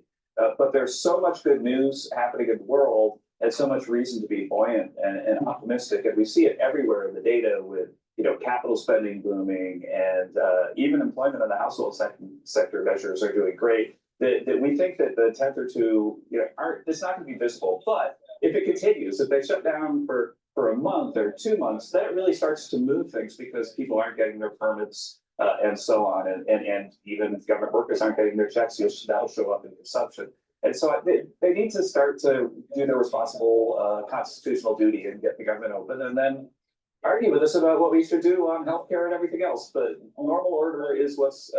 But there's so much good news happening in the world and so much reason to be buoyant and optimistic. And we see it everywhere in the data with, you know, capital spending booming and even employment in the household sector measures are doing great. That we think that the tenth or two, you know, it's not going to be visible. But if it continues, if they shut down for a month or 2 months, that really starts to move things because people aren't getting their permits. And so on, and even government workers aren't getting their checks. That'll show up in consumption, and so they need to start to do their responsible constitutional duty and get the government open, and then argue with us about what we should do on healthcare and everything else. But normal order is what's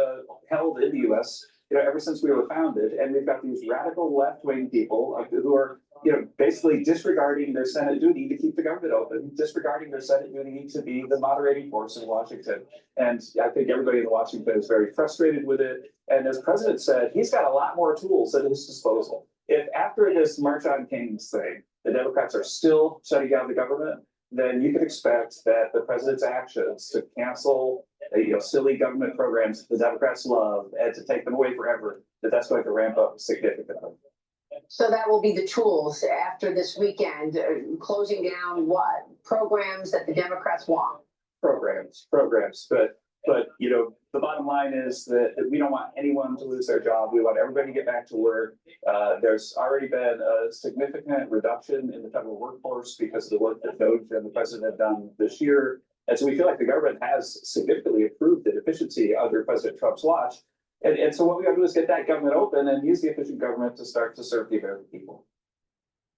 held in the U.S. You know, ever since we were founded, and we've got these radical left-wing people who are, you know, basically disregarding their Senate duty to keep the government open, disregarding their Senate duty to be the moderating force in Washington. And I think everybody in Washington is very frustrated with it. And as President said, he's got a lot more tools at his disposal. If after this March on Kings thing, the Democrats are still shutting down the government, then you can expect that the president's actions to cancel, you know, silly government programs the Democrats love and to take them away forever, that's going to ramp up significantly. So that will be the tools after this weekend, closing down what? Programs that the Democrats want. Programs, but you know, the bottom line is that we don't want anyone to lose their job. We want everybody to get back to work. There's already been a significant reduction in the federal workforce because of the work that DOGE and the president have done this year. And so we feel like the government has significantly improved in efficiency under President Trump's watch. And so what we got to do is get that government open and use the efficient government to start to serve the American people.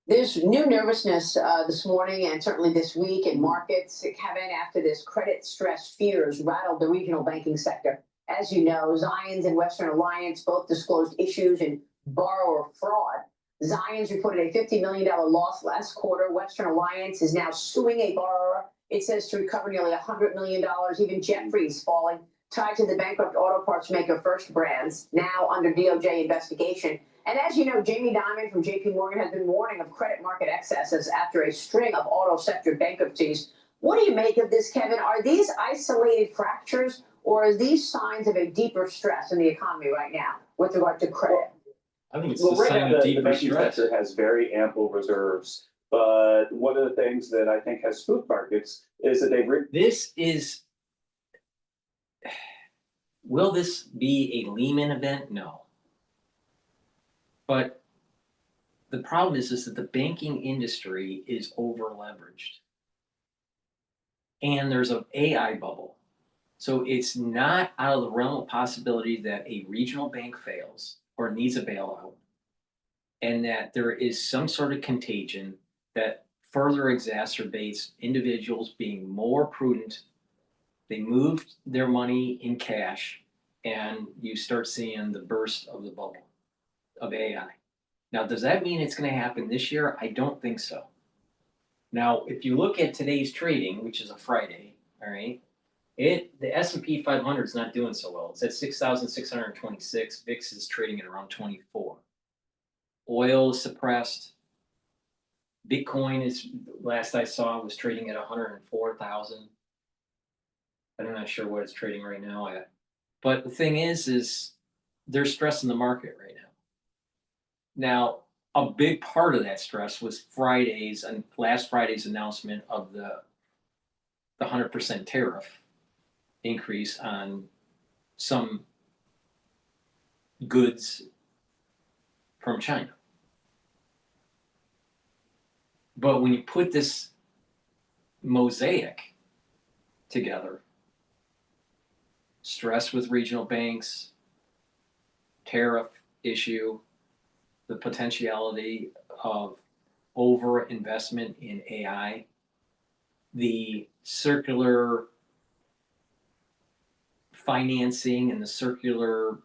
There's new nervousness this morning and certainly this week in markets, Kevin, after this credit stress fears rattled the regional banking sector. As you know, Zions and Western Alliance both disclosed issues in borrower fraud. Zions reported a $50 million loss last quarter. Western Alliance is now suing a borrower. It says to recover nearly $100 million. Even Jeffries falling, tied to the bankrupt auto parts maker First Brands, now under DOJ investigation. And as you know, Jamie Dimon from JP Morgan has been warning of credit market excesses after a string of auto sector bankruptcies. What do you make of this, Kevin? Are these isolated fractures or are these signs of a deeper stress in the economy right now with regard to credit? I think it's Well, a right sign now, of the deeper banking stress. sector has very ample reserves. But one of the things that I think has spooked markets is that Will this be a Lehman event? No. But the problem is that the banking industry is over leveraged. And there's an AI bubble. So it's not out of the realm of possibility that a regional bank fails or needs a bailout, and that there is some sort of contagion that further exacerbates individuals being more prudent. They moved their money in cash, and you start seeing the burst of the bubble of AI. Now, does that mean it's going to happen this year? I don't think so. Now, if you look at today's trading, which is a Friday, all right, the S&P 500 is not doing so well. It's at 6,626. VIX is trading at around 24. Oil is suppressed. Bitcoin is, last I saw, was trading at 104,000. I'm not sure what it's trading right now at. But the thing is there's stress in the market right now. Now, a big part of that stress was last Friday's announcement of the 100% tariff increase on some goods from China. But when you put this mosaic together, stress with regional banks, tariff issue, the potentiality of over investment in AI, the circular financing and the circular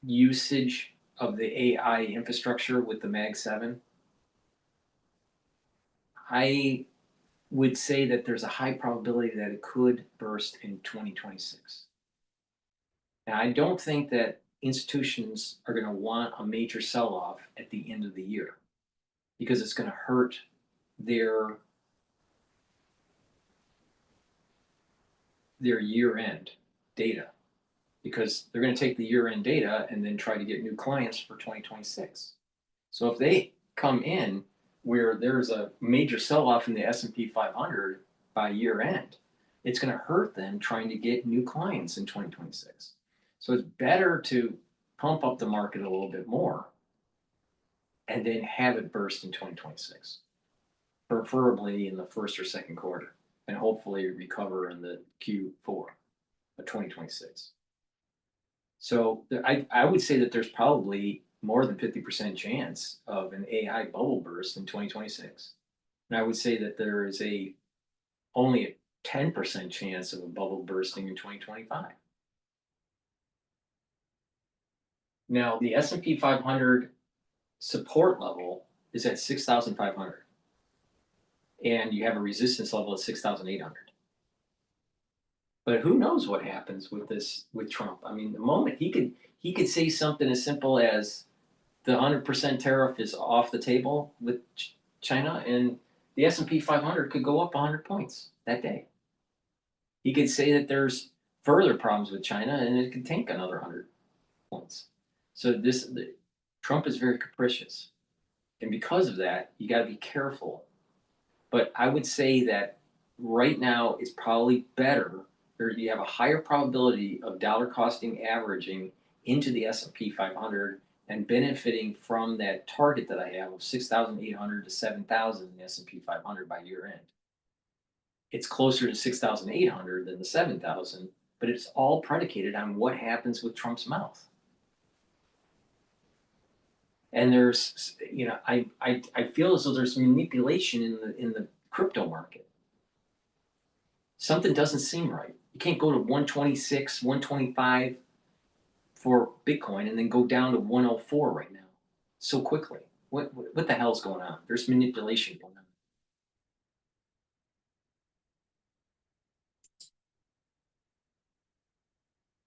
usage of the AI infrastructure with the Mag 7, I would say that there's a high probability that it could burst in 2026. Now, I don't think that institutions are going to want a major sell-off at the end of the year because it's going to hurt their year-end data, because they're going to take the year-end data and then try to get new clients for 2026. So if they come in where there's a major sell-off in the S&P 500 by year-end, it's going to hurt them trying to get new clients in 2026. So it's better to pump up the market a little bit more and then have it burst in 2026, preferably in the first or second quarter, and hopefully recover in the Q4 of 2026. So I would say that there's probably more than 50% chance of an AI bubble burst in 2026. And I would say that there is only a 10% chance of a bubble bursting in 2025. Now, the S&P 500 support level is at 6,500. And you have a resistance level at 6,800. But who knows what happens with Trump? I mean, the moment he could say something as simple as the 100% tariff is off the table with China, and the S&P 500 could go up 100 points that day. He could say that there's further problems with China, and it could tank another 100 points. So Trump is very capricious, and because of that, you got to be careful. But I would say that right now it's probably better, or you have a higher probability of dollar costing averaging into the S&P 500 and benefiting from that target that I have of 6,800 to 7,000 in the S&P 500 by year end. It's closer to 6,800 than the 7,000, but it's all predicated on what happens with Trump's mouth. And there's, I feel as though there's manipulation in the crypto market. Something doesn't seem right. You can't go to 126, 125 for Bitcoin and then go down to 104 right now so quickly. What the hell's going on? There's manipulation going on.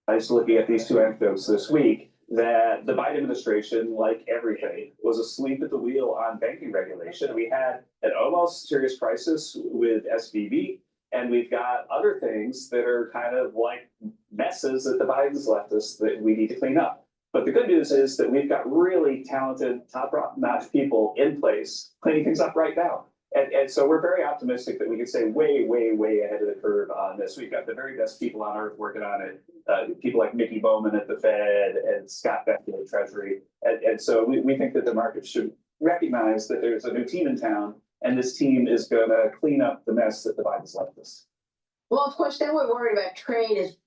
I was looking at these two anecdotes this week that the Biden administration, like everything, was asleep at the wheel on banking regulation. We had an almost serious crisis with SVB, and we've got other things that are kind of like messes that the Bidens left us that we need to clean up. But the good news is that we've got really talented, top-notch people in place cleaning things up right now. And so we're very optimistic that we can stay way, way, way ahead of the curve on this. We've got the very best people on earth working on it. People like Mickey Bowman at the Fed and Scott Beck at the Treasury. And so we think that the market should recognize that there's a new team in town, and this team is going to clean up the mess that the Bidens left us. Well, of course, then we're worried about trade as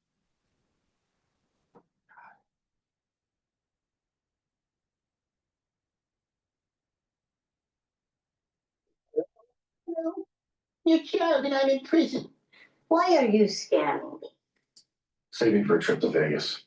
Your child and I'm in prison. Why are you scamming me? Saving for a trip to Vegas.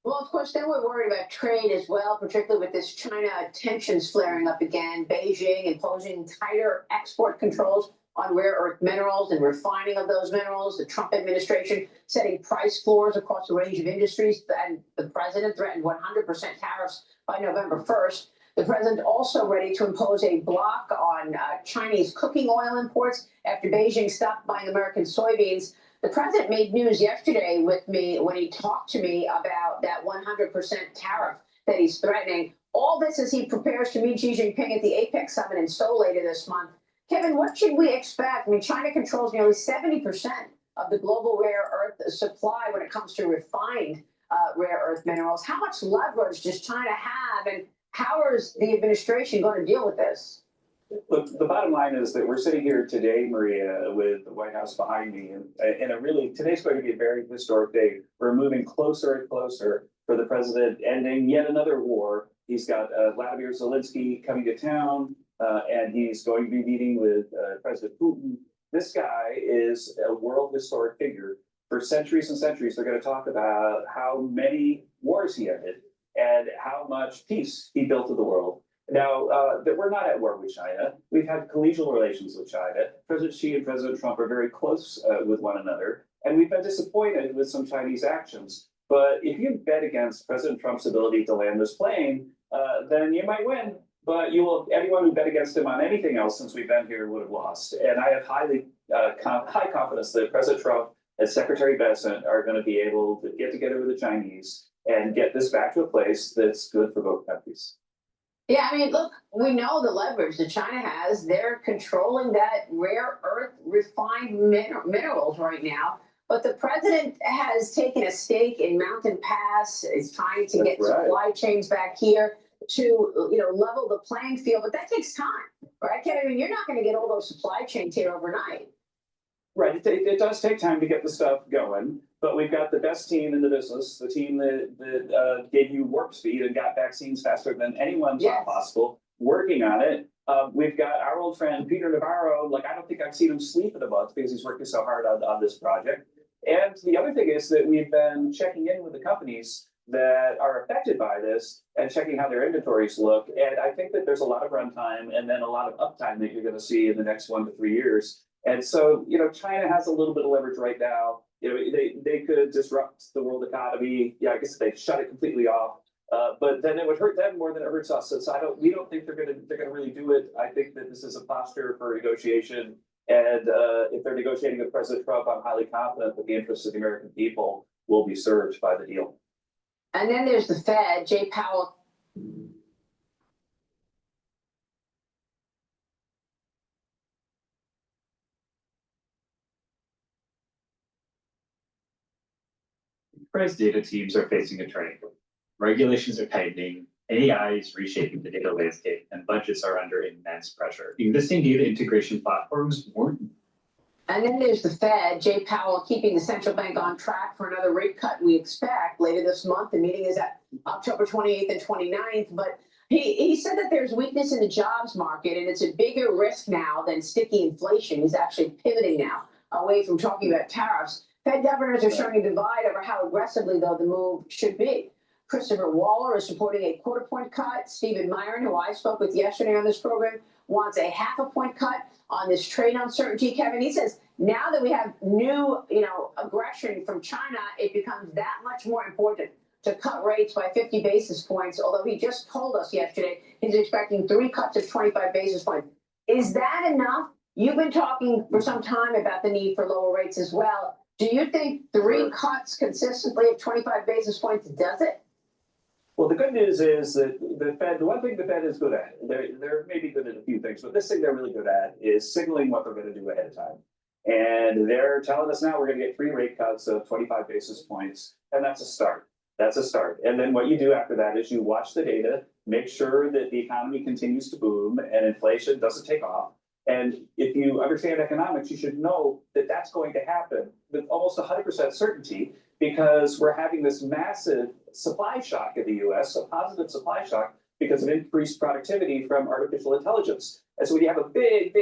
Well, of course, then we're worried about trade as well, particularly with this China tensions flaring up again. Beijing imposing tighter export controls on rare earth minerals and refining of those minerals. The Trump administration setting price floors across a range of industries, and the president threatened 100% tariffs by November 1st. The president also ready to impose a block on Chinese cooking oil imports after Beijing stopped buying American soybeans. The president made news yesterday with me when he talked to me about that 100% tariff that he's threatening. All this as he prepares to meet Xi Jinping at the APEC summit in Seoul later this month. Kevin, what should we expect? I mean, China controls nearly 70% of the global rare earth supply when it comes to refined rare earth minerals. How much leverage does China have, and how is the administration going to deal with this? Look, the bottom line is that we're sitting here today, Maria, with the White House behind me, and today's going to be a very historic day. We're moving closer and closer for the president ending yet another war. He's got Vladimir Zelensky coming to town, and he's going to be meeting with President Putin. This guy is a world historic figure. For centuries and centuries, they're going to talk about how many wars he ended and how much peace he built in the world. Now, that we're not at war with China. We've had collegial relations with China. President Xi and President Trump are very close with one another, and we've been disappointed with some Chinese actions. But if you bet against President Trump's ability to land this plane, then you might win. But you will. Anyone who bet against him on anything else since we've been here would have lost. And I have high confidence that President Trump and Secretary Bessent are going to be able to get together with the Chinese and get this back to a place that's good for both countries. Yeah, I mean, look, we know the leverage that China has. They're controlling that rare earth refined minerals right now. But the president has taken a stake in Mountain Pass, is trying to get supply chains back here to, level the playing field. But that takes time, right, Kevin? I mean, you're not going to get all those supply chains here overnight. Right, it does take time to get the stuff going, but we've got the best team in the business, the team that gave you warp speed and got vaccines faster than anyone thought possible, working on it. We've got our old friend Peter Navarro. Like, I don't think I've seen him sleep in a month because he's working so hard on this project. And the other thing is that we've been checking in with the companies that are affected by this and checking how their inventories look. And I think that there's a lot of runtime and then a lot of uptime that you're going to see in the next 1 to 3 years. And so, China has a little bit of leverage right now. They could disrupt the world economy. Yeah, I guess if they shut it completely off. But then it would hurt them more than it hurts us. So we don't think they're gonna really do it. I think that this is a posture for negotiation. And if they're negotiating with President Trump, I'm highly confident that the interests of the American people will be served by the deal. And then there's the Fed, Jay Powell. Enterprise data teams are facing a turning point. Regulations are tightening, AI is reshaping the data landscape, and budgets are under immense pressure. Existing data integration platforms weren't. And then there's the Fed, Jay Powell, keeping the central bank on track for another rate cut we expect later this month. The meeting is at October 28th and 29th. But he said that there's weakness in the jobs market, and it's a bigger risk now than sticky inflation. He's actually pivoting now away from talking about tariffs. Fed governors are showing a divide over how aggressively, though, the move should be. Christopher Waller is supporting a quarter-point cut. Stephen Myron, who I spoke with yesterday on this program, wants a half-a-point cut on this trade uncertainty. Kevin, he says now that we have new, aggression from China, it becomes that much more important to cut rates by 50 basis points, although he just told us yesterday he's expecting 3 cuts of 25 basis points. Is that enough? You've been talking for some time about the need for lower rates as well. Do you think 3 cuts consistently of 25 basis points does it? Well, the good news is that the Fed, the one thing the Fed is good at, they're maybe good at a few things, but this thing they're really good at is signaling what they're going to do ahead of time. And they're telling us now we're going to get 3 rate cuts of 25 basis points, and that's a start. That's a start. And then what you do after that is you watch the data, make sure that the economy continues to boom and inflation doesn't take off. And if you understand economics, you should know that that's going to happen with almost 100% certainty, because we're having this massive supply shock in the US, a positive supply shock because of increased productivity from artificial intelligence. And so when you have a big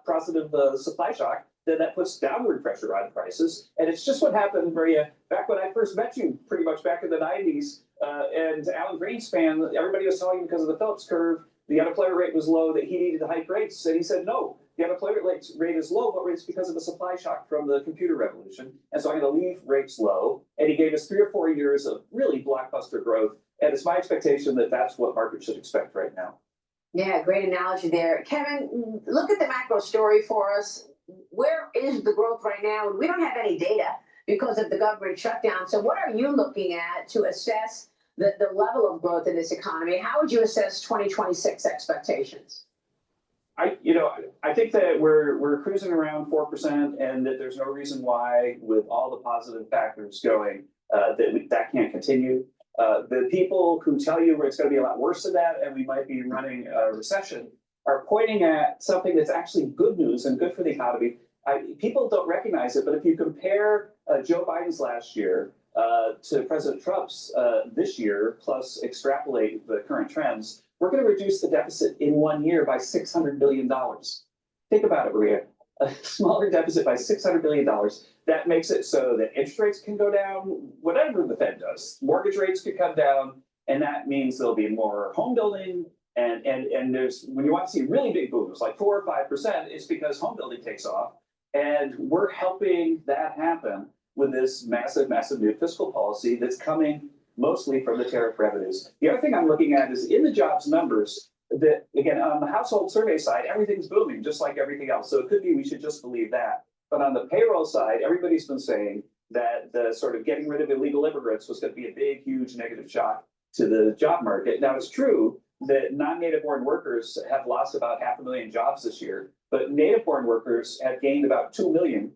positive supply shock, then that puts downward pressure on prices. And it's just what happened, Maria, back when I first met you, pretty much back in the 90s, and Alan Greenspan, everybody was telling him because of the Phillips curve, the unemployment rate was low, that he needed to hike rates. And he said, no, the unemployment rate is low, but it's because of the supply shock from the computer revolution. And so I'm going to leave rates low. And he gave us 3 or 4 years of really blockbuster growth. And it's my expectation that that's what markets should expect right now. Yeah, great analogy there. Kevin, look at the macro story for us. Where is the growth right now? And we don't have any data because of the government shutdown. So what are you looking at to assess the level of growth in this economy? How would you assess 2026 expectations? I think that we're cruising around 4%, and that there's no reason why, with all the positive factors going, that can't continue. The people who tell you it's going to be a lot worse than that and we might be running a recession are pointing at something that's actually good news and good for the economy. People don't recognize it, but if you compare Joe Biden's last year to President Trump's this year, plus extrapolate the current trends, we're going to reduce the deficit in 1 year by $600 billion. Think about it, Maria. A smaller deficit by $600 billion. That makes it so that interest rates can go down, whatever the Fed does. Mortgage rates could come down, and that means there'll be more home building. And there's, when you want to see really big booms, like 4 or 5%, it's because home building takes off. And we're helping that happen with this massive, massive new fiscal policy that's coming mostly from the tariff revenues. The other thing I'm looking at is in the jobs numbers, that again, on the household survey side, everything's booming just like everything else. So it could be we should just believe that. But on the payroll side, everybody's been saying that the sort of getting rid of illegal immigrants was going to be a big, huge negative shock to the job market. Now, it's true that non-native born workers have lost about 500,000 jobs this year, but native born workers have gained about 2 million,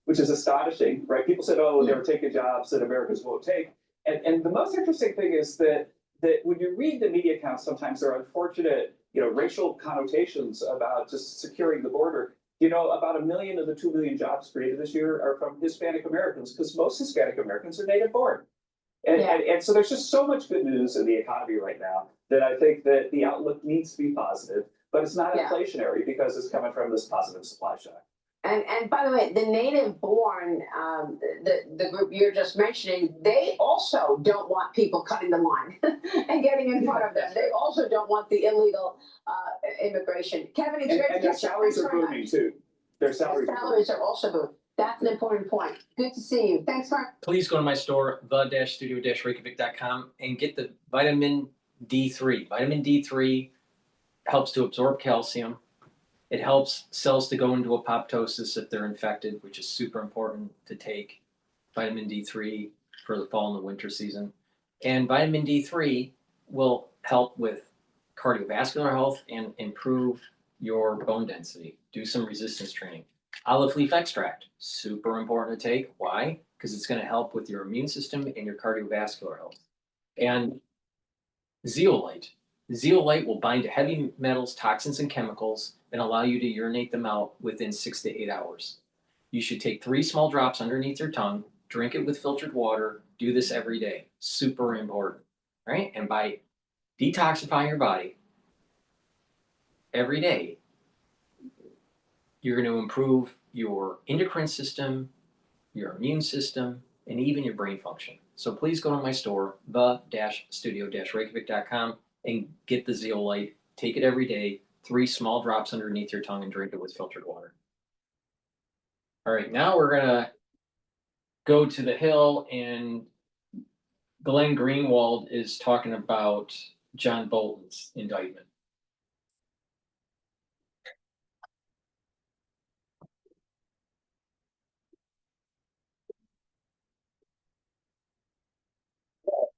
which is astonishing, right? People said, oh, they were taking jobs that Americans won't take. And the most interesting thing is that when you read the media accounts, sometimes there are unfortunate, racial connotations about just securing the border. About 1 million of the 2 million jobs created this year are from Hispanic Americans, because most Hispanic Americans are native born. And so there's just so much good news in the economy right now that I think that the outlook needs to be positive, but it's not inflationary because it's coming from this positive supply shock. And by the way, the native born, the group you're just mentioning, they also don't want people cutting the line and getting in front of them. They also don't want the illegal immigration. Kevin, it's great to and their get you. salaries are booming too. Their salaries are also booming. That's an important point. Good to see you. Thanks, Mark. Please go to my store, the-studio-reykjavik.com, and get the vitamin D3. Vitamin D3 helps to absorb calcium. It helps cells to go into apoptosis if they're infected, which is super important to take vitamin D3 for the fall and the winter season. And vitamin D3 will help with cardiovascular health and improve your bone density. Do some resistance training. Olive leaf extract, super important to take. Why? Because it's going to help with your immune system and your cardiovascular health. And zeolite. Zeolite will bind to heavy metals, toxins, and chemicals and allow you to urinate them out within 6 to 8 hours. You should take 3 small drops underneath your tongue, drink it with filtered water, do this every day. Super important, right? And by detoxifying your body every day, you're going to improve your endocrine system, your immune system, and even your brain function. So please go to my store, the-studio-reykjavik.com, and get the zeolite. Take it every day, 3 small drops underneath your tongue, and drink it with filtered water. All right, now we're gonna go to the Hill, and Glenn Greenwald is talking about John Bolton's indictment.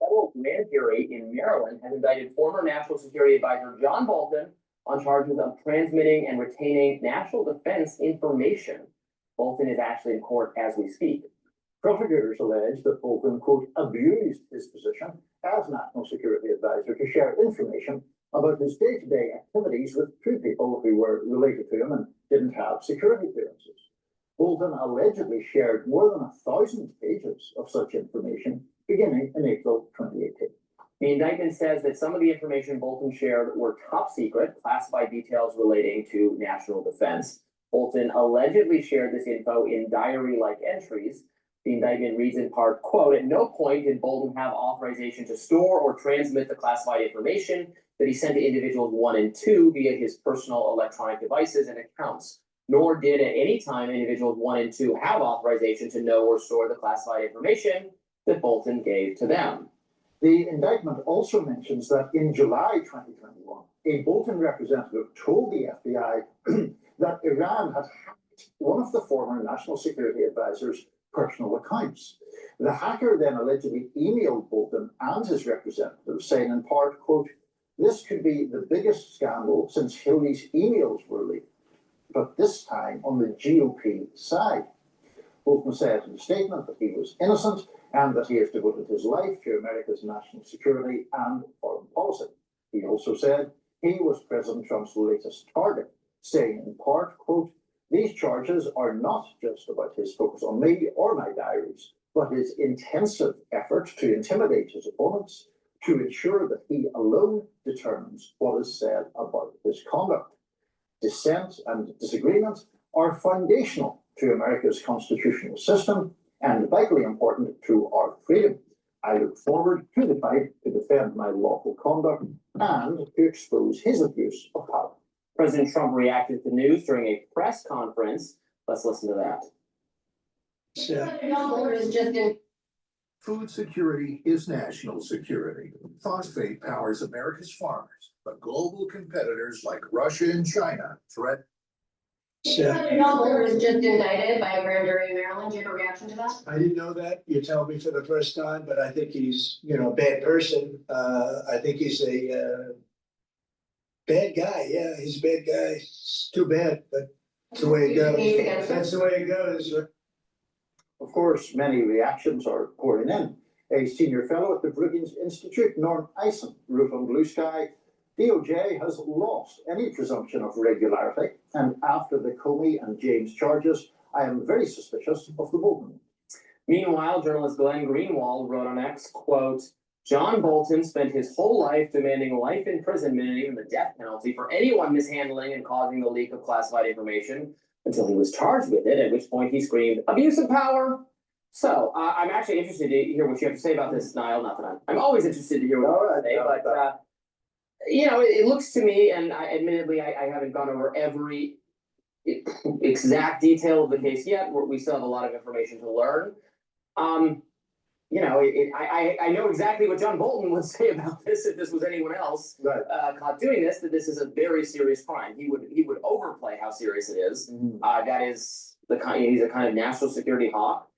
Federal grand jury in Maryland has indicted former National Security Advisor John Bolton on charges of transmitting and retaining national defense information. Bolton is actually in court as we speak. Prosecutors allege that Bolton, quote, abused his position as National Security Advisor to share information about his day-to-day activities with 2 people who were related to him and didn't have security clearances. Bolton allegedly shared more than 1,000 pages of such information beginning in April 2018. The indictment says that some of the information Bolton shared were top secret, classified details relating to national defense. Bolton allegedly shared this info in diary-like entries. The indictment reads in part, quote, at no point did Bolton have authorization to store or transmit the classified information that he sent to individuals 1 and 2 via his personal electronic devices and accounts, nor did at any time individuals 1 and 2 have authorization to know or store the classified information that Bolton gave to them. The indictment also mentions that in July 2021, a Bolton representative told the FBI that Iran had hacked one of the former National Security Advisor's personal accounts. The hacker then allegedly emailed Bolton and his representative saying in part, quote, this could be the biggest scandal since Hillary's emails were leaked, but this time on the GOP side. Bolton said in a statement that he was innocent and that he has devoted his life to America's national security and foreign policy. He also said he was President Trump's latest target, saying in part, quote, "These charges are not just about his focus on me or my diaries, but his intensive effort to intimidate his opponents, to ensure that he alone determines what is said about his conduct. Dissent and disagreement are foundational to America's constitutional system and vitally important to our freedom. I look forward to the fight to defend my lawful conduct and to expose his abuse of power." President Trump reacted to the news during a press conference. Let's listen to that. Food security is national security. Phosphate powers America's farmers, but global competitors like Russia and China threaten. Senator was just indicted by a grand jury in Maryland. Do you have a reaction to that? I didn't know that. You tell me for the first time, but I think he's, a bad person. I think he's a bad guy. Yeah, he's a bad guy. It's too bad, but that's the way it goes. That's the way it goes. Of course, many reactions are pouring in. A senior fellow at the Brookings Institute, Norm Eisen, wrote on Blue Sky, DOJ has lost any presumption of regularity, and after the Comey and James charges, I am very suspicious of the Bolton. Meanwhile, journalist Glenn Greenwald wrote on X, quote, "John Bolton spent his whole life demanding life imprisonment and even the death penalty for anyone mishandling and causing the leak of classified information until he was charged with it, at which point he screamed, 'Abuse of power!'" So, I'm actually interested to hear what you have to say about this, Niall. Not that I'm always interested to hear what you have to say, but it looks to me, and admittedly, I haven't gone over every exact detail of the case yet. We still have a lot of information to learn. I know exactly what John Bolton would say about this if this was anyone else caught doing this. That this is a very serious crime. He would overplay how serious it is. That is he's a kind of national security hawk.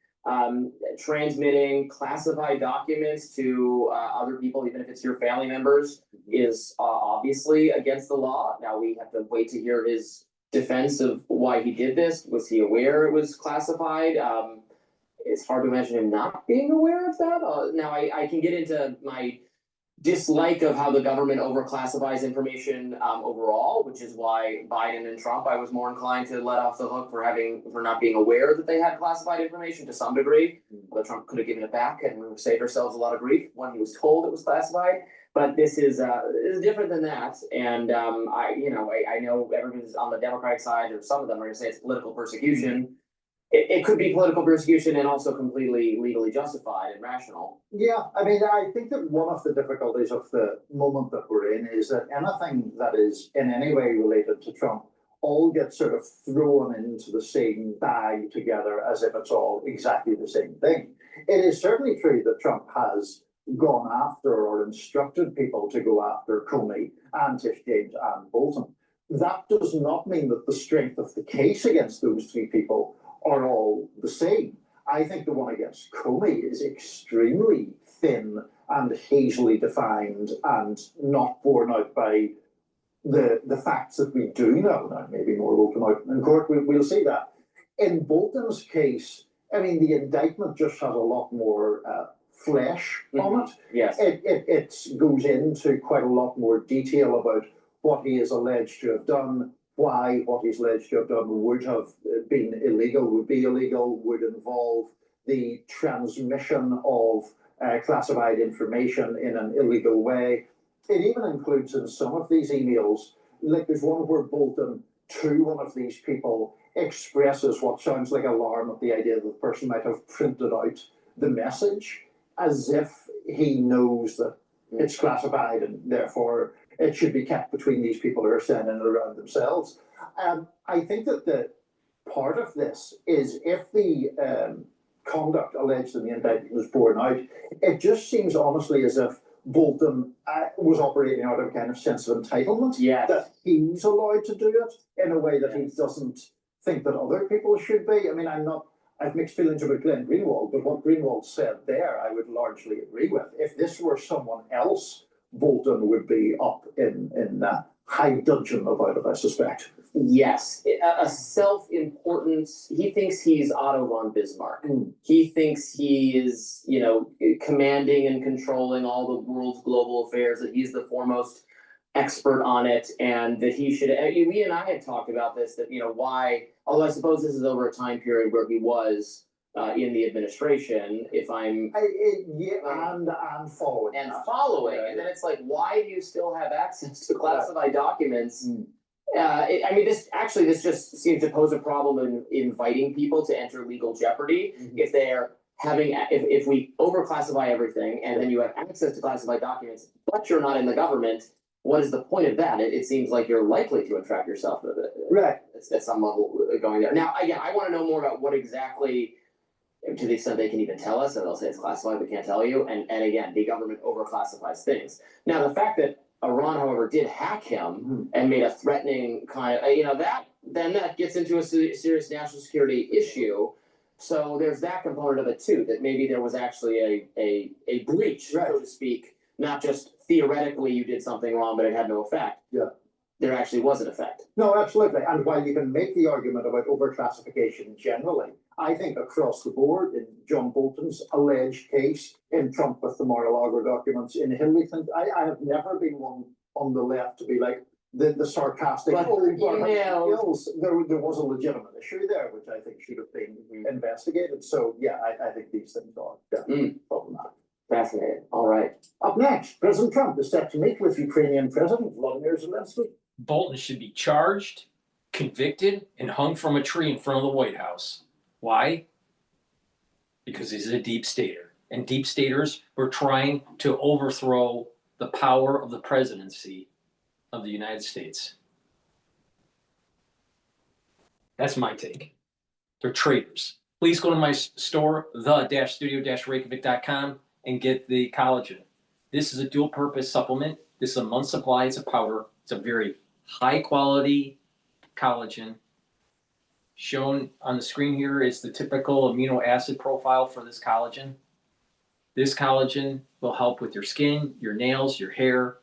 Transmitting classified documents to other people, even if it's your family members, is obviously against the law. Now we have to wait to hear his defense of why he did this. Was he aware it was classified? It's hard to imagine him not being aware of that. Now I can get into my dislike of how the government overclassifies information overall, which is why Biden and Trump, I was more inclined to let off the hook for not being aware that they had classified information to some degree. Although Trump could have given it back and we saved ourselves a lot of grief when he was told it was classified. But this is different than that. And I know everyone's on the Democratic side, or some of them are going to say it's political persecution. It could be political persecution and also completely legally justified and rational. Yeah, I mean, I think that one of the difficulties of the moment that we're in is that anything that is in any way related to Trump all gets sort of thrown into the same bag together as if it's all exactly the same thing. It is certainly true that Trump has gone after or instructed people to go after Comey and Tish James and Bolton. That does not mean that the strength of the case against those three people are all the same. I think the one against Comey is extremely thin and hazily defined and not borne out by the facts that we do know. Now, maybe more will come out in court, we'll see that. In Bolton's case, I mean, the indictment just has a lot more flesh on it. Yes. It goes into quite a lot more detail about what he is alleged to have done, why what he's alleged to have done would have been illegal, would be illegal, would involve the transmission of classified information in an illegal way. It even includes in some of these emails, like there's one where Bolton to one of these people expresses what sounds like alarm at the idea that the person might have printed out the message as if he knows that it's classified and therefore it should be kept between these people who are sending it around themselves. I think that the part of this is if the conduct alleged in the indictment was borne out, it just seems honestly as if Bolton was operating out of a kind of sense of entitlement, that he's allowed to do it in a way that he doesn't think that other people should be. I mean, I've mixed feelings about Glenn Greenwald, but what Greenwald said there, I would largely agree with. If this were someone else, Bolton would be up in high dudgeon about it, I suspect. Yes, a self-importance. He thinks he's Otto von Bismarck. He thinks he is, you know, commanding and controlling all the world's global affairs, that he's the foremost expert on it, and that he should. We and I had talked about this, that, you know, why, although I suppose this is over a time period where he was in the administration, if I'm and following and then it's like, why do you still have access to classified documents? I mean, this just seems to pose a problem in inviting people to enter legal jeopardy if they're having, if we overclassify everything and then you have access to classified documents, but you're not in the government. What is the point of that? It seems like you're likely to entrap yourself at some level going there. Now, again, I want to know more about what exactly, to the extent they can even tell us, and they'll say it's classified, but can't tell you. And again, the government overclassifies things. Now, the fact that Iran, however, did hack him and made a threatening kind of, you know, that gets into a serious national security issue. So there's that component of it too, that maybe there was actually a breach, so to speak, not just theoretically you did something wrong, but it had no effect. Yeah. There actually was an effect. No, absolutely. And while you can make the argument about overclassification generally, I think across the board, in John Bolton's alleged case, in Trump with the Mar-a-Lago documents, in Hillary Clinton, I have never been one on the left to be like the sarcastic, there was a legitimate issue there, which I think should have been investigated. So yeah, I think these things are problematic. Fascinating. All right. Up next, President Trump is set to meet with Ukrainian President Vladimir Zelensky. Bolton should be charged, convicted, and hung from a tree in front of the White House. Why? Because he's a deep stater. And deep staters were trying to overthrow the power of the presidency of the United States. That's my take. They're traitors. Please go to my store, the-studio-reykjavik.com, and get the collagen. This is a dual purpose supplement. This is a month's supply. It's a powder. It's a very high quality collagen. Shown on the screen here is the typical amino acid profile for this collagen. This collagen will help with your skin, your nails, your hair,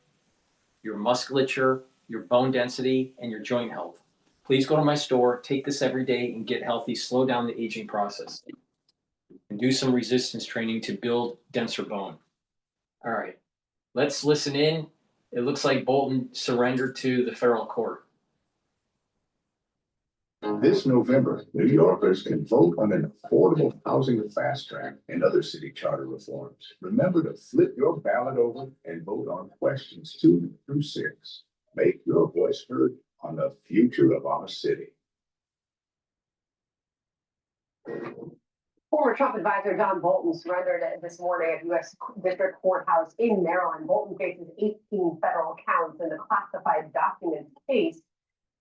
your musculature, your bone density, and your joint health. Please go to my store, take this every day, and get healthy. Slow down the aging process. And do some resistance training to build denser bone. All right, let's listen in. It looks like Bolton surrendered to the federal court. This November, New Yorkers can vote on an affordable housing fast track and other city charter reforms. Remember to flip your ballot over and vote on questions 2 through 6. Make your voice heard on the future of our city. Former Trump advisor John Bolton surrendered this morning at U.S. District Courthouse in Maryland. Bolton faces 18 federal counts in the classified documents case.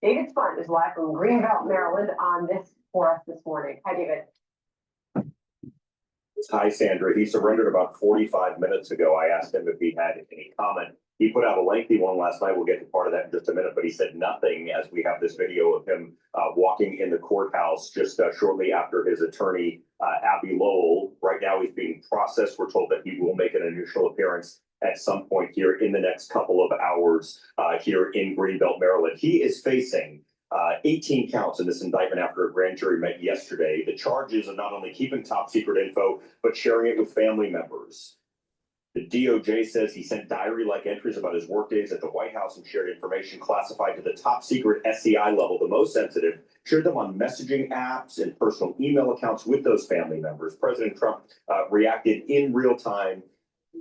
David Spunt is live from Greenbelt, Maryland on this for us this morning. Hi, David. Hi, Sandra. He surrendered about 45 minutes ago. I asked him if he had any comment. He put out a lengthy one last night. We'll get to part of that in just a minute, but he said nothing as we have this video of him walking in the courthouse just shortly after his attorney, Abby Lowell. Right now he's being processed. We're told that he will make an initial appearance at some point here in the next couple of hours here in Greenbelt, Maryland. He is facing 18 counts in this indictment after a grand jury met yesterday. The charges of not only keeping top secret info, but sharing it with family members. The DOJ says he sent diary-like entries about his workdays at the White House and shared information classified to the top secret SCI level, the most sensitive, shared them on messaging apps and personal email accounts with those family members. President Trump reacted in real time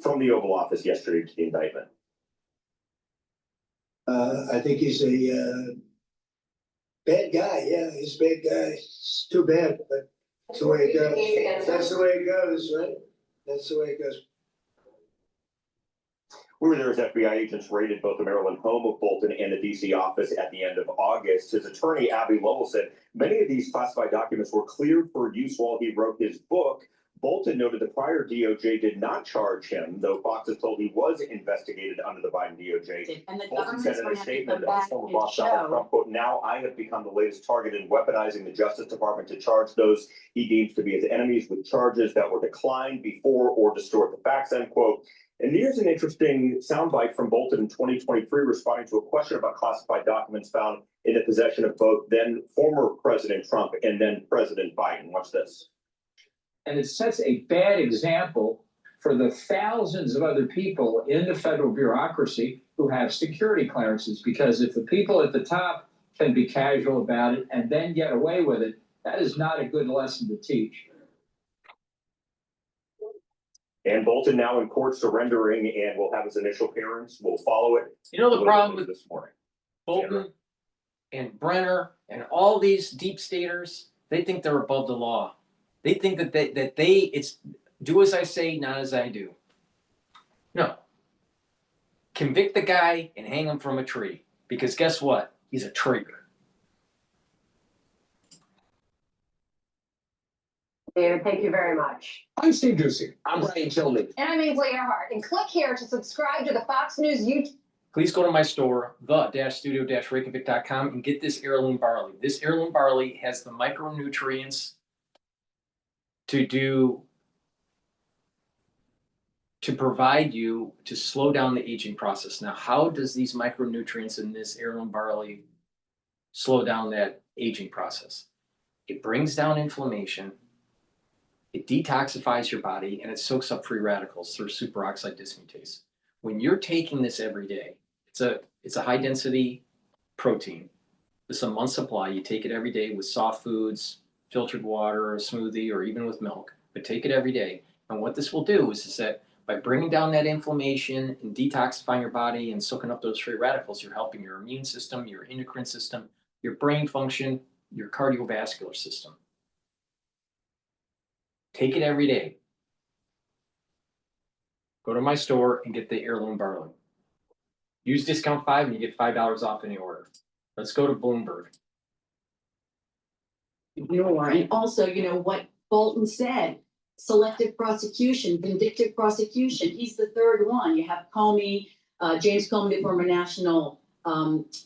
from the Oval Office yesterday to the indictment. I think he's a bad guy. Yeah, he's a bad guy. It's too bad, but that's the way it goes. That's the way it goes, right? That's the way it goes. We were there as FBI agents raided both the Maryland home of Bolton and the D.C. office at the end of August. His attorney, Abby Lowell, said many of these classified documents were cleared for use while he wrote his book, Bolton noted the prior DOJ did not charge him, though Fox is told he was investigated under the Biden DOJ. And the Bolton government's said in going a to have to statement come that back his former and boss Donald show. Trump, quote, "Now I have become the latest target in weaponizing the Justice Department to charge those he deems to be his enemies with charges that were declined before or distort the facts," end quote. And here's an interesting soundbite from Bolton in 2023 responding to a question about classified documents found in the possession of both then former President Trump and then President Biden. Watch this. And it sets a bad example for the thousands of other people in the federal bureaucracy who have security clearances, because if the people at the top can be casual about it and then get away with it, that is not a good lesson to teach. And Bolton now in court surrendering and will have his initial appearance. We'll follow it. You know the problem with this morning. Bolton and Brenner and all these deep staters, they think they're above the law. They think that it's do as I say, not as I do. No. Convict the guy and hang him from a tree. Because guess what? He's a traitor. David, thank you very much. I'm Steve Ducey. I'm Brian Tillman. And I'm Ainsley Earhart. And click here to subscribe to the Fox News YouTube. Please go to my store, the-studio-reykjavik.com, and get this heirloom barley. This heirloom barley has the micronutrients to provide you to slow down the aging process. Now, how does these micronutrients in this heirloom barley slow down that aging process? It brings down inflammation, it detoxifies your body, and it soaks up free radicals through superoxide dismutase. When you're taking this every day, it's a high density protein. It's a month supply. You take it every day with soft foods, filtered water, a smoothie, or even with milk, but take it every day. And what this will do is that by bringing down that inflammation and detoxifying your body and soaking up those free radicals, you're helping your immune system, your endocrine system, your brain function, your cardiovascular system. Take it every day. Go to my store and get the heirloom barley. Use discount 5 and you get $5 off any order. Let's go to Bloomberg. And also, what Bolton said, selective prosecution, vindictive prosecution. He's the third one. You have Comey, James Comey, the former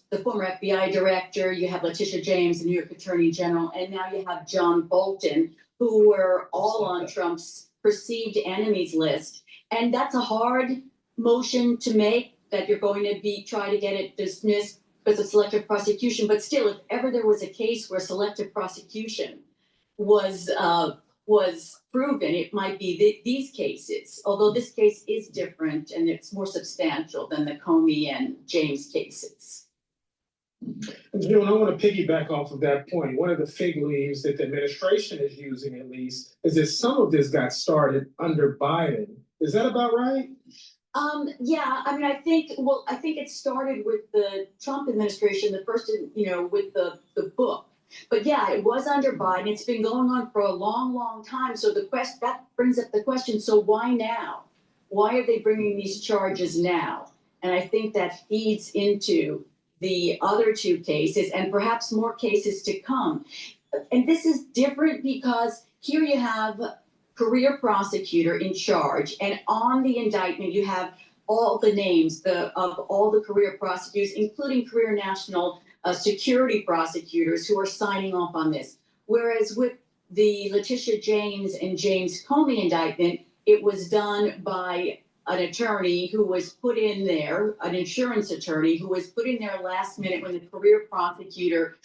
the former FBI director. You have Letitia James, the New York Attorney General, and now you have John Bolton, who were all on Trump's perceived enemies list. And that's a hard motion to make, that you're going to try to get it dismissed because of selective prosecution. But still, if ever there was a case where selective prosecution was proven, it might be these cases, although this case is different and it's more substantial than the Comey and James cases. I want to piggyback off of that point. One of the fig leaves that the administration is using, at least, is that some of this got started under Biden. Is that about right? Yeah, I think it started with the Trump administration, the first, with the book. But yeah, it was under Biden. It's been going on for a long, long time. So that brings up the question, so why now? Why are they bringing these charges now? And I think that feeds into the other two cases and perhaps more cases to come. And this is different because here you have career prosecutor in charge, and on the indictment you have all the names of all the career prosecutors, including career national security prosecutors who are signing off on this. Whereas with the Letitia James and James Comey indictment, it was done by an attorney who was put in there, an insurance attorney who was put in there last minute when the career prosecutor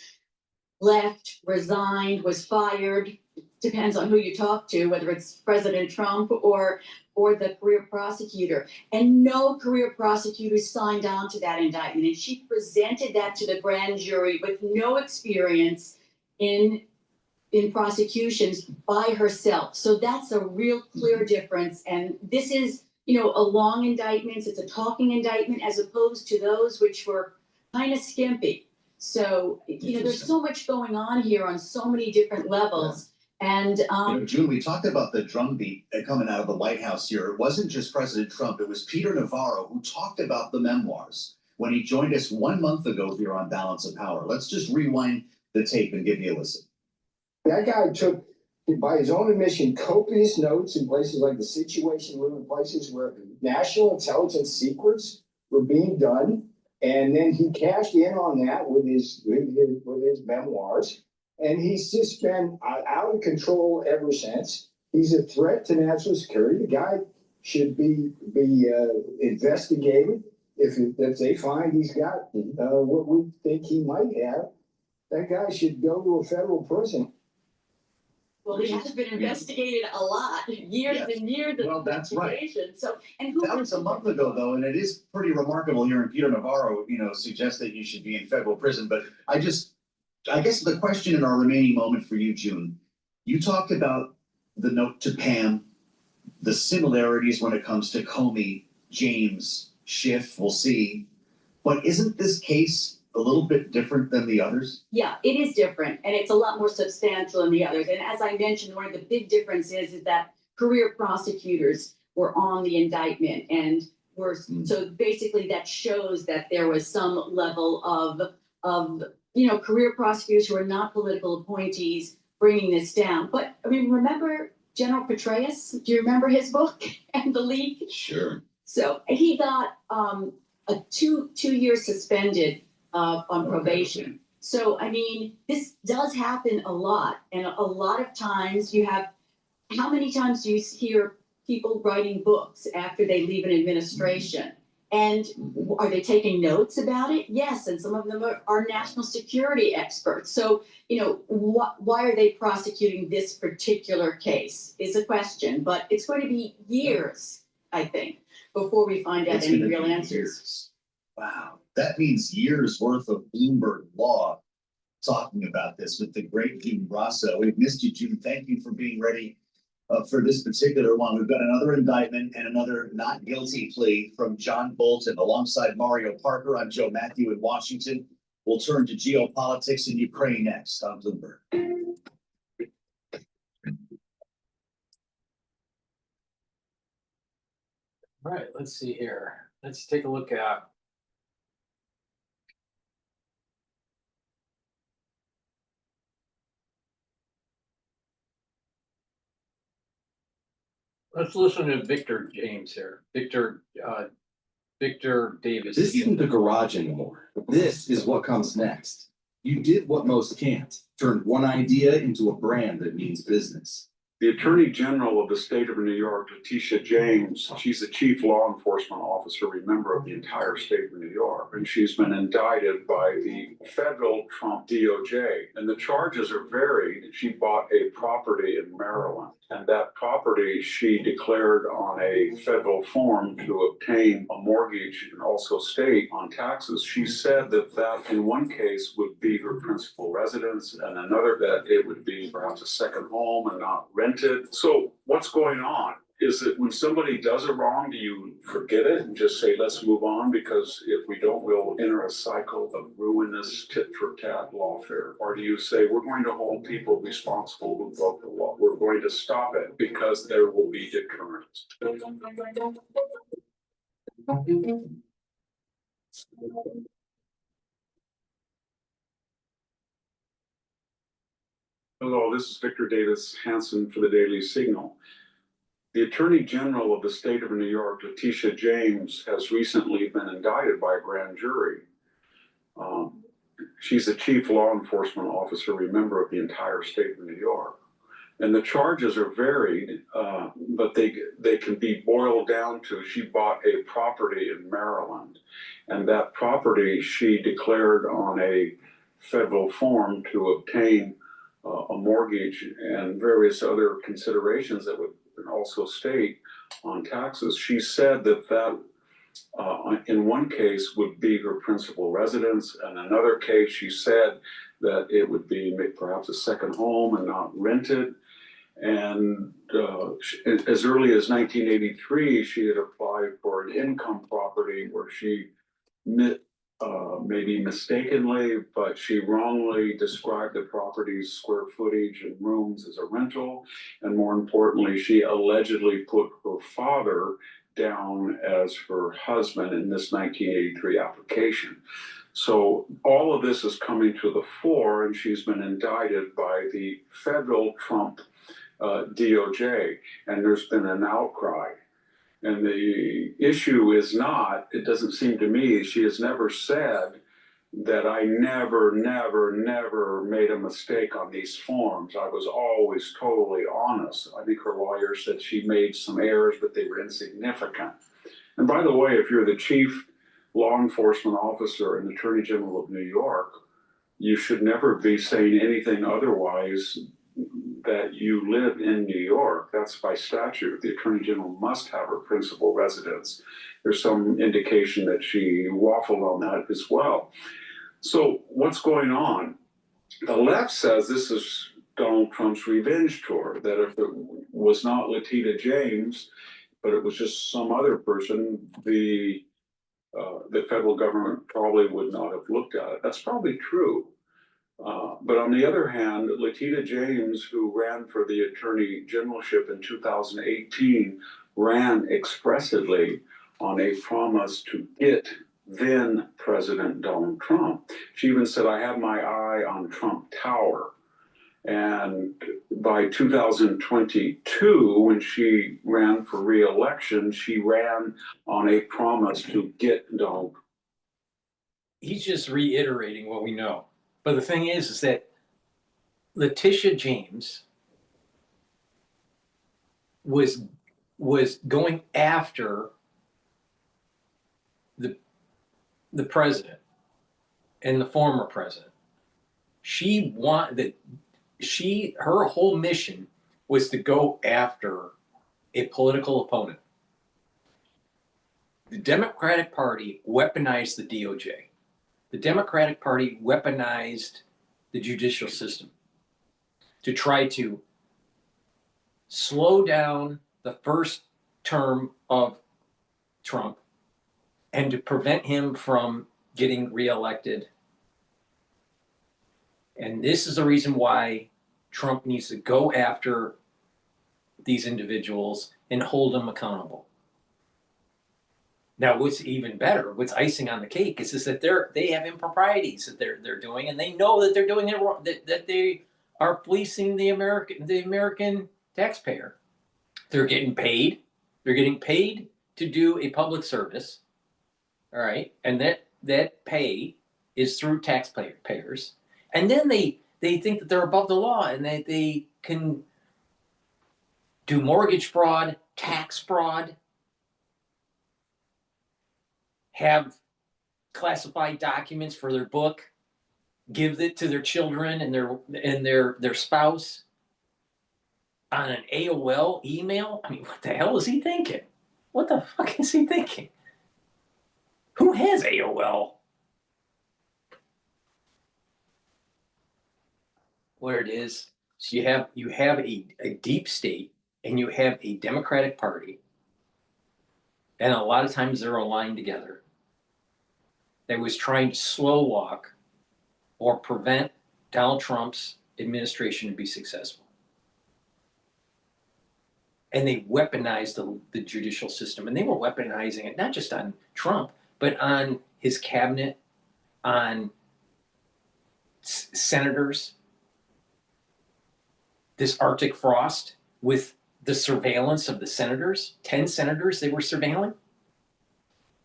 left, resigned, was fired. Depends on who you talk to, whether it's President Trump or the career prosecutor. And no career prosecutor signed on to that indictment. And she presented that to the grand jury with no experience in prosecutions by herself. So that's a real clear difference. And this is, a long indictment. It's a talking indictment as opposed to those which were kind of skimpy. So, there's so much going on here on so many different levels. And June, we talked about the drumbeat coming out of the White House here. It wasn't just President Trump. It was Peter Navarro who talked about the memoirs when he joined us 1 month ago here on Balance of Power. Let's just rewind the tape and give you a listen. That guy took by his own admission, copious notes in places like the Situation Room, in places where national intelligence secrets were being done. And then he cashed in on that with his memoirs. And he's just been out of control ever since. He's a threat to national security. The guy should be investigated. If they find he's got what we think he might have, that guy should go to a federal prison. Well, he has been investigated a lot, years and years of That's right. investigation. So, and who That was a month ago, though, and it is pretty remarkable hearing Peter Navarro, suggest that you should be in federal prison. But I guess the question in our remaining moment for you, June, you talked about the note to Pam, the similarities when it comes to Comey, James, Schiff, we'll see. But isn't this case a little bit different than the others? Yeah, it is different, and it's a lot more substantial than the others. And as I mentioned, one of the big differences is that career prosecutors were on the indictment and were, so basically that shows that there was some level of career prosecutors who are not political appointees bringing this down. But I mean, remember General Petraeus? Do you remember his book and the leak? Sure. So he got a two years suspended on probation. So, I mean, this does happen a lot. And a lot of times you have, how many times do you hear people writing books after they leave an administration? And are they taking notes about it? Yes, and some of them are national security experts. So, why are they prosecuting this particular case is a question, but it's going to be years, I think, before we find out any real answers. Wow. That means years worth of Bloomberg law talking about this with the great June Brasso. We've missed you, June. Thank you for being ready for this particular one. We've got another indictment and another not guilty plea from John Bolton. Alongside Mario Parker, I'm Joe Matthew in Washington. We'll turn to geopolitics in Ukraine next on Bloomberg. All right, let's see here. Let's take a look at let's listen to Victor James here. Victor Davis. This isn't the garage anymore. This is what comes next. You did what most can't. Turned one idea into a brand that means business. The Attorney General of the state of New York, Letitia James, she's the chief law enforcement officer, remember, of the entire state of New York. And she's been indicted by the federal Trump DOJ. And the charges are varied. She bought a property in Maryland. And that property she declared on a federal form to obtain a mortgage and also state on taxes. She said that in one case would be her principal residence and another that it would be perhaps a second home and not rented. So what's going on? Is that when somebody does it wrong, do you forget it and just say, let's move on? Because if we don't, we'll enter a cycle of ruinous tit-for-tat lawfare. Or do you say, we're going to hold people responsible who broke the law. We're going to stop it because there will be deterrence. Hello, this is Victor Davis Hansen for the Daily Signal. The Attorney General of the state of New York, Letitia James, has recently been indicted by a grand jury. She's the chief law enforcement officer, remember, of the entire state of New York. And the charges are varied, but they can be boiled down to she bought a property in Maryland. And that property she declared on a federal form to obtain a mortgage and various other considerations that would also state on taxes. She said that in one case would be her principal residence, and another case she said that it would be perhaps a second home and not rented. And as early as 1983, she had applied for an income property where she maybe mistakenly, but she wrongly described the property's square footage and rooms as a rental. And more importantly, she allegedly put her father down as her husband in this 1983 application. So all of this is coming to the fore, and she's been indicted by the federal Trump DOJ, and there's been an outcry. And the issue is not, it doesn't seem to me, she has never said that I never made a mistake on these forms. I was always totally honest. I think her lawyer said she made some errors, but they were insignificant. And by the way, if you're the chief law enforcement officer and Attorney General of New York, you should never be saying anything otherwise that you live in New York. That's by statute. The Attorney General must have her principal residence. There's some indication that she waffled on that as well. So what's going on? The left says this is Donald Trump's revenge tour, that if it was not Letitia James, but it was just some other person, the federal government probably would not have looked at it. That's probably true. But on the other hand, Letitia James, who ran for the Attorney Generalship in 2018, ran expressively on a promise to get then President Donald Trump. She even said, I have my eye on Trump Tower. And by 2022, when she ran for re-election, she ran on a promise to get Donald. He's just reiterating what we know. But the thing is that Letitia James was going after the president and the former president. She wanted that her whole mission was to go after a political opponent. The Democratic Party weaponized the DOJ. The Democratic Party weaponized the judicial system to try to slow down the first term of Trump and to prevent him from getting reelected. And this is the reason why Trump needs to go after these individuals and hold them accountable. Now, what's even better, what's icing on the cake, is that they have improprieties that they're doing, and they know that they're doing it wrong, that they are fleecing the American taxpayer. They're getting paid. They're getting paid to do a public service, all right, and that pay is through taxpayers. And then they think that they're above the law and that they can do mortgage fraud, tax fraud, have classified documents for their book, give it to their children and their spouse on an AOL email. I mean, what the hell is he thinking? What the fuck is he thinking? Who has AOL? Where it is, so you have a deep state and you have a Democratic Party, and a lot of times they're aligned together, that was trying to slow walk or prevent Donald Trump's administration to be successful. And they weaponized the judicial system, and they were weaponizing it not just on Trump, but on his cabinet, on senators. This Arctic frost with the surveillance of the senators, 10 senators they were surveilling.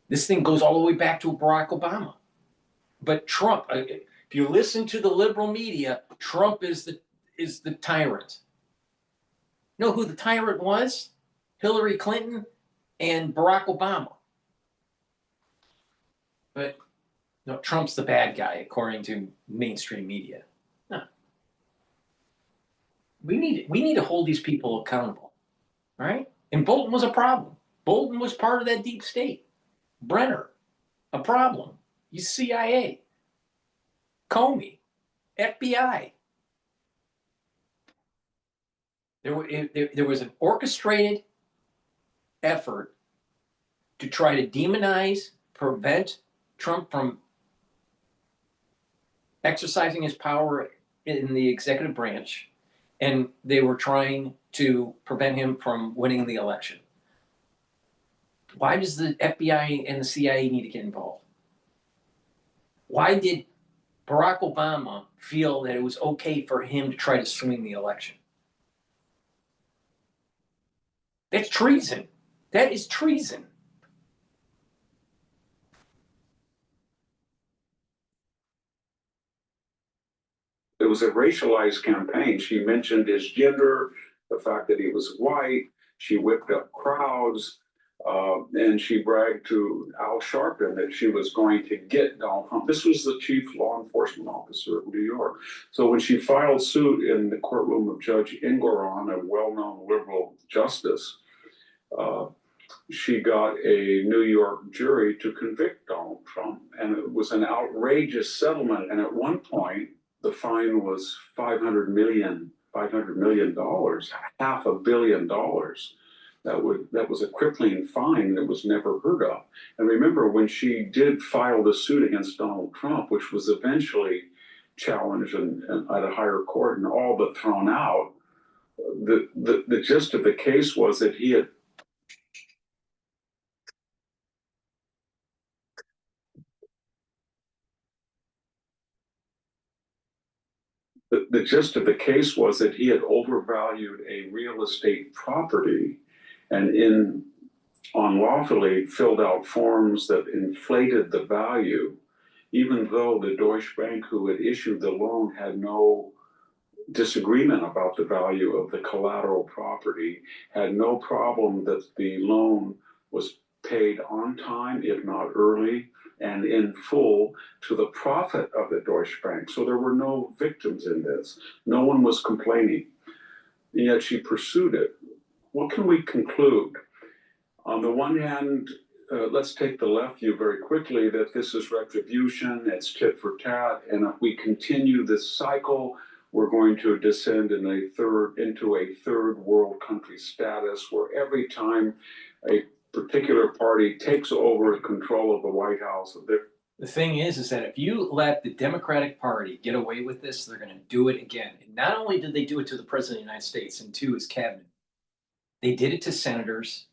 This thing goes all the way back to Barack Obama. But Trump, if you listen to the liberal media, Trump is the tyrant. You know who the tyrant was? Hillary Clinton and Barack Obama. But no, Trump's the bad guy, according to mainstream media. No. We need to hold these people accountable, right? And Bolton was a problem. Bolton was part of that deep state. Brenner, a problem. He's CIA. Comey, FBI. There was an orchestrated effort to try to demonize, prevent Trump from exercising his power in the executive branch, and they were trying to prevent him from winning the election. Why does the FBI and the CIA need to get involved? Why did Barack Obama feel that it was okay for him to try to swing the election? It's treason. That is treason. It was a racialized campaign. She mentioned his gender, the fact that he was white. She whipped up crowds, and she bragged to Al Sharpton that she was going to get Donald Trump. This was the chief law enforcement officer of New York. So when she filed suit in the courtroom of Judge Engoron, a well-known liberal justice, she got a New York jury to convict Donald Trump. And it was an outrageous settlement. And at one point, the fine was $500 million, $500 million, $500 million. That was a crippling fine that was never heard of. And remember, when she did file the suit against Donald Trump, which was eventually challenged at a higher court and all but thrown out, the gist of the case was that he had the gist of the case was that he had overvalued a real estate property and unlawfully filled out forms that inflated the value, even though the Deutsche Bank who had issued the loan had no disagreement about the value of the collateral property, had no problem that the loan was paid on time, if not early, and in full to the profit of the Deutsche Bank. So there were no victims in this. No one was complaining. And yet she pursued it. What can we conclude? On the one hand, let's take the left view very quickly, that this is retribution, it's tit for tat, and if we continue this cycle, we're going to descend into a third world country status, where every time a particular party takes over control of the White House. The thing is that if you let the Democratic Party get away with this, they're going to do it again. And not only did they do it to the President of the United States and to his cabinet, they did it to senators,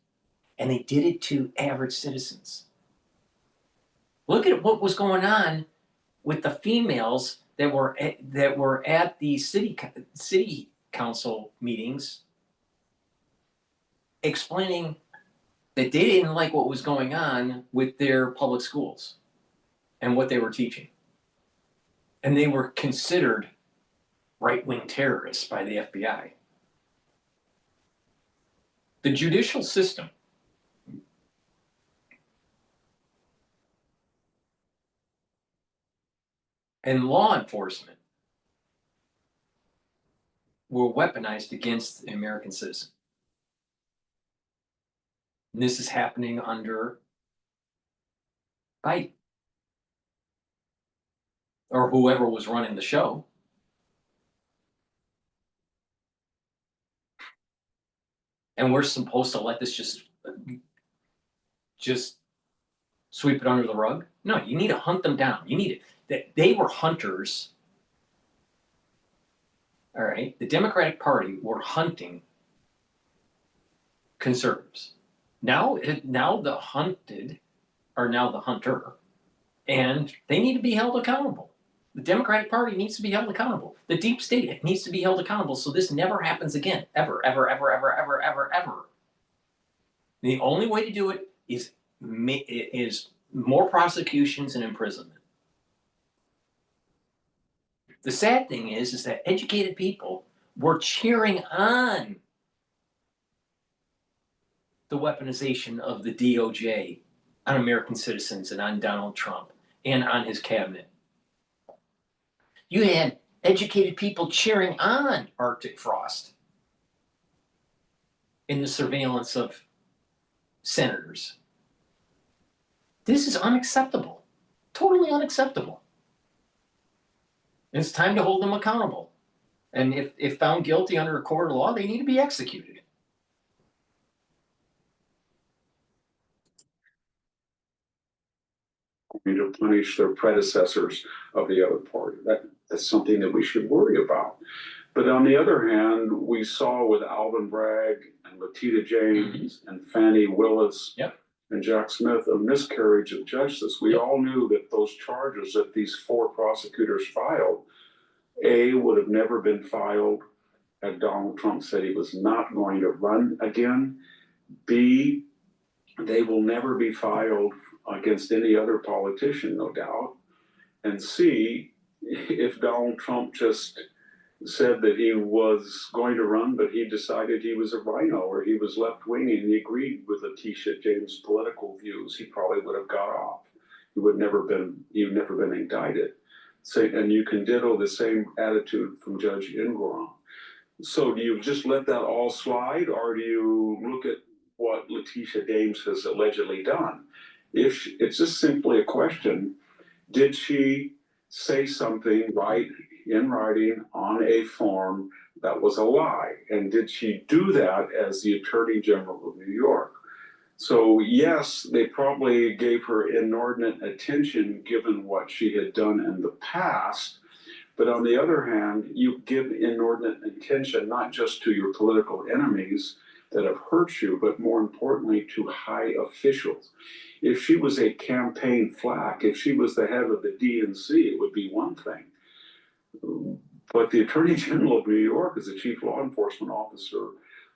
and they did it to average citizens. Look at what was going on with the females that were at the city council meetings, explaining that they didn't like what was going on with their public schools and what they were teaching. And they were considered right-wing terrorists by the FBI. The judicial system and law enforcement were weaponized against the American citizen. And this is happening under Biden or whoever was running the show. And we're supposed to let this just sweep it under the rug? No, you need to hunt them down. You need that they were hunters. All right, the Democratic Party were hunting conservatives. Now the hunted are now the hunter, and they need to be held accountable. The Democratic Party needs to be held accountable. The deep state needs to be held accountable so this never happens again, ever, ever, ever, ever, ever, ever, ever. The only way to do it is more prosecutions and imprisonment. The sad thing is that educated people were cheering on the weaponization of the DOJ on American citizens and on Donald Trump and on his cabinet. You had educated people cheering on Arctic frost in the surveillance of senators. This is unacceptable, totally unacceptable. It's time to hold them accountable. And if found guilty under a court of law, they need to be executed. To punish their predecessors of the other party. That's something that we should worry about. But on the other hand, we saw with Alvin Bragg and Letitia James and Fannie Willis and Jack Smith a miscarriage of justice. We all knew that those charges that these four prosecutors filed, would have never been filed had Donald Trump said he was not going to run again. B, they will never be filed against any other politician, no doubt. And C, if Donald Trump just said that he was going to run, but he decided he was a rhino or he was left-wing and he agreed with Letitia James' political views, he probably would have got off. He would never been indicted. So, and you can ditto the same attitude from Judge Ingraham. So do you just let that all slide, or do you look at what Letitia James has allegedly done? If it's just simply a question, did she say something in writing on a form that was a lie? And did she do that as the Attorney General of New York? So yes, they probably gave her inordinate attention given what she had done in the past. But on the other hand, you give inordinate attention not just to your political enemies that have hurt you, but more importantly to high officials. If she was a campaign flack, if she was the head of the DNC, it would be one thing. But the Attorney General of New York is the chief law enforcement officer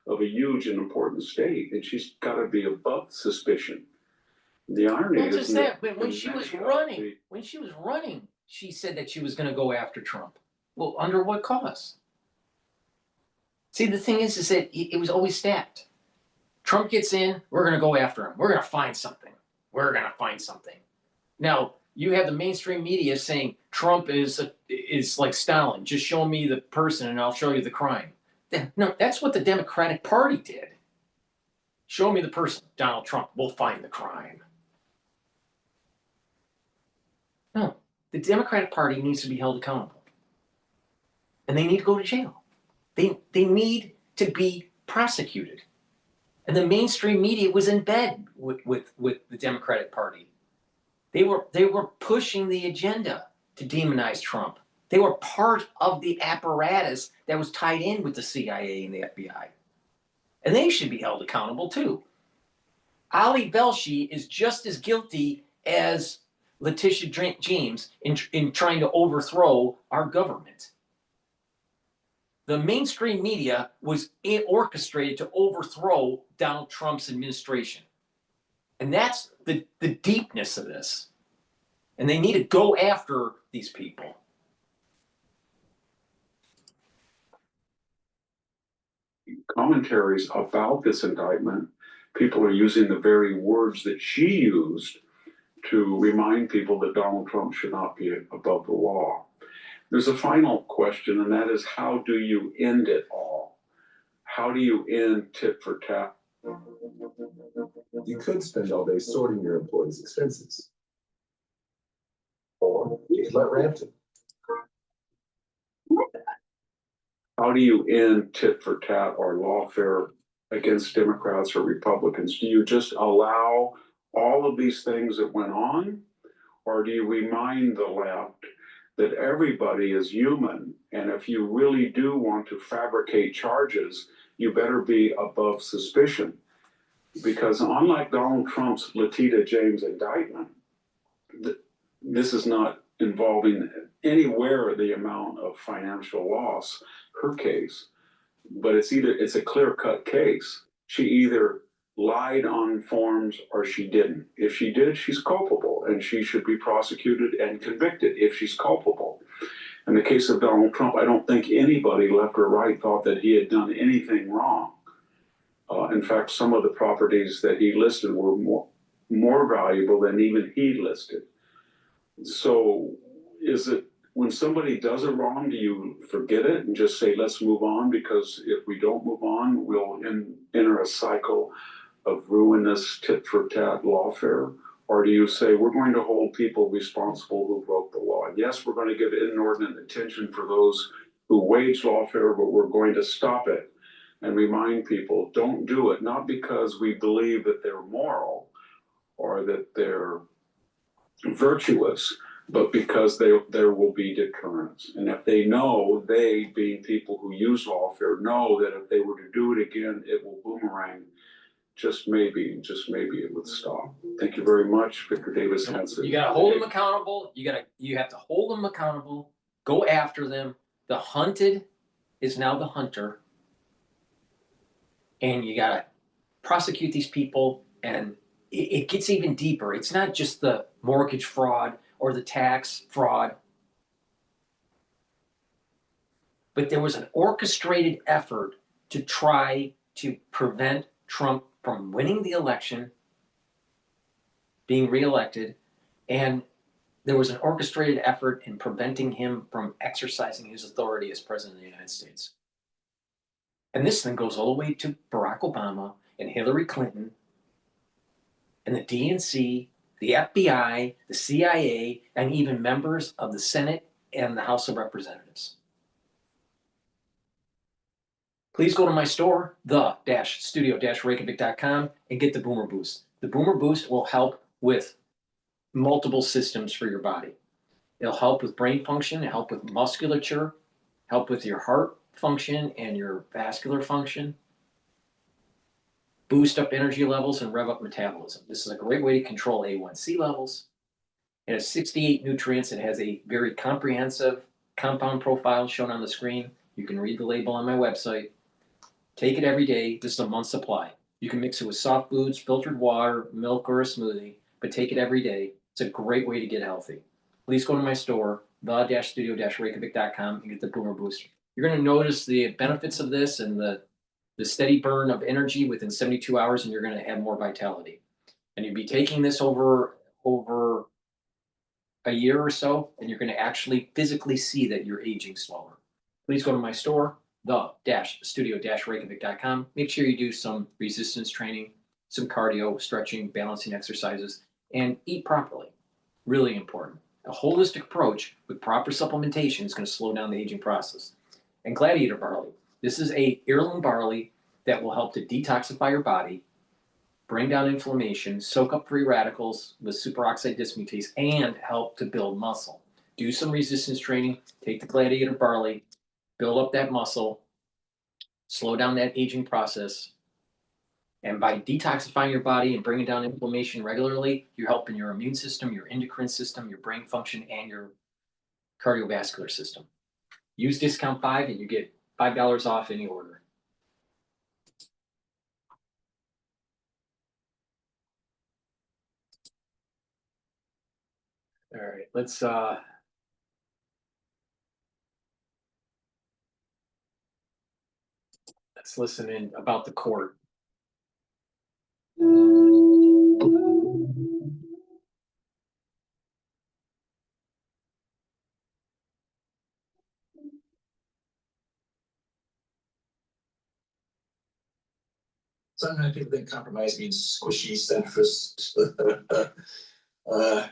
of a huge and important state, and she's got to be above suspicion. The irony Not is just that, but when she was running, she said that she was going to go after Trump. Well, under what cause? See, the thing is that it was always stacked. Trump gets in, we're going to go after him. We're going to find something. We're going to find something. Now, you have the mainstream media saying Trump is like Stalin. Just show me the person and I'll show you the crime. No, that's what the Democratic Party did. Show me the person, Donald Trump, we'll find the crime. No, the Democratic Party needs to be held accountable. And they need to go to jail. They need to be prosecuted. And the mainstream media was in bed with the Democratic Party. They were pushing the agenda to demonize Trump. They were part of the apparatus that was tied in with the CIA and the FBI. And they should be held accountable too. Ali Velshi is just as guilty as Letitia James in trying to overthrow our government. The mainstream media was orchestrated to overthrow Donald Trump's administration. And that's the deepness of this. And they need to go after these people. Commentaries about this indictment, people are using the very words that she used to remind people that Donald Trump should not be above the law. There's a final question, and that is, how do you end it all? How do you end tit for tat? You could spend all day sorting your employees' expenses. Or you could let Rampton. How do you end tit for tat or lawfare against Democrats or Republicans? Do you just allow all of these things that went on? Or do you remind the left that everybody is human, and if you really do want to fabricate charges, you better be above suspicion? Because unlike Donald Trump's Letitia James indictment, this is not involving anywhere the amount of financial loss, her case, but it's a clear-cut case. She either lied on forms or she didn't. If she did, she's culpable, and she should be prosecuted and convicted if she's culpable. In the case of Donald Trump, I don't think anybody, left or right, thought that he had done anything wrong. In fact, some of the properties that he listed were more valuable than even he listed. So is it, when somebody does it wrong, do you forget it and just say, let's move on? Because if we don't move on, we'll enter a cycle of ruinous tit-for-tat lawfare? Or do you say, we're going to hold people responsible who broke the law? And yes, we're going to give inordinate attention for those who wage lawfare, but we're going to stop it and remind people, don't do it, not because we believe that they're moral or that they're virtuous, but because there will be deterrence. And if they know, they being people who use lawfare, know that if they were to do it again, it will boomerang. Just maybe it would stop. Thank you very much, Victor Davis Hanson. You gotta hold them accountable. You have to hold them accountable. Go after them. The hunted is now the hunter. And you gotta prosecute these people, and it gets even deeper. It's not just the mortgage fraud or the tax fraud, but there was an orchestrated effort to try to prevent Trump from winning the election, being reelected, and there was an orchestrated effort in preventing him from exercising his authority as president of the United States. And this thing goes all the way to Barack Obama and Hillary Clinton and the DNC, the FBI, the CIA, and even members of the Senate and the House of Representatives. Please go to my store, the-studio-reykjavik.com, and get the Boomer Boost. The Boomer Boost will help with multiple systems for your body. It'll help with brain function, it'll help with musculature, help with your heart function and your vascular function, boost up energy levels and rev up metabolism. This is a great way to control A1C levels. It has 68 nutrients. It has a very comprehensive compound profile shown on the screen. You can read the label on my website. Take it every day. This is a month's supply. You can mix it with soft foods, filtered water, milk, or a smoothie, but take it every day. It's a great way to get healthy. Please go to my store, the-studio-reykjavik.com, and get the Boomer Boost. You're going to notice the benefits of this and the steady burn of energy within 72 hours, and you're going to have more vitality. And you'll be taking this over a year or so, and you're going to actually physically see that you're aging slower. Please go to my store, the-studio-reykjavik.com. Make sure you do some resistance training, some cardio, stretching, balancing exercises, and eat properly. Really important. A holistic approach with proper supplementation is going to slow down the aging process. And Gladiator barley. This is a heirloom barley that will help to detoxify your body, bring down inflammation, soak up free radicals with superoxide dismutase, and help to build muscle. Do some resistance training, take the Gladiator barley, build up that muscle, slow down that aging process. And by detoxifying your body and bringing down inflammation regularly, you're helping your immune system, your endocrine system, your brain function, and your cardiovascular system. Use discount 5 and you get $5 off any order. All right, let's listen in about the court. Sometimes people think compromise means squishy centrist.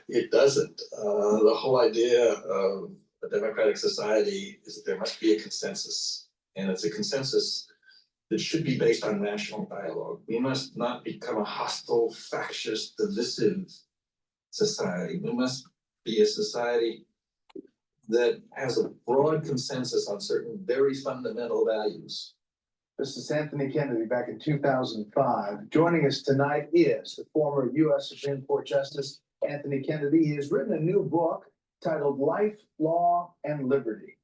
It doesn't. The whole idea of a democratic society is that there must be a consensus, and it's a consensus that should be based on national dialogue. We must not become a hostile, factious, divisive society. We must be a society that has a broad consensus on certain very fundamental values. This is Anthony Kennedy back in 2005. Joining us tonight is the former U.S. Supreme Court Justice Anthony Kennedy. He has written a new book titled Life, Law, and Liberty.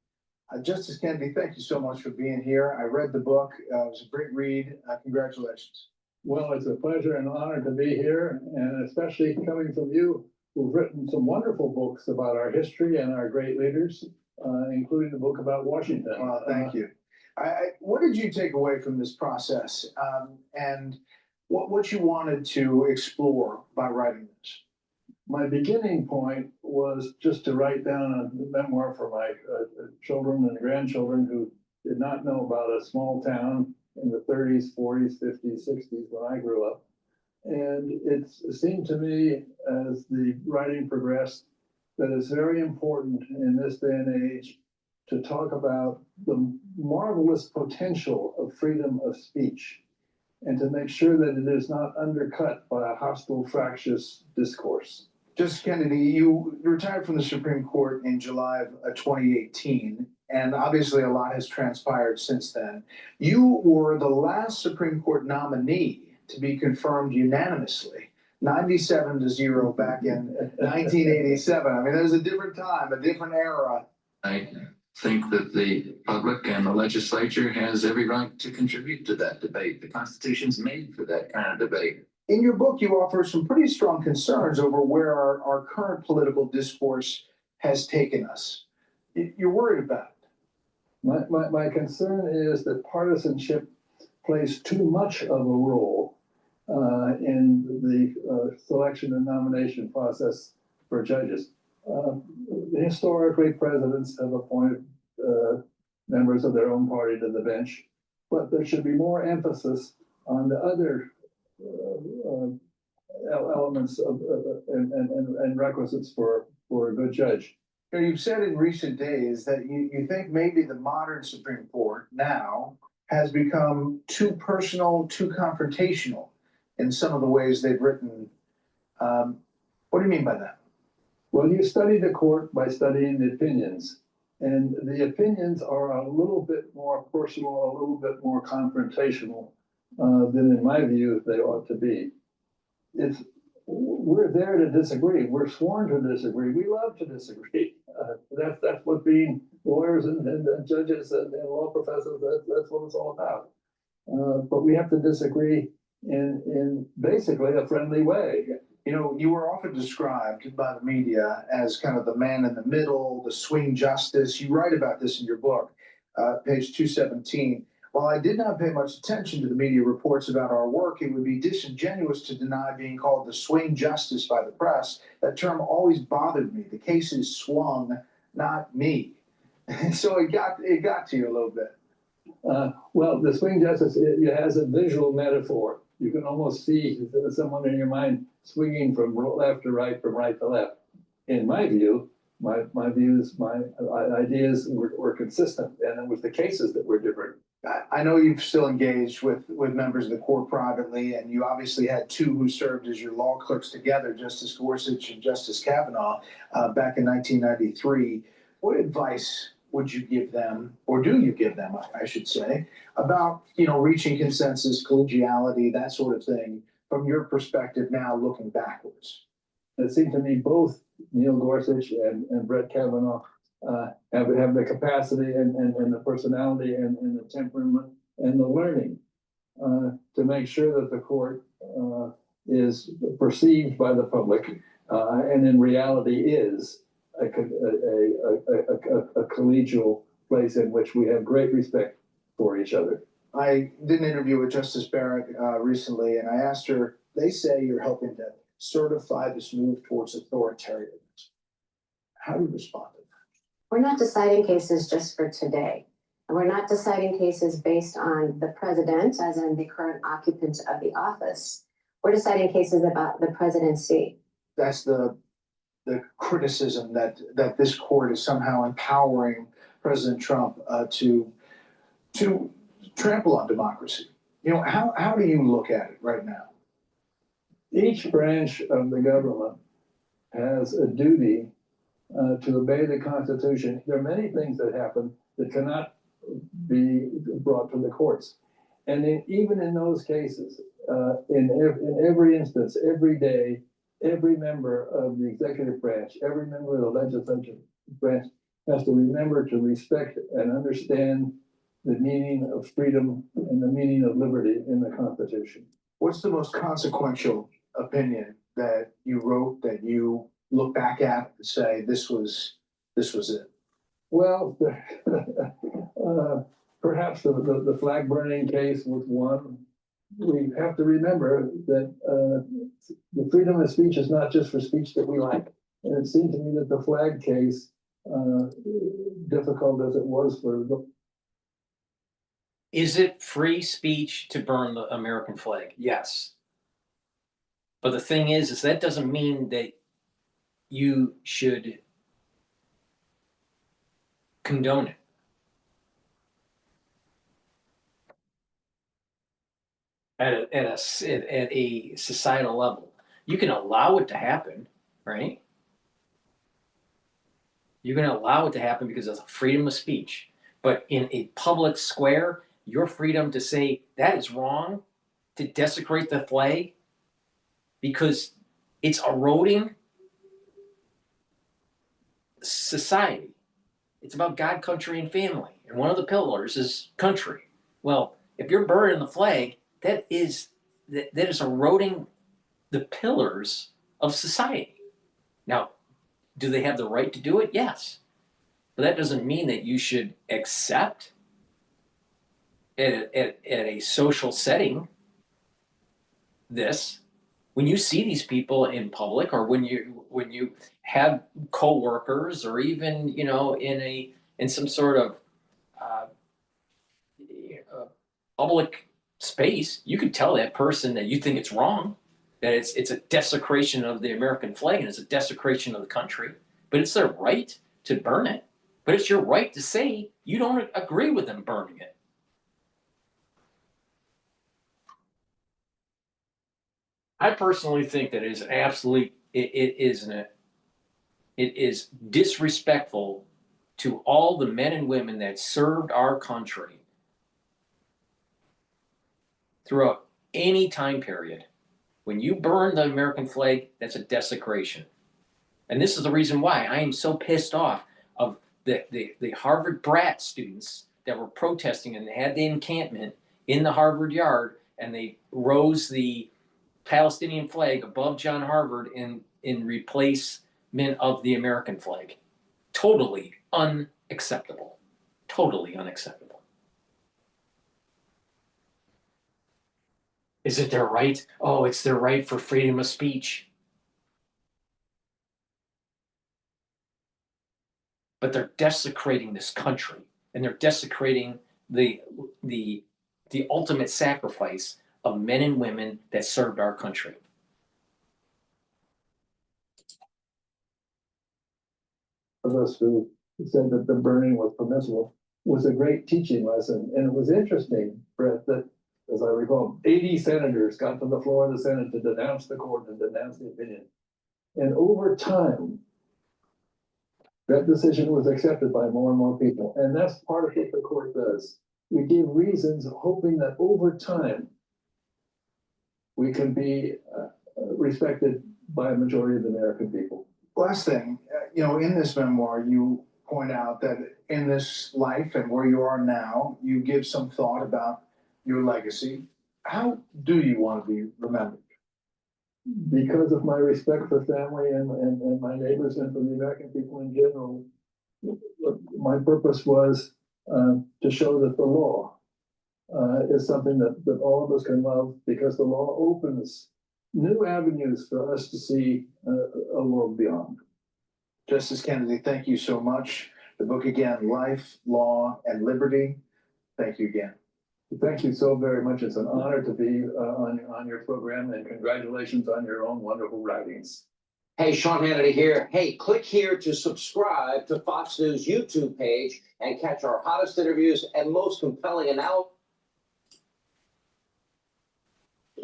Justice Kennedy, thank you so much for being here. I read the book. It was a great read. Congratulations. Well, it's a pleasure and honor to be here, and especially coming from you, who've written some wonderful books about our history and our great leaders, including the book about Washington. Thank you. What did you take away from this process, and what you wanted to explore by writing this? My beginning point was just to write down a memoir for my children and grandchildren who did not know about a small town in the 30s, 40s, 50s, 60s when I grew up. And it seemed to me as the writing progressed that it's very important in this day and age to talk about the marvelous potential of freedom of speech and to make sure that it is not undercut by a hostile, fractious discourse. Justice Kennedy, you retired from the Supreme Court in July of 2018, and obviously a lot has transpired since then. You were the last Supreme Court nominee to be confirmed unanimously, 97-0 back in 1987. I mean, that was a different time, a different era. think that the public and the legislature has every right to contribute to that debate. The Constitution's made for that kind of debate. In your book, you offer some pretty strong concerns over where our current political discourse has taken us. You're worried about it. My concern is that partisanship plays too much of a role in the selection and nomination process for judges. Historically, presidents have appointed members of their own party to the bench, but there should be more emphasis on the other elements of and requisites for a good judge. You've said in recent days that you think maybe the modern Supreme Court now has become too personal, too confrontational in some of the ways they've written. What do you mean by that? Well, you study the court by studying the opinions, and the opinions are a little bit more personal, a little bit more confrontational than, in my view, they ought to be. We're there to disagree. We're sworn to disagree. We love to disagree. That's what being lawyers and judges and law professors, that's what it's all about. But we have to disagree in basically a friendly way. You know, you were often described by the media as kind of the man in the middle, the swing justice. You write about this in your book, page 217. While I did not pay much attention to the media reports about our work, it would be disingenuous to deny being called the swing justice by the press. That term always bothered me. The case is swung, not me. So it got to you a little bit. Well, the swing justice, it has a visual metaphor. You can almost see someone in your mind swinging from left to right, from right to left. In my view, my views, my ideas were consistent, and it was the cases that were different. I know you've still engaged with members of the court privately, and you obviously had two who served as your law clerks together, Justice Gorsuch and Justice Kavanaugh, back in 1993. What advice would you give them, or do you give them, I should say, about, reaching consensus, collegiality, that sort of thing, from your perspective now looking backwards? It seemed to me both Neil Gorsuch and Brett Kavanaugh have the capacity and the personality and the temperament and the learning to make sure that the court is perceived by the public and in reality is a collegial place in which we have great respect for each other. I did an interview with Justice Barrett recently, and I asked her, they say you're helping to certify this move towards authoritarianism. How do you respond to that? We're not deciding cases just for today. And we're not deciding cases based on the president, as in the current occupant of the office. We're deciding cases about the presidency. That's the criticism that this court is somehow empowering President Trump to trample on democracy. How do you look at it right now? Each branch of the government has a duty to obey the Constitution. There are many things that happen that cannot be brought to the courts. And even in those cases, in every instance, every day, every member of the executive branch, every member of the legislative branch has to remember to respect and understand the meaning of freedom and the meaning of liberty in the Constitution. What's the most consequential opinion that you wrote that you look back at and say this was it? Well, perhaps the flag burning case was one. We have to remember that the freedom of speech is not just for speech that we like. And it seemed to me that the flag case, difficult as it was for the. Is it free speech to burn the American flag? Yes. But the thing is that doesn't mean that you should condone it. At a societal level. You can allow it to happen, right? You can allow it to happen because of freedom of speech. But in a public square, your freedom to say that is wrong, to desecrate the flag, because it's eroding society. It's about God, country, and family. And one of the pillars is country. Well, if you're burning the flag, that is eroding the pillars of society. Now, do they have the right to do it? Yes. But that doesn't mean that you should accept at a social setting this. When you see these people in public, or when you have coworkers, or even in some sort of public space, you can tell that person that you think it's wrong, that it's a desecration of the American flag and it's a desecration of the country. But it's their right to burn it. But it's your right to say you don't agree with them burning it. I personally think that it is absolutely, it is disrespectful to all the men and women that served our country throughout any time period. When you burn the American flag, that's a desecration. And this is the reason why I am so pissed off of the Harvard brat students that were protesting, and they had the encampment in the Harvard yard, and they rose the Palestinian flag above John Harvard in replacement of the American flag. Totally unacceptable. Totally unacceptable. Is it their right? Oh, it's their right for freedom of speech. But they're desecrating this country, and they're desecrating the ultimate sacrifice of men and women that served our country. Of us who said that the burning was permissible was a great teaching lesson. And it was interesting, Brett, that, as I recall, 80 senators got to the floor of the Senate to denounce the court and denounce the opinion. And over time, that decision was accepted by more and more people. And that's part of what the court does. We give reasons, hoping that over time, we can be respected by a majority of the American people. Last thing, in this memoir, you point out that in this life and where you are now, you give some thought about your legacy. How do you want to be remembered? Because of my respect for family and my neighbors and for the American people in general, my purpose was to show that the law is something that all of us can love, because the law opens new avenues for us to see a world beyond. Justice Kennedy, thank you so much. The book again, Life, Law, and Liberty. Thank you again. Thank you so very much. It's an honor to be on your program, and congratulations on your own wonderful writings. Hey, Sean Hannity here. Hey, click here to subscribe to Fox News YouTube page and catch our hottest interviews and most compelling analysis.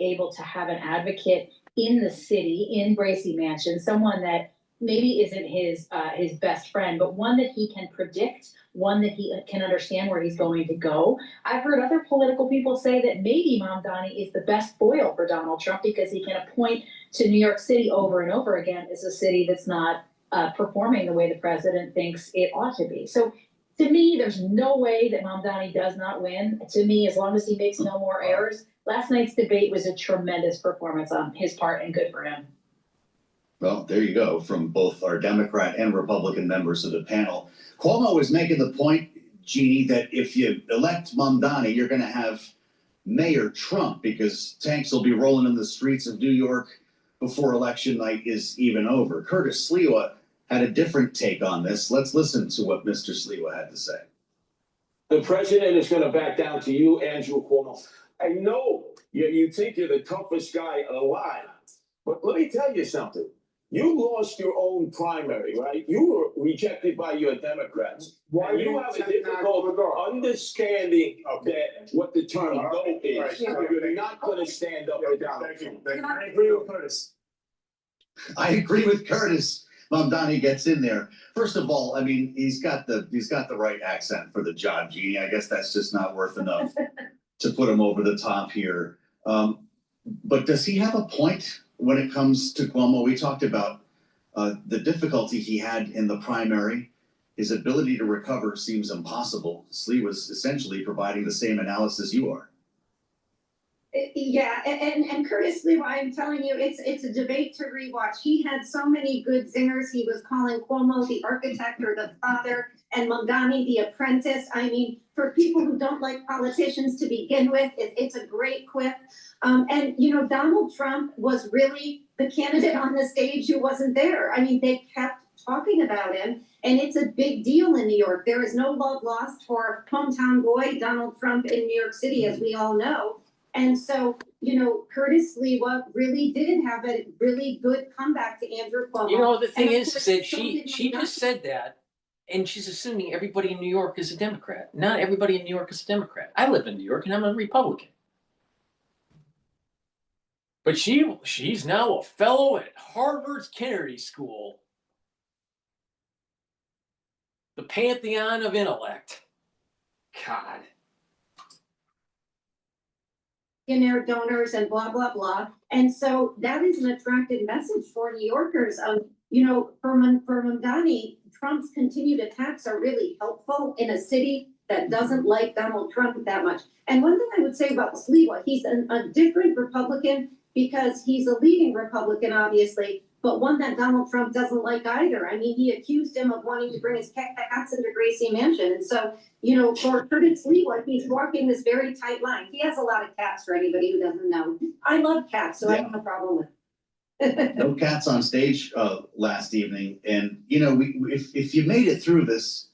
Able to have an advocate in the city, in Bracy Mansion, someone that maybe isn't his best friend, but one that he can predict, one that he can understand where he's going to go. I've heard other political people say that maybe Mamdani is the best foil for Donald Trump, because he can point to New York City over and over again as a city that's not performing the way the president thinks it ought to be. So to me, there's no way that Mamdani does not win. To me, as long as he makes no more errors. Last night's debate was a tremendous performance on his part, and good for him. Well, there you go, from both our Democrat and Republican members of the panel. Cuomo was making the point, Jeannie, that if you elect Mamdani, you're going to have Mayor Trump, because tanks will be rolling in the streets of New York before election night is even over. Curtis Sliwa had a different take on this. Let's listen to what Mr. Sliwa had to say. The president is going to back down to you, Andrew Cuomo. I know you think you're the toughest guy alive, but let me tell you something. You lost your own primary, right? You were rejected by your Democrats. Why and do you you have a accept that difficult regard? understanding that what the term vote is. Right. You're not going to stand up for Donald Trump. I agree with Curtis. I agree with Curtis. Mamdani gets in there. First of all, I mean, he's got the right accent for the job, Jeannie. I guess that's just not worth enough to put him over the top here. But does he have a point when it comes to Cuomo? We talked about the difficulty he had in the primary. his ability to recover seems impossible. Slee was essentially providing the same analysis you are. Yeah, and Curtis Lee, I'm telling you, it's a debate to rewatch. He had so many good zingers. He was calling Cuomo the architect or the father, and Mamdani the apprentice. I mean, for people who don't like politicians to begin with, it's a great quip. And you know, Donald Trump was really the candidate on the stage who wasn't there. I mean, they kept talking about him, and it's a big deal in New York. There is no love lost for hometown boy Donald Trump in New York City, as we all know. And so, you know, Curtis Lewa really did have a really good comeback to Andrew Cuomo. You know, the thing is course, that so she did just said that, and she's assuming everybody in New York is a Democrat. Not everybody in New York is a Democrat. I live in New York, and I'm a Republican. But she's now a fellow at Harvard's Kennedy School, the pantheon of intellect. God. Millionaire donors and blah, blah, blah. And so that is an attractive message for New Yorkers. You know, for Mamdani, Trump's continued attacks are really helpful in a city that doesn't like Donald Trump that much. And one thing I would say about Sliwa, he's a different Republican because he's a leading Republican, obviously, but one that Donald Trump doesn't like either. I mean, he accused him of wanting to bring his cats into Gracie Mansion. And so, you know, for Curtis Lewa, he's walking this very tight line. He has a lot of cats for anybody who doesn't know. I love cats, so I have no problem with it. No cats on stage last evening. And, you know, if you made it through this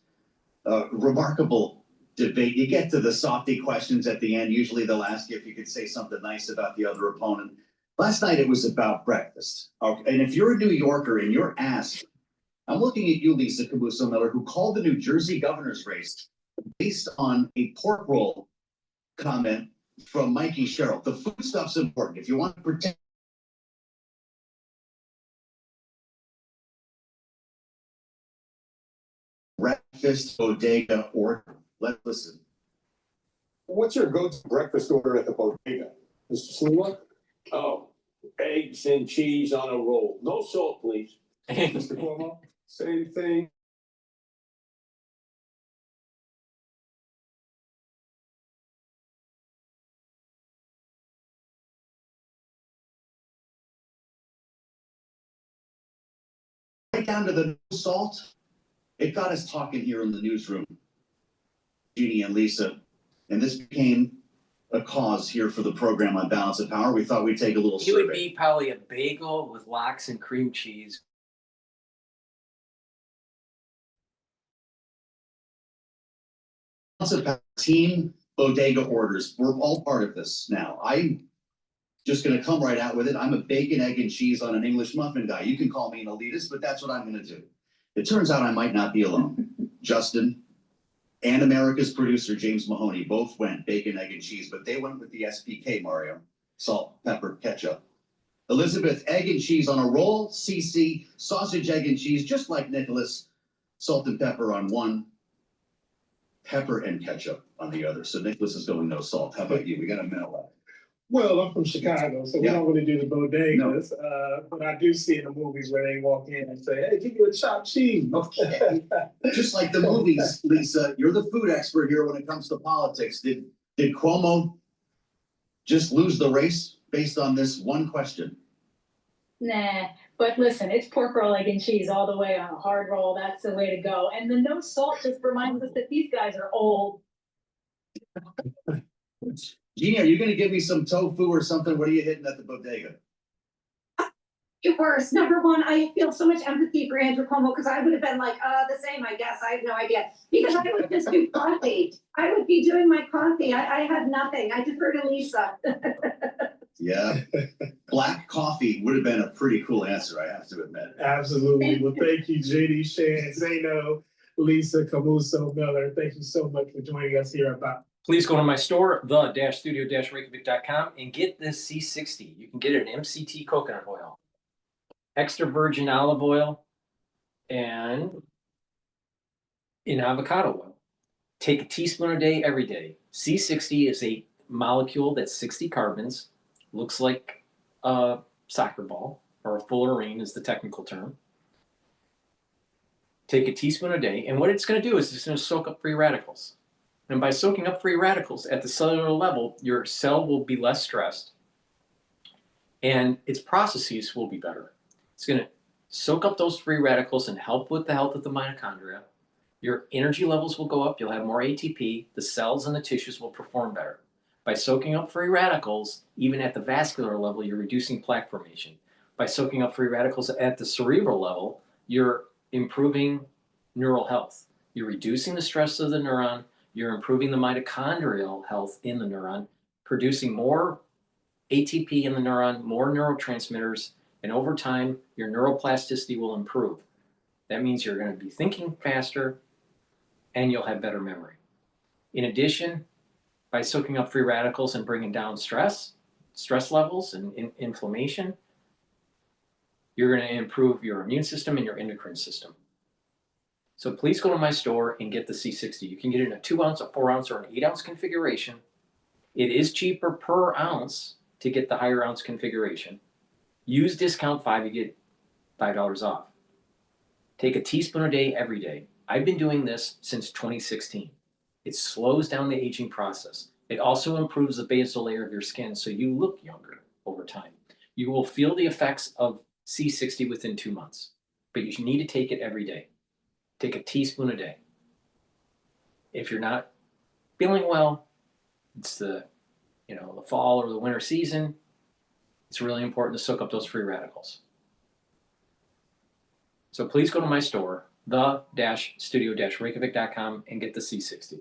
remarkable debate, you get to the softy questions at the end. Usually they'll ask you if you could say something nice about the other opponent. Last night it was about breakfast. Okay. And if you're a New Yorker and you're asked, I'm looking at you, Lisa Camuso Miller, who called the New Jersey governor's race based on a pork roll comment from Mikey Sherrill. The food stuff's important. If you want to protect breakfast bodega order, let's listen. What's your go-to breakfast order at the bodega, Mr. Sliwa? Oh, eggs and cheese on a roll. No salt, please. Mr. Cuomo, same thing. Right down to the no salt. It got us talking here in the newsroom, Jeannie and Lisa, and this became a cause here for the program on Balance of Power. We thought we'd take a little It would survey. be probably a bagel with lox and cream cheese. Balance of Power team bodega orders. We're all part of this now. I'm just going to come right out with it. I'm a bacon, egg, and cheese on an English muffin guy. You can call me an elitist, but that's what I'm going to do. It turns out I might not be alone. Justin and America's producer, James Mahoney, both went bacon, egg, and cheese, but they went with the SPK, Mario. Salt, pepper, ketchup. Elizabeth, egg and cheese on a roll. CC, sausage, egg, and cheese, just like Nicholas. Salt and pepper on one. Pepper and ketchup on the other. So Nicholas is going no salt. How about you? We got a minute left. Well, I'm from Chicago, so we don't really do the bodegas, but I do see in the movies where they walk in and say, hey, give me a chopped cheese. Okay. Just like the movies, Lisa, you're the food expert here when it comes to politics. Did Cuomo just lose the race based on this one question? Nah, but listen, it's pork roll, egg, and cheese all the way on a hard roll. That's the way to go. And the no salt just reminds us that these guys are old. Jeannie, are you going to give me some tofu or something? What are you hitting at the bodega? Worse. Number one, I feel so much empathy for Andrew Cuomo because I would have been like, the same, I guess. I have no idea. Because I would just do coffee. I would be doing my coffee. I have nothing. I defer to Lisa. Yeah. Black coffee would have been a pretty cool answer, I have to admit. Absolutely. Well, thank you, JD, Shan, Zeno, Lisa Camuso Miller. Thank you so much for joining us here about. Please go to my store, the-studio-reykjavik.com, and get this C60. You can get it in MCT coconut oil, extra virgin olive oil, and in avocado oil. Take a teaspoon a day, every day. C60 is a molecule that's 60 carbons, looks like a soccer ball, or a fullerene is the technical term. Take a teaspoon a day, and what it's going to do is it's going to soak up free radicals. And by soaking up free radicals at the cellular level, your cell will be less stressed and its processes will be better. It's going to soak up those free radicals and help with the health of the mitochondria. Your energy levels will go up. You'll have more ATP. The cells and the tissues will perform better. By soaking up free radicals, even at the vascular level, you're reducing plaque formation. By soaking up free radicals at the cerebral level, you're improving neural health. You're reducing the stress of the neuron. You're improving the mitochondrial health in the neuron, producing more ATP in the neuron, more neurotransmitters, and over time, your neuroplasticity will improve. That means you're going to be thinking faster and you'll have better memory. In addition, by soaking up free radicals and bringing down stress levels and inflammation, you're going to improve your immune system and your endocrine system. So please go to my store and get the C60. You can get it in a 2 ounce, a 4 ounce, or an 8 ounce configuration. It is cheaper per ounce to get the higher ounce configuration. Use discount 5, you get $5 off. Take a teaspoon a day every day. I've been doing this since 2016. It slows down the aging process. It also improves the basal layer of your skin so you look younger over time. You will feel the effects of C60 within 2 months, but you need to take it every day. Take a teaspoon a day. If you're not feeling well, it's the fall or the winter season, it's really important to soak up those free radicals. So please go to my store, the-studio-reykjavik.com, and get the C60.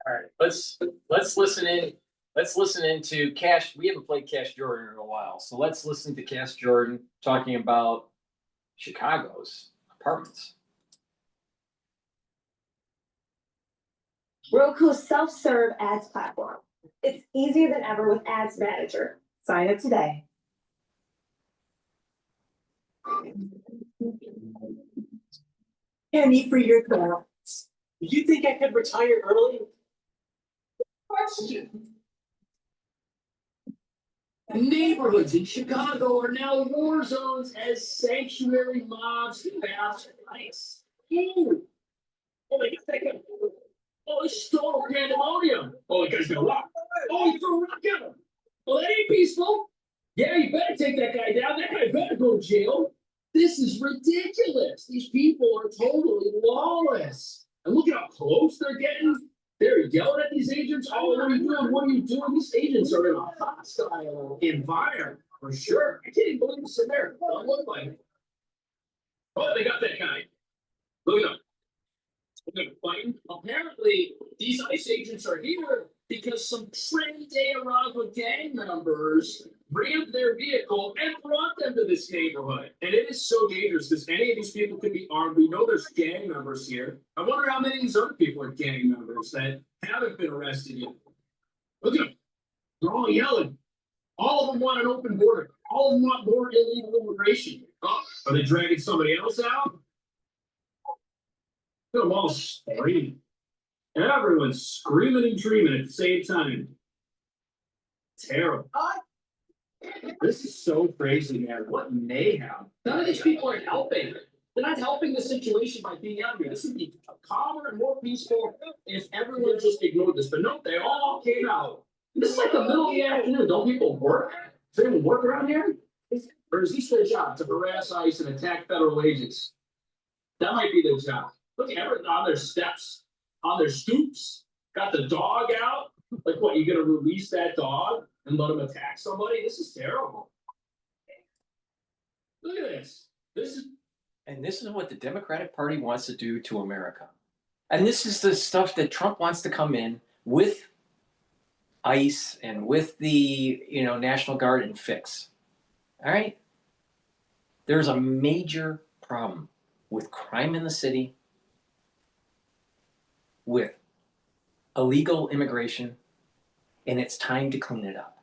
All right, let's listen in. Let's listen into Cash. We haven't played Cash Jordan in a while, so let's listen to Cash Jordan talking about Chicago's apartments. Roku's self-serve ads platform. It's easier than ever with Ads Manager. Sign up today. Penny for your thoughts. You think I could retire early? Question. Neighborhoods in Chicago are now war zones as sanctuary mobs pass ice. Ooh. Oh, they got that guy. Oh, he stole pandemonium. Oh, the guy's gonna rock. Oh, he threw a rock at him. Well, that ain't peaceful. Yeah, you better take that guy down. That guy better go to jail. This is ridiculous. These people are totally lawless. And look at how close they're getting. They're yelling at these agents. Oh, what are you doing? What are you doing? These agents are in a hostile environment for sure. I can't even believe it's in there. Don't look like it. Oh, they got that guy. Look at him. Apparently, these ICE agents are here because some Trin de Aragua gang members rammed their vehicle and brought them to this neighborhood. And it is so dangerous because any of these people could be armed. We know there's gang members here. I wonder how many of these other people are gang members that haven't been arrested yet. Look at them. They're all yelling. All of them want an open border. All of them want more illegal immigration. Oh, are they dragging somebody else out? Look at them all screaming. Everyone's screaming and dreaming at the same time. Terrible. This is so crazy, man. What mayhem. None of these people are helping. They're not helping the situation by being out here. This would be calmer and more peaceful if everyone just ignored this. But no, they all came out. This is like the middle of the afternoon. Don't people work? Does anyone work around here? Or is this their job to harass ICE and attack federal agents? That might be their job. Look at everything on their steps, on their stoops, got the dog out. Like what, you gonna release that dog and let him attack somebody? This is terrible. Look at this. This is what the Democratic Party wants to do to America. And this is the stuff that Trump wants to come in with ICE and with the National Guard and fix. All right? There's a major problem with crime in the city, with illegal immigration, and it's time to clean it up.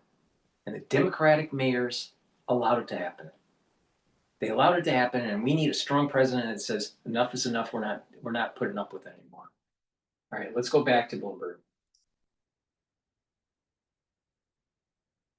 And the Democratic mayors allowed it to happen. They allowed it to happen, and we need a strong president that says enough is enough. We're not putting up with it anymore. All right, let's go back to Bloomberg.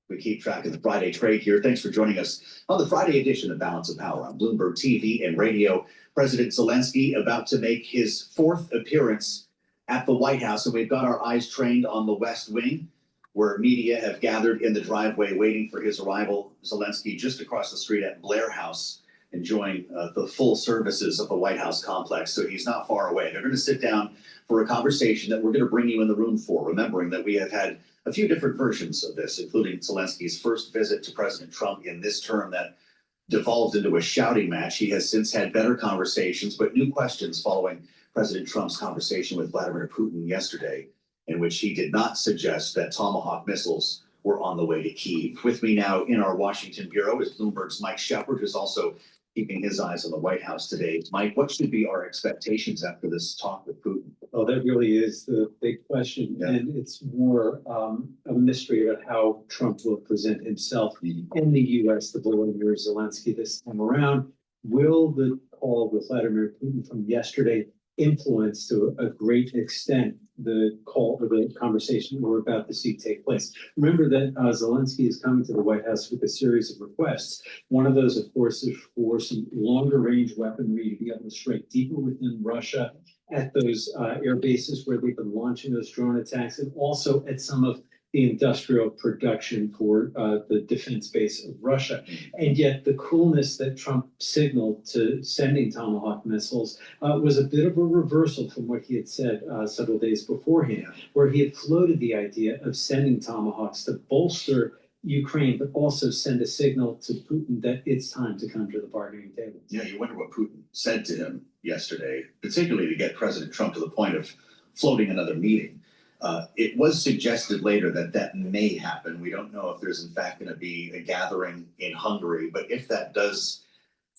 We keep track of the Friday trade here. Thanks for joining us on the Friday edition of Balance of Power on Bloomberg TV and radio. President Zelensky about to make his fourth appearance at the White House, and we've got our eyes trained on the West Wing, where media have gathered in the driveway waiting for his arrival. Zelensky just across the street at Blair House, enjoying the full services of the White House complex, so he's not far away. They're going to sit down for a conversation that we're going to bring you in the room for, remembering that we have had a few different versions of this, including Zelensky's first visit to President Trump in this term that devolved into a shouting match. He has since had better conversations, but new questions following President Trump's conversation with Vladimir Putin yesterday, in which he did not suggest that Tomahawk missiles were on the way to Kyiv. With me now in our Washington bureau is Bloomberg's Mike Shepard, who's also keeping his eyes on the White House today. Mike, what should be our expectations after this talk with Putin? Oh, that really is the big question. Yeah. And it's more a mystery about how Trump will present himself in the U.S. to Volodymyr Zelensky this time around. Will the call with Vladimir Putin from yesterday influence to a great extent the call or the conversation we're about to see take place? Remember that Zelensky is coming to the White House with a series of requests. One of those, of course, is for some longer range weaponry to be able to strike deeper within Russia at those air bases where they've been launching those drone attacks, and also at some of the industrial production for the defense base of Russia. And yet the coolness that Trump signaled to sending Tomahawk missiles was a bit of a reversal from what he had said several days beforehand, where he had floated the idea of sending Tomahawks to bolster Ukraine, but also send a signal to Putin that it's time to come to the bargaining table. Yeah, you wonder what Putin said to him yesterday, particularly to get President Trump to the point of floating another meeting. It was suggested later that that may happen. We don't know if there's in fact going to be a gathering in Hungary, but if that does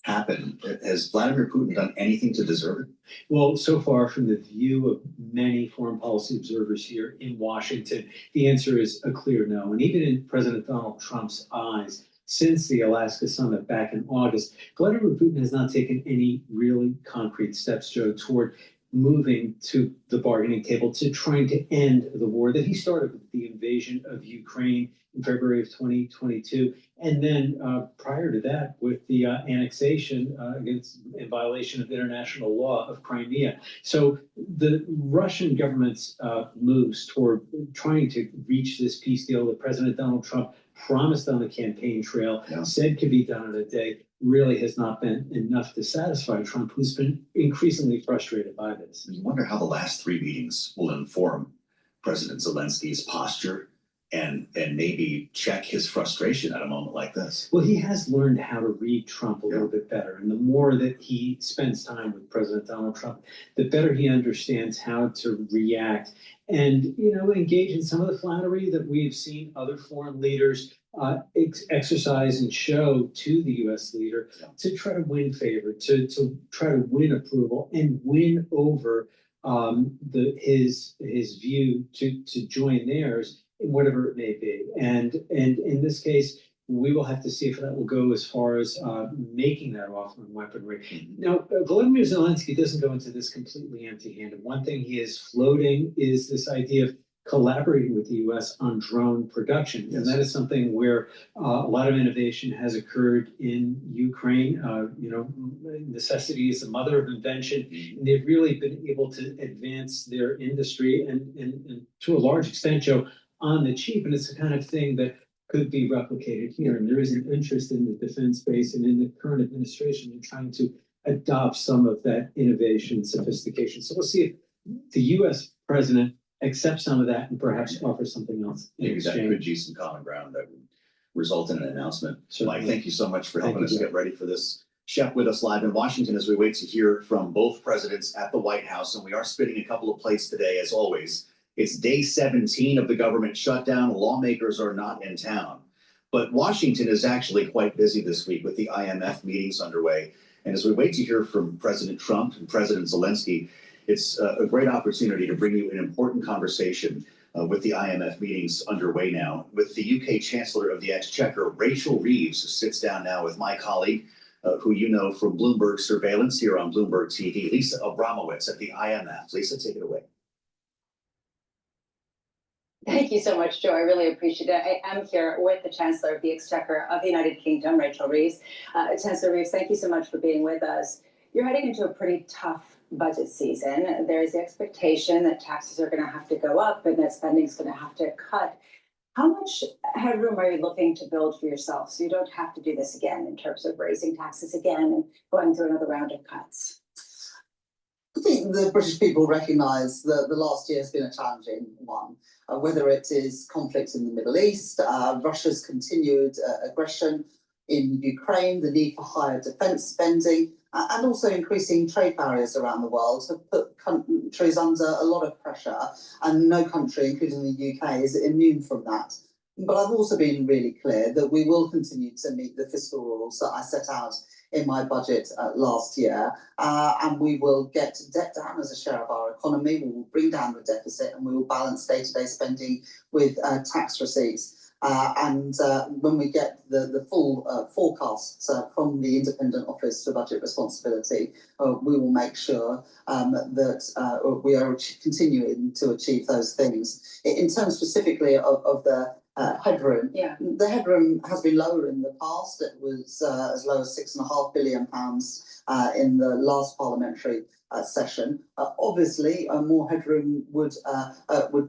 happen, has Vladimir Putin done anything to deserve it? Well, so far from the view of many foreign policy observers here in Washington, the answer is a clear no. And even in President Donald Trump's eyes, since the Alaska summit back in August, Vladimir Putin has not taken any really concrete steps, Joe, toward moving to the bargaining table to trying to end the war that he started with the invasion of Ukraine in February of 2022. And then prior to that, with the annexation in violation of international law of Crimea. So the Russian government's moves toward trying to reach this peace deal that President Donald Trump promised on the campaign trail, said could be done in a day, really has not been enough to satisfy Trump, who's been increasingly frustrated by this. You wonder how the last three meetings will inform President Zelensky's posture and maybe check his frustration at a moment like this. Well, he has learned how to read Trump a little bit better. And the more that he spends time with President Donald Trump, the better he understands how to react and, engage in some of the flattery that we have seen other foreign leaders exercise and show to the U.S. leader to try to win favor, to try to win approval and win over his view to join theirs, whatever it may be. And in this case, we will have to see if that will go as far as making that offer on weaponry. Now, Volodymyr Zelensky doesn't go into this completely empty-handed. One thing he is floating is this idea of collaborating with the US on drone production. And that is something where a lot of innovation has occurred in Ukraine. Necessity is the mother of invention. And they've really been able to advance their industry and to a large extent, Joe, on the cheap. And it's the kind of thing that could be replicated here. And there is an interest in the defense space and in the current administration in trying to adopt some of that innovation and sophistication. So we'll see if the US president accept some of that and perhaps offer something else. Maybe that could be some common ground that would result in an announcement. Mike, thank you so much for helping us get ready for this. Shep with us live in Washington as we wait to hear from both presidents at the White House. And we are spinning a couple of plates today, as always. It's day 17 of the government shutdown. Lawmakers are not in town. But Washington is actually quite busy this week with the IMF meetings underway. And as we wait to hear from President Trump and President Zelensky, it's a great opportunity to bring you an important conversation with the IMF meetings underway now, with the UK Chancellor of the Exchequer, Rachel Reeves, who sits down now with my colleague, who you know from Bloomberg Surveillance here on Bloomberg TV, Lisa Abramowitz at the IMF. Lisa, take it away. Thank you so much, Joe. I really appreciate it. I am here with the Chancellor of the Exchequer of the United Kingdom, Rachel Reeves. Chancellor Reeves, thank you so much for being with us. You're heading into a pretty tough budget season. There's the expectation that taxes are going to have to go up and that spending is going to have to cut. How much headroom are you looking to build for yourself so you don't have to do this again in terms of raising taxes again and going through another round of cuts? I think the British people recognise that the last year has been a challenging one, whether it is conflict in the Middle East, Russia's continued aggression in Ukraine, the need for higher defence spending, and also increasing trade barriers around the world have put countries under a lot of pressure, and no country, including the UK, is immune from that. But I've also been really clear that we will continue to meet the fiscal rules that I set out in my budget last year, and we will get debt down as a share of our economy, we will bring down the deficit, and we will balance day-to-day spending with tax receipts. When we get the full forecasts from the Independent Office for Budget Responsibility, we will make sure that we are continuing to achieve those things. In terms specifically of the headroom, the headroom has been lower in the past. It was as low as £6.5 billion in the last parliamentary session. Obviously, more headroom would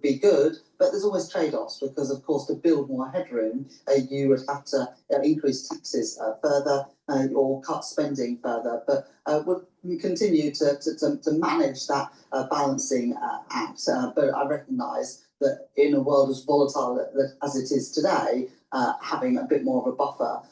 be good, but there's always trade-offs because, of course, to build more headroom, you would have to increase taxes further or cut spending further. But we'll continue to manage that balancing act. But I recognise that in a world as volatile as it is today, having a bit more of a buffer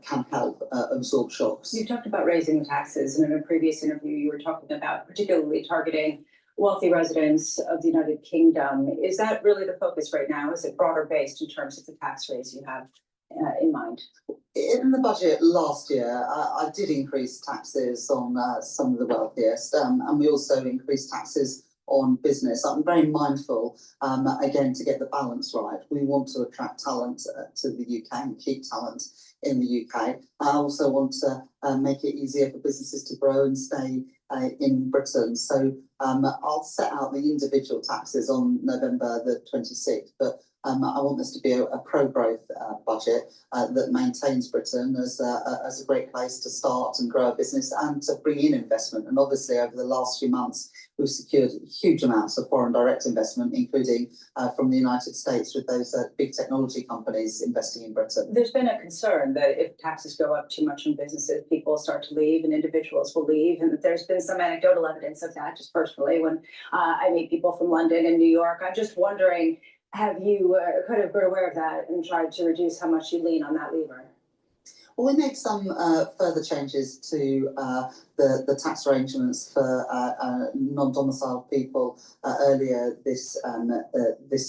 can help absorb shocks. You talked about raising the taxes, and in a previous interview, you were talking about particularly targeting wealthy residents of the United Kingdom. Is that really the focus right now? Is it broader based in terms of the tax raise you have in mind? In the budget last year, I did increase taxes on some of the wealthiest, and we also increased taxes on business. I'm very mindful, again, to get the balance right. We want to attract talent to the UK and keep talent in the UK. I also want to make it easier for businesses to grow and stay in Britain. So I'll set out the individual taxes on November the 26th, but I want this to be a pro-growth budget that maintains Britain as a great place to start and grow a business and to bring in investment. And obviously, over the last few months, we've secured huge amounts of foreign direct investment, including from the United States with those big technology companies investing in Britain. There's been a concern that if taxes go up too much on businesses, people will start to leave and individuals will leave. And there's been some anecdotal evidence of that, just personally, when I meet people from London and New York. I'm just wondering, have you kind of been aware of that and tried to reduce how much you lean on that lever? Well, we made some further changes to the tax arrangements for non-domiciled people earlier this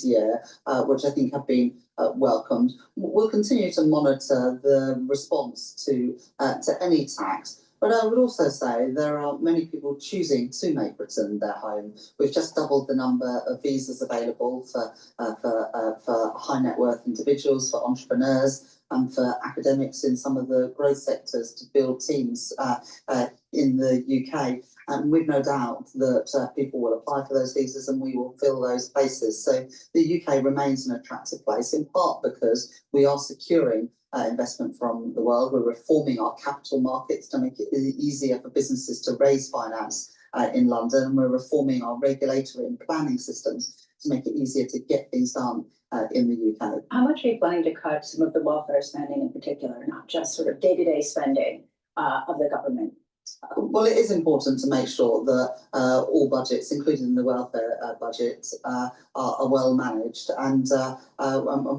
year, which I think have been welcomed. We'll continue to monitor the response to any tax. But I would also say there are many people choosing to make Britain their home. We've just doubled the number of visas available for high net worth individuals, for entrepreneurs, and for academics in some of the growth sectors to build teams in the UK. And we've no doubt that people will apply for those visas and we will fill those places. So the UK remains an attractive place, in part because we are securing investment from the world. We're reforming our capital markets to make it easier for businesses to raise finance in London. And we're reforming our regulatory and planning systems to make it easier to get things done in the UK. How much are you planning to cut some of the welfare spending in particular, not just sort of day-to-day spending of the government? Well, it is important to make sure that all budgets, including the welfare budget, are well managed, and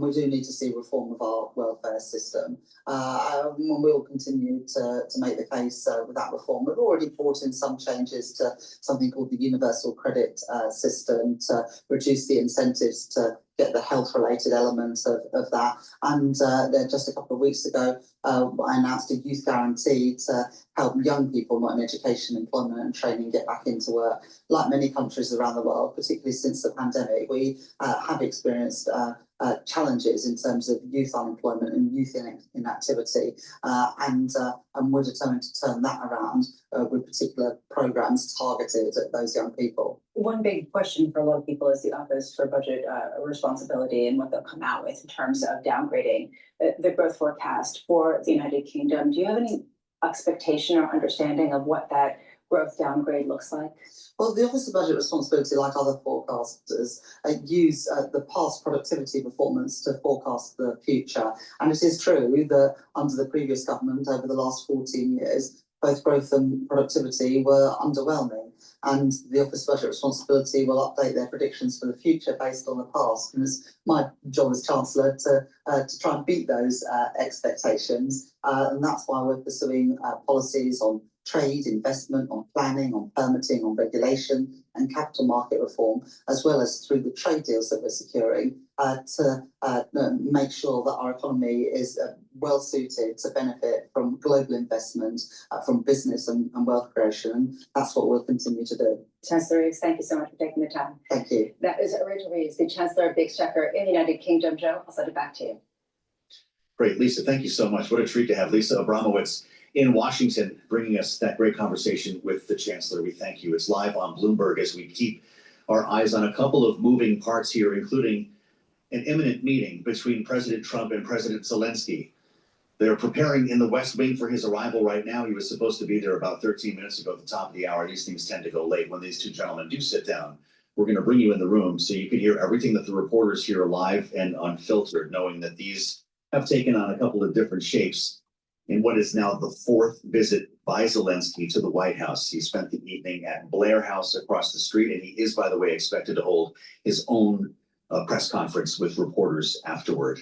we do need to see reform of our welfare system. We'll continue to make the case with that reform. We've already brought in some changes to something called the universal credit system to reduce the incentives to get the health-related elements of that. And just a couple of weeks ago, I announced a youth guarantee to help young people, not in education, employment and training, get back into work. Like many countries around the world, particularly since the pandemic, we have experienced challenges in terms of youth unemployment and youth inactivity, and we're determined to turn that around with particular programs targeted at those young people. One big question for a lot of people is the Office for Budget Responsibility and what they'll come out with in terms of downgrading the growth forecast for the United Kingdom. Do you have any expectation or understanding of what that growth downgrade looks like? Well, the Office of Budget Responsibility, like other forecasters, use the past productivity performance to forecast the future. And it is true that under the previous government, over the last 14 years, both growth and productivity were underwhelming. And the Office of Budget Responsibility will update their predictions for the future based on the past. And it's my job as Chancellor to try and beat those expectations. And that's why we're pursuing policies on trade, investment, on planning, on permitting, on regulation and capital market reform, as well as through the trade deals that we're securing to make sure that our economy is well suited to benefit from global investment, from business and wealth creation. That's what we'll continue to do. Chancellor Reeves, thank you so much for taking the time. Thank you. That is Rachel Reeves, the Chancellor of the Exchequer in the United Kingdom. Joe, I'll send it back to you. Great, Lisa, thank you so much. What a treat to have Lisa Abramowitz in Washington, bringing us that great conversation with the Chancellor. We thank you. It's live on Bloomberg as we keep our eyes on a couple of moving parts here, including an imminent meeting between President Trump and President Zelensky. They're preparing in the West Wing for his arrival right now. He was supposed to be there about 13 minutes ago at the top of the hour. These things tend to go late when these two gentlemen do sit down. We're going to bring you in the room so you can hear everything that the reporters hear live and unfiltered, knowing that these have taken on a couple of different shapes in what is now the fourth visit by Zelensky to the White House. He spent the evening at Blair House across the street, and he is, by the way, expected to hold his own press conference with reporters afterward.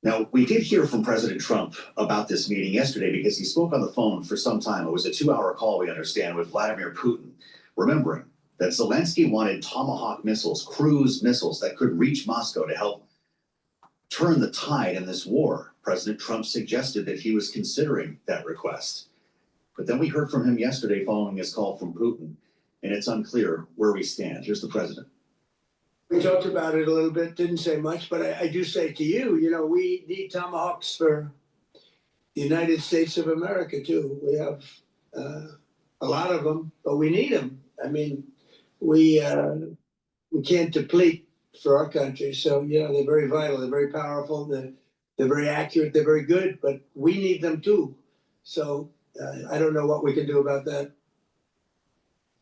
Now, we did hear from President Trump about this meeting yesterday because he spoke on the phone for some time. It was a 2-hour call, we understand, with Vladimir Putin, remembering that Zelensky wanted Tomahawk missiles, cruise missiles that could reach Moscow to help turn the tide in this war. President Trump suggested that he was considering that request. But then we heard from him yesterday following his call from Putin, and it's unclear where we stand. Here's the president. We talked about it a little bit, didn't say much, but I do say to you, you know, we need Tomahawks for the United States of America too. We have a lot of them, but we need them. I mean, we can't deplete for our country. So, you know, they're very vital, they're very powerful, they're very accurate, they're very good, but we need them too. So I don't know what we can do about that.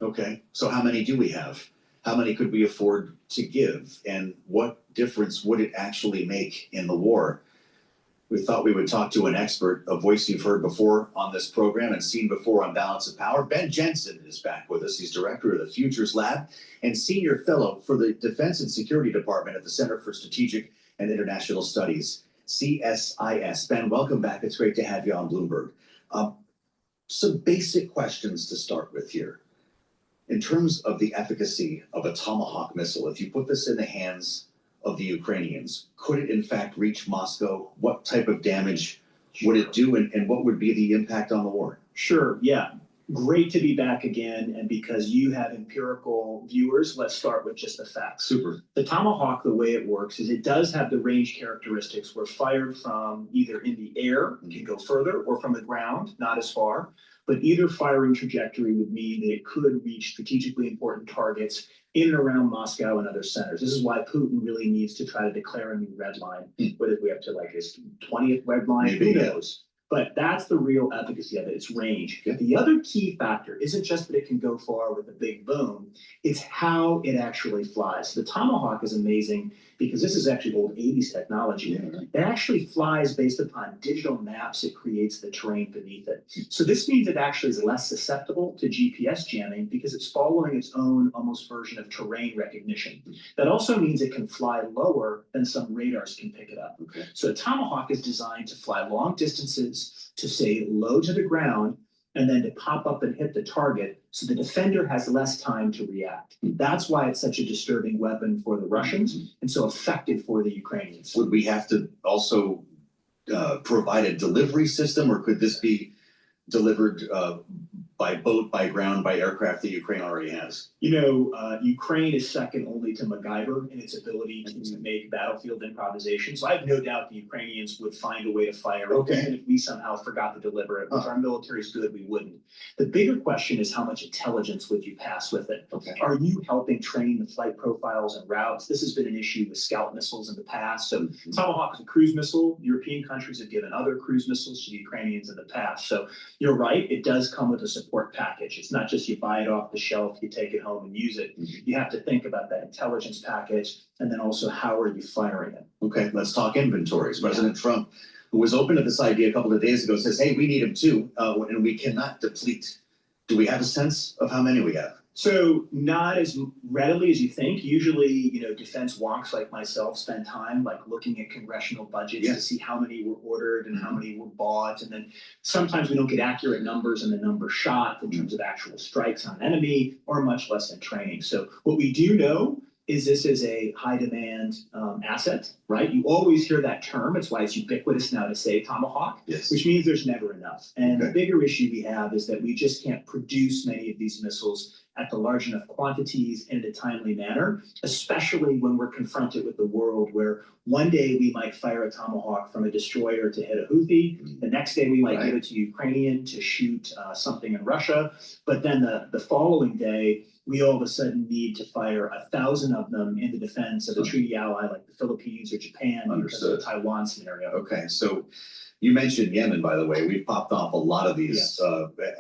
Okay, so how many do we have? How many could we afford to give? And what difference would it actually make in the war? We thought we would talk to an expert, a voice you've heard before on this program and seen before on Balance of Power. Ben Jensen is back with us. He's director of the Futures Lab and senior fellow for the Defense and Security Department at the Center for Strategic and International Studies, CSIS. Ben, welcome back. It's great to have you on Bloomberg. Some basic questions to start with here. In terms of the efficacy of a Tomahawk missile, if you put this in the hands of the Ukrainians, could it in fact reach Moscow? What type of damage would it do, and what would be the impact on the war? Sure, yeah. Great to be back again, and because you have empirical viewers, let's start with just the facts. Super. The Tomahawk, the way it works is it does have the range characteristics where fired from either in the air, can go further, or from the ground, not as far. but either firing trajectory would mean that it could reach strategically important targets in and around Moscow and other centers. This is why Putin really needs to try to declare a new red line, whether we have to like his 20th red line, who knows? But that's the real efficacy of it, its range. The other key factor isn't just that it can go far with a big boom, it's how it actually flies. The Tomahawk is amazing because this is actually old 80s technology. It actually flies based upon digital maps it creates the terrain beneath it. So this means it actually is less susceptible to GPS jamming because it's following its own almost version of terrain recognition. That also means it can fly lower than some radars can pick it up. So a Tomahawk is designed to fly long distances, to stay low to the ground, and then to pop up and hit the target so the defender has less time to react. That's why it's such a disturbing weapon for the Russians and so effective for the Ukrainians. Would we have to also provide a delivery system, or could this be delivered by boat, by ground, by aircraft that Ukraine already has? You know, Ukraine is second only to MacGyver in its ability to make battlefield improvisation. So I have no doubt the Ukrainians would find a way to fire it, even if we somehow forgot to deliver it, which our military is good, we wouldn't. The bigger question is how much intelligence would you pass with it? Are you helping train the flight profiles and routes? This has been an issue with Scout missiles in the past. So Tomahawk is a cruise missile. European countries have given other cruise missiles to the Ukrainians in the past. So you're right, it does come with a support package. It's not just you buy it off the shelf, you take it home and use it. You have to think about that intelligence package and then also how are you firing it. Okay, let's talk inventories. President Trump, who was open to this idea a couple of days ago, says, hey, we need them too, and we cannot deplete. Do we have a sense of how many we have? So not as readily as you think. Usually, you know, defense wonks like myself spend time like looking at congressional budgets to see how many were ordered and how many were bought. And then sometimes we don't get accurate numbers and the number shot in terms of actual strikes on enemy or much less in training. So what we do know is this is a high demand asset, right? You always hear that term. It's why it's ubiquitous now to say Tomahawk, which means there's never enough. And the bigger issue we have is that we just can't produce many of these missiles at the large enough quantities in a timely manner, especially when we're confronted with the world where one day we might fire a Tomahawk from a destroyer to hit a Houthi. The next day we might give it to Ukrainian to shoot something in Russia. But then the following day, we all of a sudden need to fire 1,000 of them in the defense of a treaty ally like the Philippines or Japan because of the Taiwan scenario. Okay, so you mentioned Yemen, by the way. We've popped off a lot of these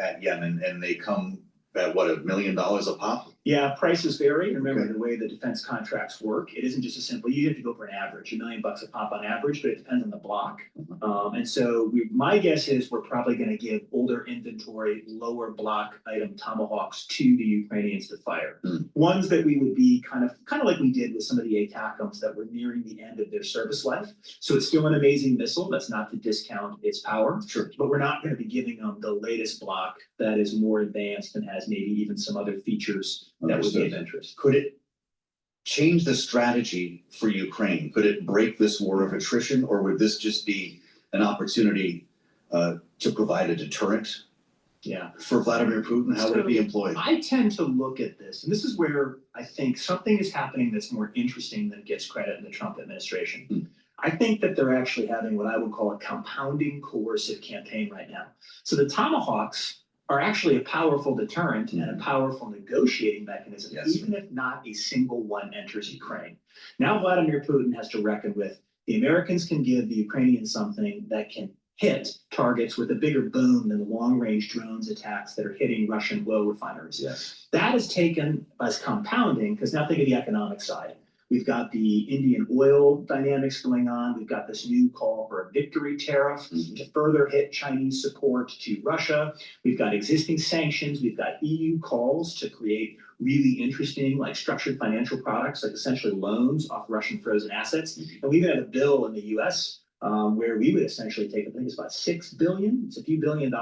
at Yemen, and they come at what, $1 million a pop? Yeah, prices vary. Remember the way the defense contracts work, it isn't just a simple, you have to go for an average, $1 million a pop on average, but it depends on the block. And so my guess is we're probably going to give older inventory, lower block item Tomahawks to the Ukrainians to fire. Ones that we would be kind of like we did with some of the ATACMs that were nearing the end of their service life. So it's still an amazing missile. That's not to discount its power, but we're not going to be giving them the latest block that is more advanced and has maybe even some other features that would be of interest. Could it change the strategy for Ukraine? Could it break this war of attrition, or would this just be an opportunity to provide a deterrent for Vladimir Putin? How would it be employed? I tend to look at this, and this is where I think something is happening that's more interesting than gets credit in the Trump administration. I think that they're actually having what I would call a compounding coercive campaign right now. So the Tomahawks are actually a powerful deterrent and a powerful negotiating mechanism, even if not a single one enters Ukraine. Now Vladimir Putin has to reckon with the Americans can give the Ukrainians something that can hit targets with a bigger boom than the long-range drones attacks that are hitting Russian oil refineries. That is taken as compounding, because now think of the economic side. We've got the Indian oil dynamics going on. We've got this new call for a victory tariff to further hit Chinese support to Russia. We've got existing sanctions. We've got EU calls to create really interesting, like structured financial products, like essentially loans off Russian frozen assets. And we even have a bill in the US where we would essentially take, I think it's about $6 billion, it's a few $1 billion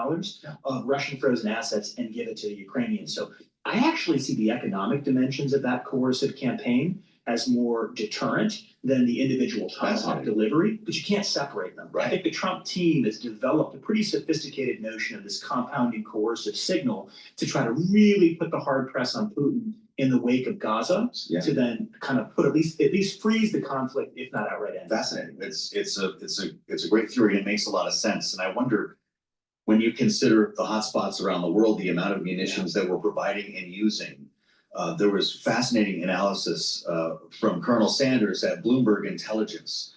of Russian frozen assets and give it to the Ukrainians. So I actually see the economic dimensions of that coercive campaign as more deterrent than the individual Tomahawk delivery, but you can't separate them. I think the Trump team has developed a pretty sophisticated notion of this compounding coercive signal to try to really put the hard press on Putin in the wake of Gaza to then kind of put at least freeze the conflict, if not outright end. Fascinating. It's a great theory. It makes a lot of sense. And I wonder, when you consider the hotspots around the world, the amount of munitions that we're providing and using. There was fascinating analysis from Colonel Sanders at Bloomberg Intelligence,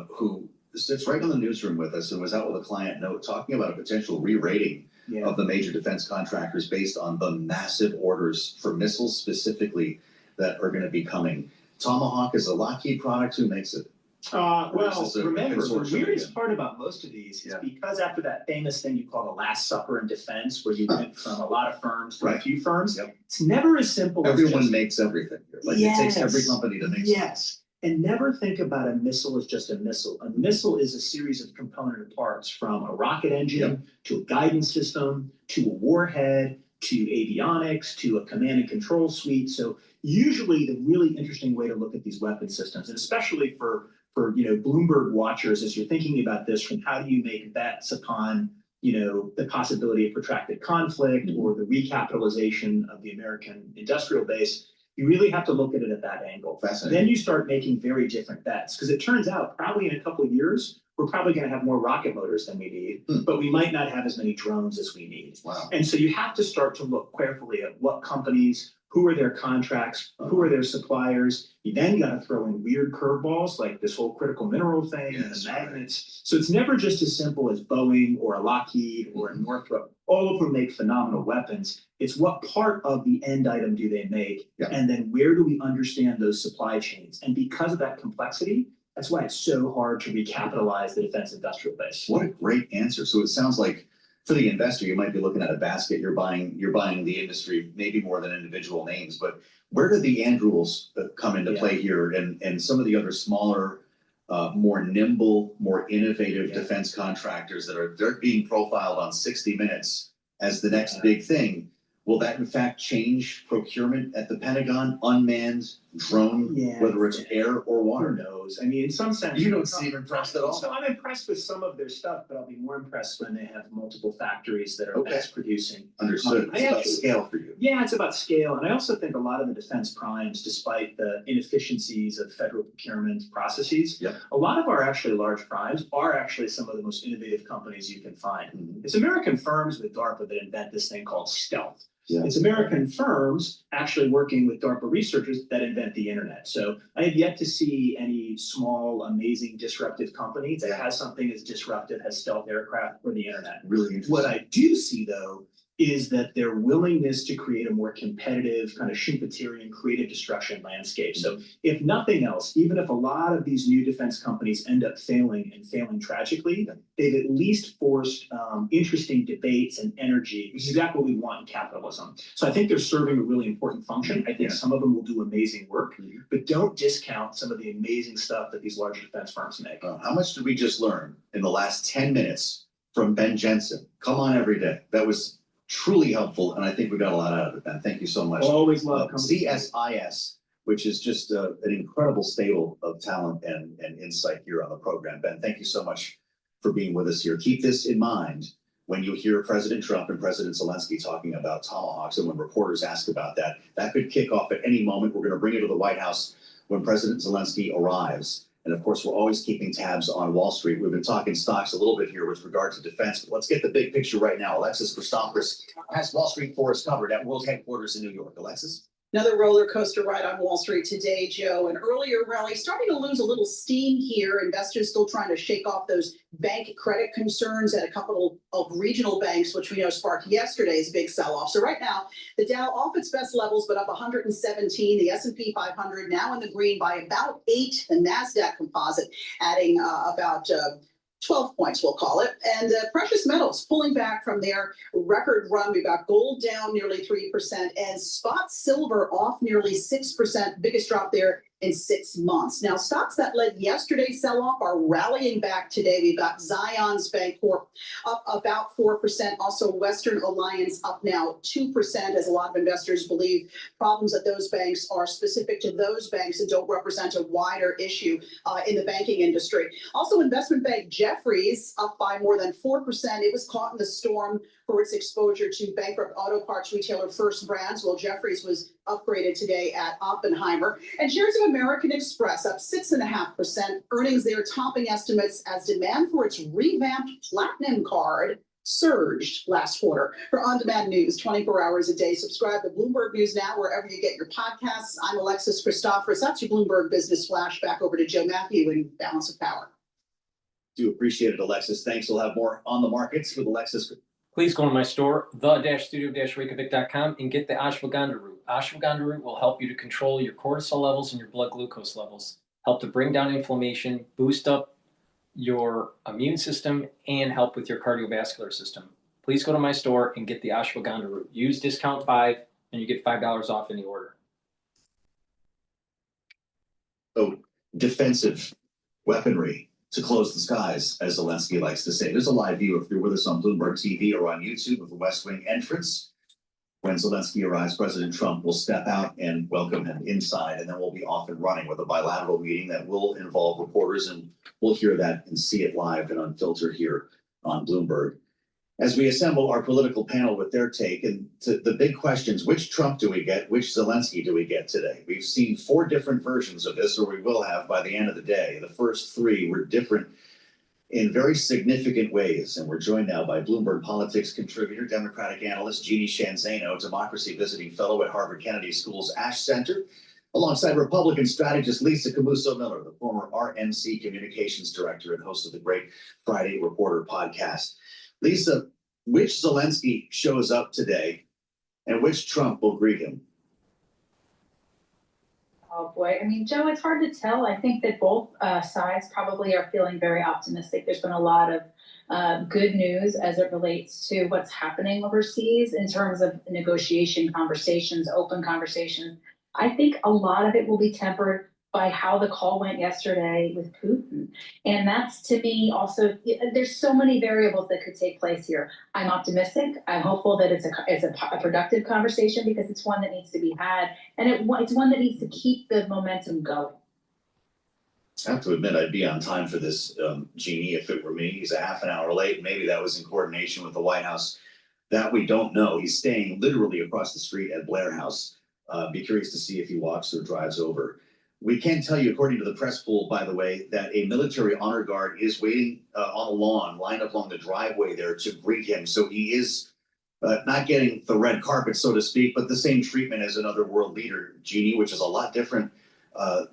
who sits right in the newsroom with us and was out with a client note talking about a potential re-rating of the major defense contractors based on the massive orders for missiles specifically that are going to be coming. Tomahawk is a Lockheed product. Who makes it? Well, remember, the weirdest part about most of these is because after that famous thing you call the Last Supper in defense, where you went from a lot of firms to a few firms, it's never as simple as everyone makes everything. Like it takes every company to make something. Yes. And never think about a missile as just a missile. A missile is a series of component parts, from a rocket engine to a guidance system to a warhead to avionics to a command and control suite. So usually the really interesting way to look at these weapon systems, and especially for Bloomberg watchers, as you're thinking about this, from how do you make bets upon the possibility of protracted conflict or the recapitalization of the American industrial base, you really have to look at it at that angle. Then you start making very different bets, because it turns out probably in a couple of years, we're probably going to have more rocket motors than we need, but we might not have as many drones as we need. And so you have to start to look carefully at what companies, who are their contracts, who are their suppliers. You then got to throw in weird curveballs like this whole critical mineral thing and the magnets. So it's never just as simple as Boeing or a Lockheed or a Northrop. All of them make phenomenal weapons. It's what part of the end item do they make? And then where do we understand those supply chains? And because of that complexity, that's why it's so hard to recapitalize the defense industrial base. What a great answer. So it sounds like for the investor, you might be looking at a basket. You're buying the industry, maybe more than individual names. But where do the Andurils come into play here, and some of the other smaller, more nimble, more innovative defense contractors they're being profiled on 60 Minutes as the next big thing? Will that in fact change procurement at the Pentagon? Unmanned drone, whether it's air or water? Who knows? I mean, in some sense, you don't seem impressed at all. So I'm impressed with some of their stuff, but I'll be more impressed when they have multiple factories that are mass producing. Understood. It's about scale for you. Yeah, it's about scale. And I also think a lot of the defense primes, despite the inefficiencies of federal procurement processes, a lot of our actually large primes are actually some of the most innovative companies you can find. It's American firms with DARPA that invent this thing called stealth. It's American firms actually working with DARPA researchers that invent the internet. So I have yet to see any small, amazing, disruptive company that has something as disruptive as stealth aircraft or the internet. Really interesting. What I do see, though, is that their willingness to create a more competitive, kind of Schumpeterian creative destruction landscape. So if nothing else, even if a lot of these new defense companies end up failing and failing tragically, they've at least forced interesting debates and energy, which is exactly what we want in capitalism. So I think they're serving a really important function. I think some of them will do amazing work, but don't discount some of the amazing stuff that these larger defense firms make. How much did we just learn in the last 10 minutes from Ben Jensen? Come on every day. That was truly helpful, and I think we got a lot out of it, Ben. Thank you so much. Always love CSIS, which is just an incredible stable of talent and insight here on the program. Ben, thank you so much for being with us here. Keep this in mind when you hear President Trump and President Zelensky talking about Tomahawks, and when reporters ask about that. That could kick off at any moment. We're going to bring it to the White House when President Zelensky arrives. And of course, we're always keeping tabs on Wall Street. We've been talking stocks a little bit here with regard to defense, but let's get the big picture right now. Alexis Christoforous has Wall Street for us covered at World Headquarters in New York. Alexis? Another roller coaster ride on Wall Street today, Joe. An earlier rally starting to lose a little steam here. Investors still trying to shake off those bank credit concerns at a couple of regional banks, which we know sparked yesterday's big sell-off. So right now, the Dow off its best levels, but up 117. The S&P 500 now in the green by about 8. The NASDAQ composite adding about 12 points, we'll call it. And precious metals pulling back from their record run. We've got gold down nearly 3% and spot silver off nearly 6%. Biggest drop there in 6 months. Now, stocks that led yesterday's sell-off are rallying back today. We've got Zions Bancorp up about 4%. Also, Western Alliance up now 2%, as a lot of investors believe problems at those banks are specific to those banks and don't represent a wider issue in the banking industry. Also, investment bank Jefferies up by more than 4%. It was caught in the storm for its exposure to bankrupt auto parts retailer First Brands. Well, Jefferies was upgraded today at Oppenheimer. And shares of American Express up 6.5%. Earnings there topping estimates as demand for its revamped Platinum card surged last quarter. For on-demand news 24 hours a day, subscribe to Bloomberg News Now wherever you get your podcasts. I'm Alexis Christoforous. That's your Bloomberg Business Flash. Back over to Joe Matthew in Balance of Power. Do appreciate it, Alexis. Thanks. We'll have more on the markets with Alexis. Please go to my store, the-studio-reykjavik.com, and get the ashwagandha root. Ashwagandha root will help you to control your cortisol levels and your blood glucose levels, help to bring down inflammation, boost up your immune system, and help with your cardiovascular system. Please go to my store and get the ashwagandha root. Use discount 5 and you get $5 off any order. Oh, defensive weaponry to close the skies, as Zelensky likes to say. There's a live view if you're with us on Bloomberg TV or on YouTube of the West Wing entrance. When Zelensky arrives, President Trump will step out and welcome him inside, and then we'll be off and running with a bilateral meeting that will involve reporters, and we'll hear that and see it live and unfiltered here on Bloomberg. As we assemble our political panel with their take, and to the big questions, which Trump do we get? Which Zelensky do we get today? We've seen 4 different versions of this, or we will have by the end of the day. The first 3 were different in very significant ways. And we're joined now by Bloomberg Politics contributor, Democratic analyst Jeannie Sheehan Zaino, democracy visiting fellow at Harvard Kennedy School's Ash Center, alongside Republican strategist Lisa Camuso-Miller, the former RNC communications director and host of the great Friday Reporter podcast. Lisa, which Zelensky shows up today and which Trump will greet him? Oh boy, I mean, Joe, it's hard to tell. I think that both sides probably are feeling very optimistic. There's been a lot of good news as it relates to what's happening overseas in terms of negotiation conversations, open conversations. I think a lot of it will be tempered by how the call went yesterday with Putin. And that's, to me, also, there's so many variables that could take place here. I'm optimistic. I'm hopeful that it's a productive conversation because it's one that needs to be had. And it's one that needs to keep the momentum going. I have to admit, I'd be on time for this, Jeannie, if it were me. He's a half an hour late. Maybe that was in coordination with the White House. That we don't know. He's staying literally across the street at Blair House. Be curious to see if he walks or drives over. We can tell you, according to the press pool, by the way, that a military honor guard is waiting on a lawn, lined up along the driveway there to greet him. So he is not getting the red carpet, so to speak, but the same treatment as another world leader, Jeannie, which is a lot different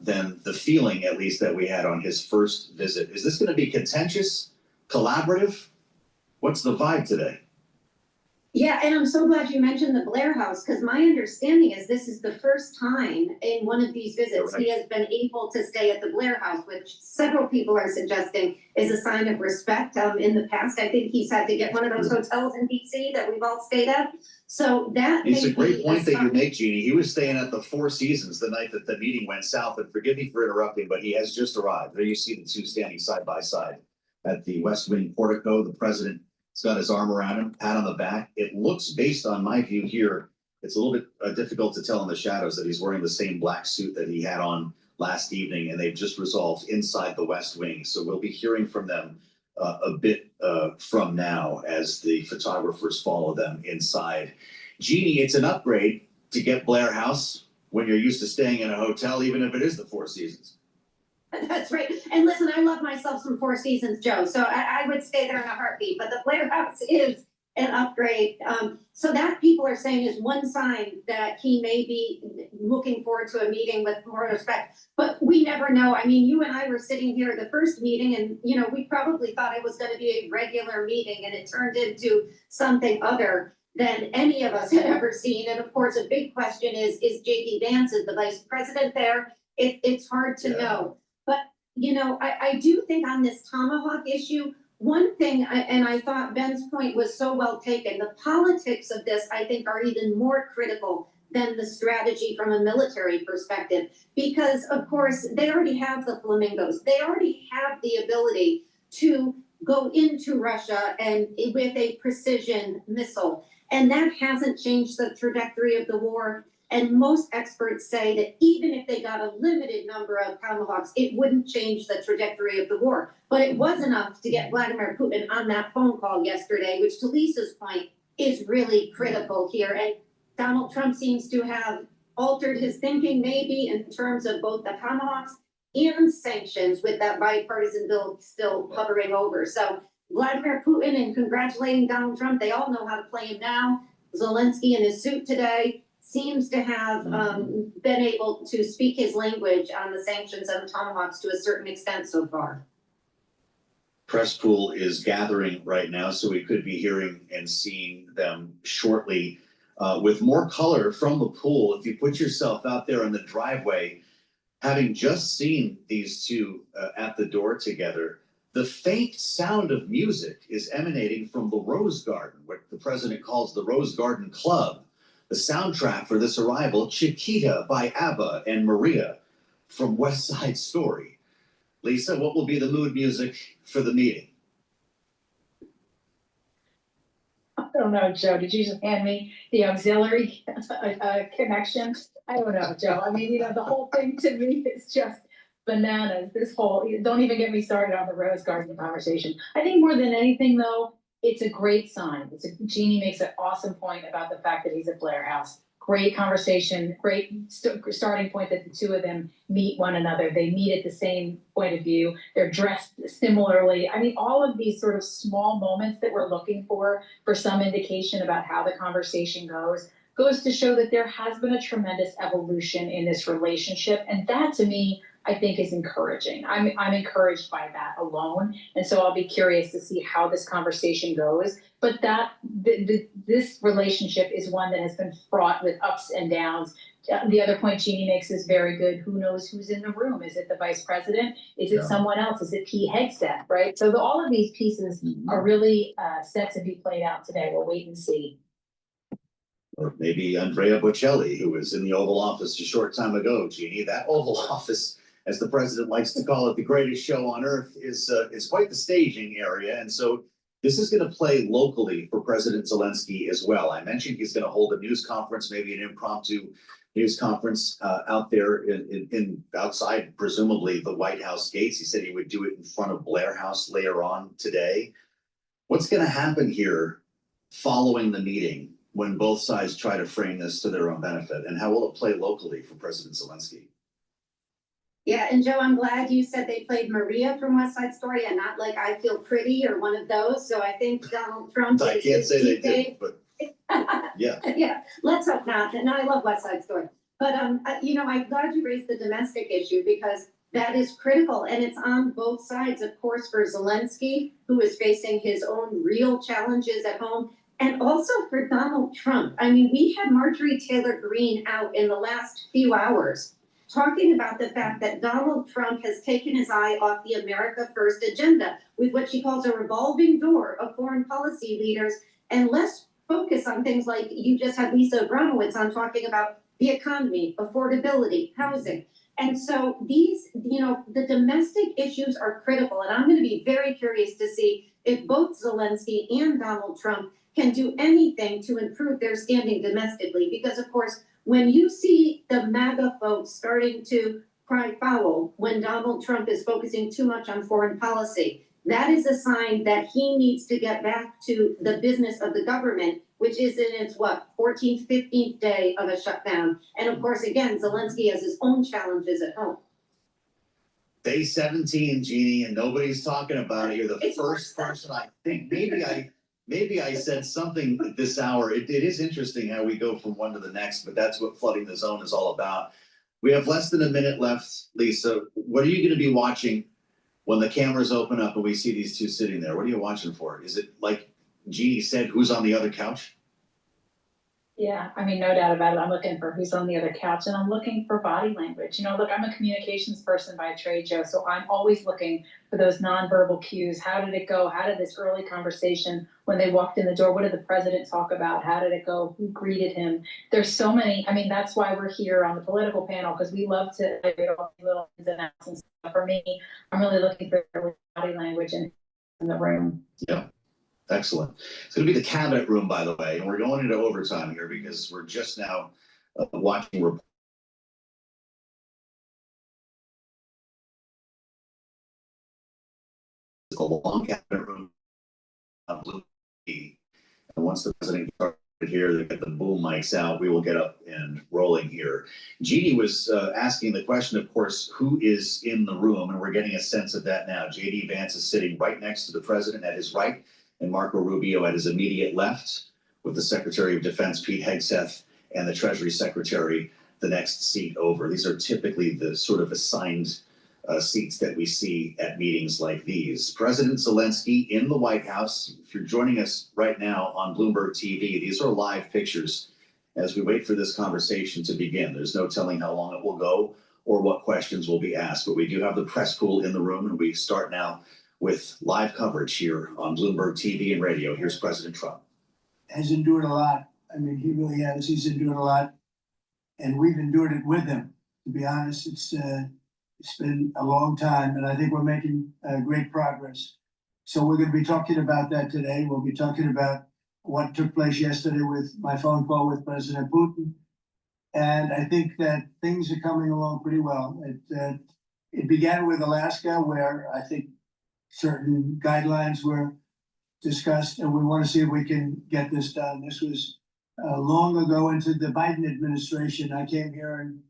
than the feeling, at least, that we had on his first visit. Is this going to be contentious, collaborative? What's the vibe today? Yeah, and I'm so glad you mentioned the Blair House, because my understanding is this is the first time in one of these visits he has been able to stay at the Blair House, which several people are suggesting is a sign of respect. In the past, I think he's had to get one of those hotels in DC that we've all stayed at. So that It's a great point that you make, Jeannie. He was staying at the Four Seasons the night that the meeting went south, and forgive me for interrupting, but he has just arrived. There you see the two standing side by side at the West Wing portico. The president has got his arm around him, pat on the back. It looks, based on my view here, it's a little bit difficult to tell in the shadows that he's wearing the same black suit that he had on last evening, and they've just resolved inside the West Wing. So we'll be hearing from them a bit from now as the photographers follow them inside. Jeannie, it's an upgrade to get Blair House when you're used to staying in a hotel, even if it is the Four Seasons. That's right. And listen, I love myself some Four Seasons, Joe, so I would stay there in a heartbeat, but the Blair House is an upgrade. So that people are saying is one sign that he may be looking forward to a meeting with more respect, but we never know. I mean, you and I were sitting here at the first meeting and, you know, we probably thought it was going to be a regular meeting, and it turned into something other than any of us had ever seen. And of course, a big question is J.D. Vance, is the vice president there? It's hard to know. But, you know, I do think on this tomahawk issue, one thing, and I thought Ben's point was so well taken, the politics of this, I think, are even more critical than the strategy from a military perspective. Because, of course, they already have the flamingos. They already have the ability to go into Russia and with a precision missile. And that hasn't changed the trajectory of the war. And most experts say that even if they got a limited number of tomahawks, it wouldn't change the trajectory of the war. But it was enough to get Vladimir Putin on that phone call yesterday, which, to Lisa's point, is really critical here. And Donald Trump seems to have altered his thinking, maybe, in terms of both the tomahawks and sanctions, with that bipartisan bill still hovering over. So Vladimir Putin and congratulating Donald Trump. They all know how to play him now. Zelensky in his suit today seems to have been able to speak his language on the sanctions and the tomahawks to a certain extent so far. Press pool is gathering right now, so we could be hearing and seeing them shortly with more color from the pool. If you put yourself out there in the driveway, having just seen these two at the door together, the faint sound of music is emanating from the Rose Garden, what the president calls the Rose Garden Club. The soundtrack for this arrival, Chiquita by ABBA and Maria from West Side Story. Lisa, what will be the mood music for the meeting? I don't know, Joe. Did you just hand me the auxiliary connection? I don't know, Joe. I mean, the whole thing to me is just bananas. This whole, don't even get me started on the Rose Garden conversation. I think more than anything, though, it's a great sign. Jeannie makes an awesome point about the fact that he's at Blair House. Great conversation, great starting point that the two of them meet one another. They meet at the same point of view. They're dressed similarly. I mean, all of these sort of small moments that we're looking for some indication about how the conversation goes to show that there has been a tremendous evolution in this relationship. And that, to me, I think is encouraging. I'm encouraged by that alone. And so I'll be curious to see how this conversation goes. But this relationship is one that has been fraught with ups and downs. The other point Jeannie makes is very good. Who knows who's in the room? Is it the vice president? Is it someone else? Is it Pete Hegseth, right? So all of these pieces are really set to be played out today. We'll wait and see. Or maybe Andrea Bocelli, who was in the Oval Office a short time ago, Jeannie. That Oval Office, as the president likes to call it, the greatest show on earth, is quite the staging area. And so this is going to play locally for President Zelensky as well. I mentioned he's going to hold a news conference, maybe an impromptu news conference out there in outside, presumably the White House gates. He said he would do it in front of Blair House later on today. What's going to happen here following the meeting when both sides try to frame this to their own benefit? And how will it play locally for President Zelensky? Yeah, and Joe, I'm glad you said they played Maria from West Side Story and not like I Feel Pretty or one of those. So I think Donald Trump. I can't say they did, but yeah. Yeah, let's hope not. And I love West Side Story. But, I'm glad you raised the domestic issue because that is critical. And it's on both sides, of course, for Zelensky, who is facing his own real challenges at home. And also for Donald Trump. I mean, we had Marjorie Taylor Greene out in the last few hours talking about the fact that Donald Trump has taken his eye off the America First agenda with what she calls a revolving door of foreign policy leaders and less focus on things like you just had Lisa Abramowitz on talking about the economy, affordability, housing. And so these, the domestic issues are critical. And I'm going to be very curious to see if both Zelensky and Donald Trump can do anything to improve their standing domestically. Because, of course, when you see the MAGA folks starting to cry foul when Donald Trump is focusing too much on foreign policy, that is a sign that he needs to get back to the business of the government, which is in its, 14th, 15th day of a shutdown. And of course, again, Zelensky has his own challenges at home. Day 17, Jeannie, and nobody's talking about it. You're the first person I think maybe I said something at this hour. It is interesting how we go from one to the next, but that's what Flooding the Zone is all about. We have less than a minute left, Lisa. What are you going to be watching when the cameras open up and we see these two sitting there? What are you watching for? Is it like Jeannie said, who's on the other couch? Yeah, I mean, no doubt about it. I'm looking for who's on the other couch and I'm looking for body language. Look, I'm a communications person by trade, Joe, so I'm always looking for those nonverbal cues. How did it go? How did this early conversation when they walked in the door? What did the president talk about? How did it go? Who greeted him? There's so many. I mean, that's why we're here on the political panel because we love to do all these little ins and outs and stuff. For me, I'm really looking for body language in the room. Yeah. Excellent. It's going to be the cabinet room, by the way, and we're going into overtime here because we're just now watching the long cabinet room on Blue TV. And once the president here, they get the boom mics out, we will get up and rolling here. Jeannie was asking the question, of course, who is in the room, and we're getting a sense of that now. JD Vance is sitting right next to the president at his right, and Marco Rubio at his immediate left, with the Secretary of Defense, Pete Hegseth, and the Treasury Secretary, the next seat over. These are typically the sort of assigned seats that we see at meetings like these. President Zelensky in the White House. If you're joining us right now on Bloomberg TV, these are live pictures as we wait for this conversation to begin. There's no telling how long it will go or what questions will be asked, but we do have the press pool in the room, and we start now with live coverage here on Bloomberg TV and radio. Here's President Trump. Has endured a lot. I mean, he really has. He's endured a lot, and we've endured it with him. To be honest, it's been a long time, and I think we're making great progress. So we're going to be talking about that today. We'll be talking about what took place yesterday with my phone call with President Putin, and I think that things are coming along pretty well. It began with Alaska, where I think certain guidelines were discussed, and we want to see if we can get this done. This was long ago into the Biden administration. I came here and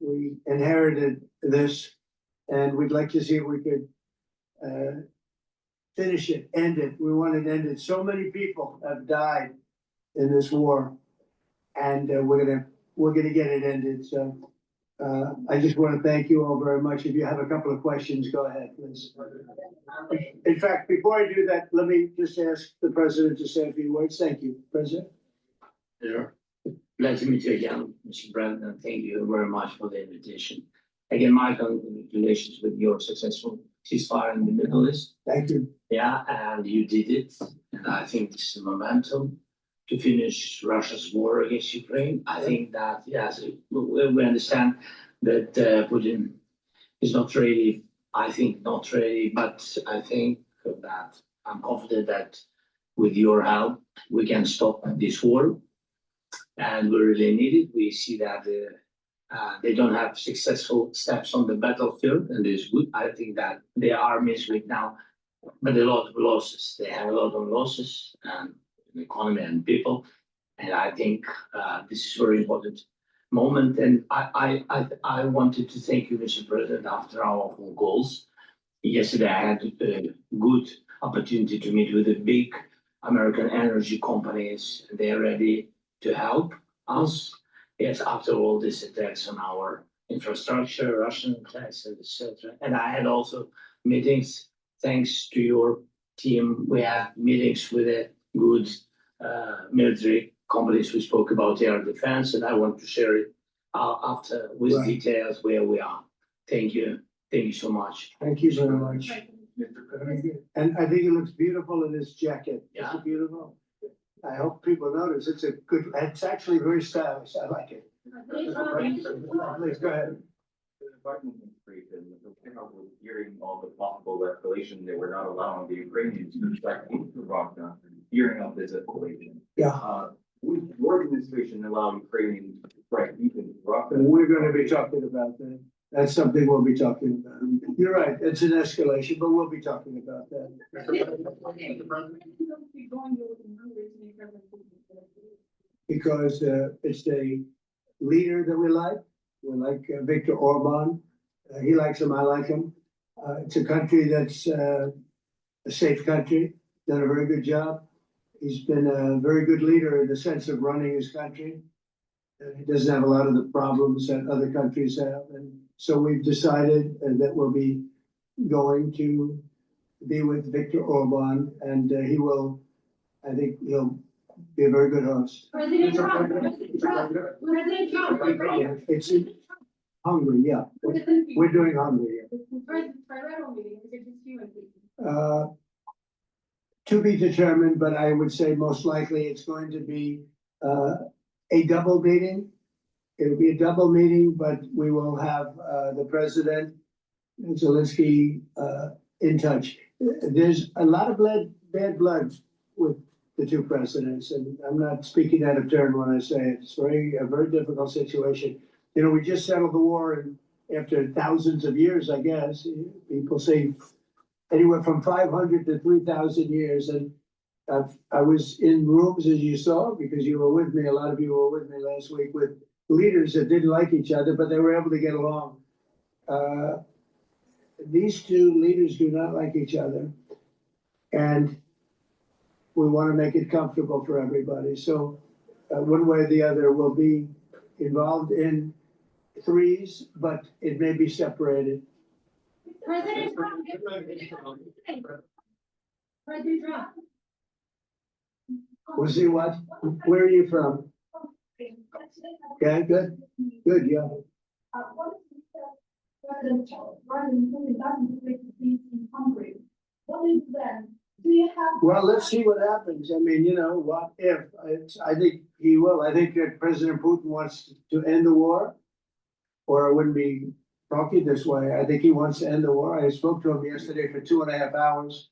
we inherited this, and we'd like to see if we could finish it, end it. We want it ended. So many people have died in this war, and we're gonna get it ended. So I just want to thank you all very much. If you have a couple of questions, go ahead, please. In fact, before I do that, let me just ask the president to say a few words. Thank you, President. Sure. Glad to meet you again, Mr. President. Thank you very much for the invitation. Again, my congratulations with your successful ceasefire in the Middle East. Thank you. Yeah, and you did it. And I think it's a momentum to finish Russia's war against Ukraine. I think that, yes, we understand that Putin is not ready. I think not ready, but I think that I'm confident that with your help, we can stop this war. And we really need it. We see that they don't have successful steps on the battlefield, and it's good. I think that their army is weak now, but a lot of losses. They have a lot of losses, and the economy and people. And I think this is a very important moment. And I wanted to thank you, Mr. President, after our phone calls. Yesterday, I had a good opportunity to meet with the big American energy companies. They're ready to help us. Yes, after all these attacks on our infrastructure, Russian attacks, etc. And I had also meetings, thanks to your team. We had meetings with the good military companies. We spoke about air defense, and I want to share it after with details where we are. Thank you. Thank you so much. Thank you very much. And I think it looks beautiful in this jacket. Yeah. It's beautiful. I hope people notice. It's actually very stylish. I like it. Please go ahead. The Department of State and was hearing all the possible escalation, they were not allowing the Ukrainians to strike into Russia, hearing of this escalation. Yeah. Would your administration allow Ukrainians to strike into Russia? We're going to be talking about that. That's something we'll be talking about. You're right. It's an escalation, but we'll be talking about that. Because it's the leader that we like. We like Viktor Orban. He likes him. I like him. It's a country that's a safe country. Done a very good job. He's been a very good leader in the sense of running his country. He doesn't have a lot of the problems that other countries have. And so we've decided that we'll be going to be with Viktor Orban, and he will, I think he'll be a very good host. President Trump. It's in Hungary, yeah. We're doing Hungary. To be determined, but I would say most likely it's going to be a double meeting. It'll be a double meeting, but we will have the president, Zelensky, in touch. There's a lot of bad blood with the two presidents, and I'm not speaking out of turn when I say it. It's a very difficult situation. You know, we just settled the war, and after thousands of years, I guess, people say anywhere from 500 to 3,000 years, and I was in rooms, as you saw, because you were with me, a lot of you were with me last week, with leaders that didn't like each other, but they were able to get along. These two leaders do not like each other, and we want to make it comfortable for everybody. So one way or the other, we'll be involved in threes, but it may be separated. President Trump. President Trump. We'll see what, where are you from? Okay, good, good, yeah. President Putin doesn't make the peace in Hungary. What is then? Do you have? Well, let's see what happens. I mean, what if? I think he will. I think that President Putin wants to end the war, or I wouldn't be talking this way. I think he wants to end the war. I spoke to him yesterday for 2.5 hours.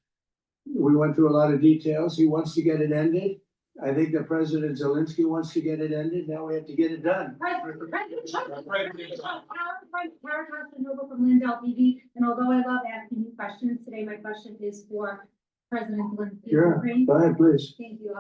We went through a lot of details. He wants to get it ended. I think that President Zelensky wants to get it ended. Now we have to get it done. President Trump, Tara Casanova from Lindell TV, and although I love asking you questions, today my question is for President Zelensky. Sure, go ahead, please. Thank you.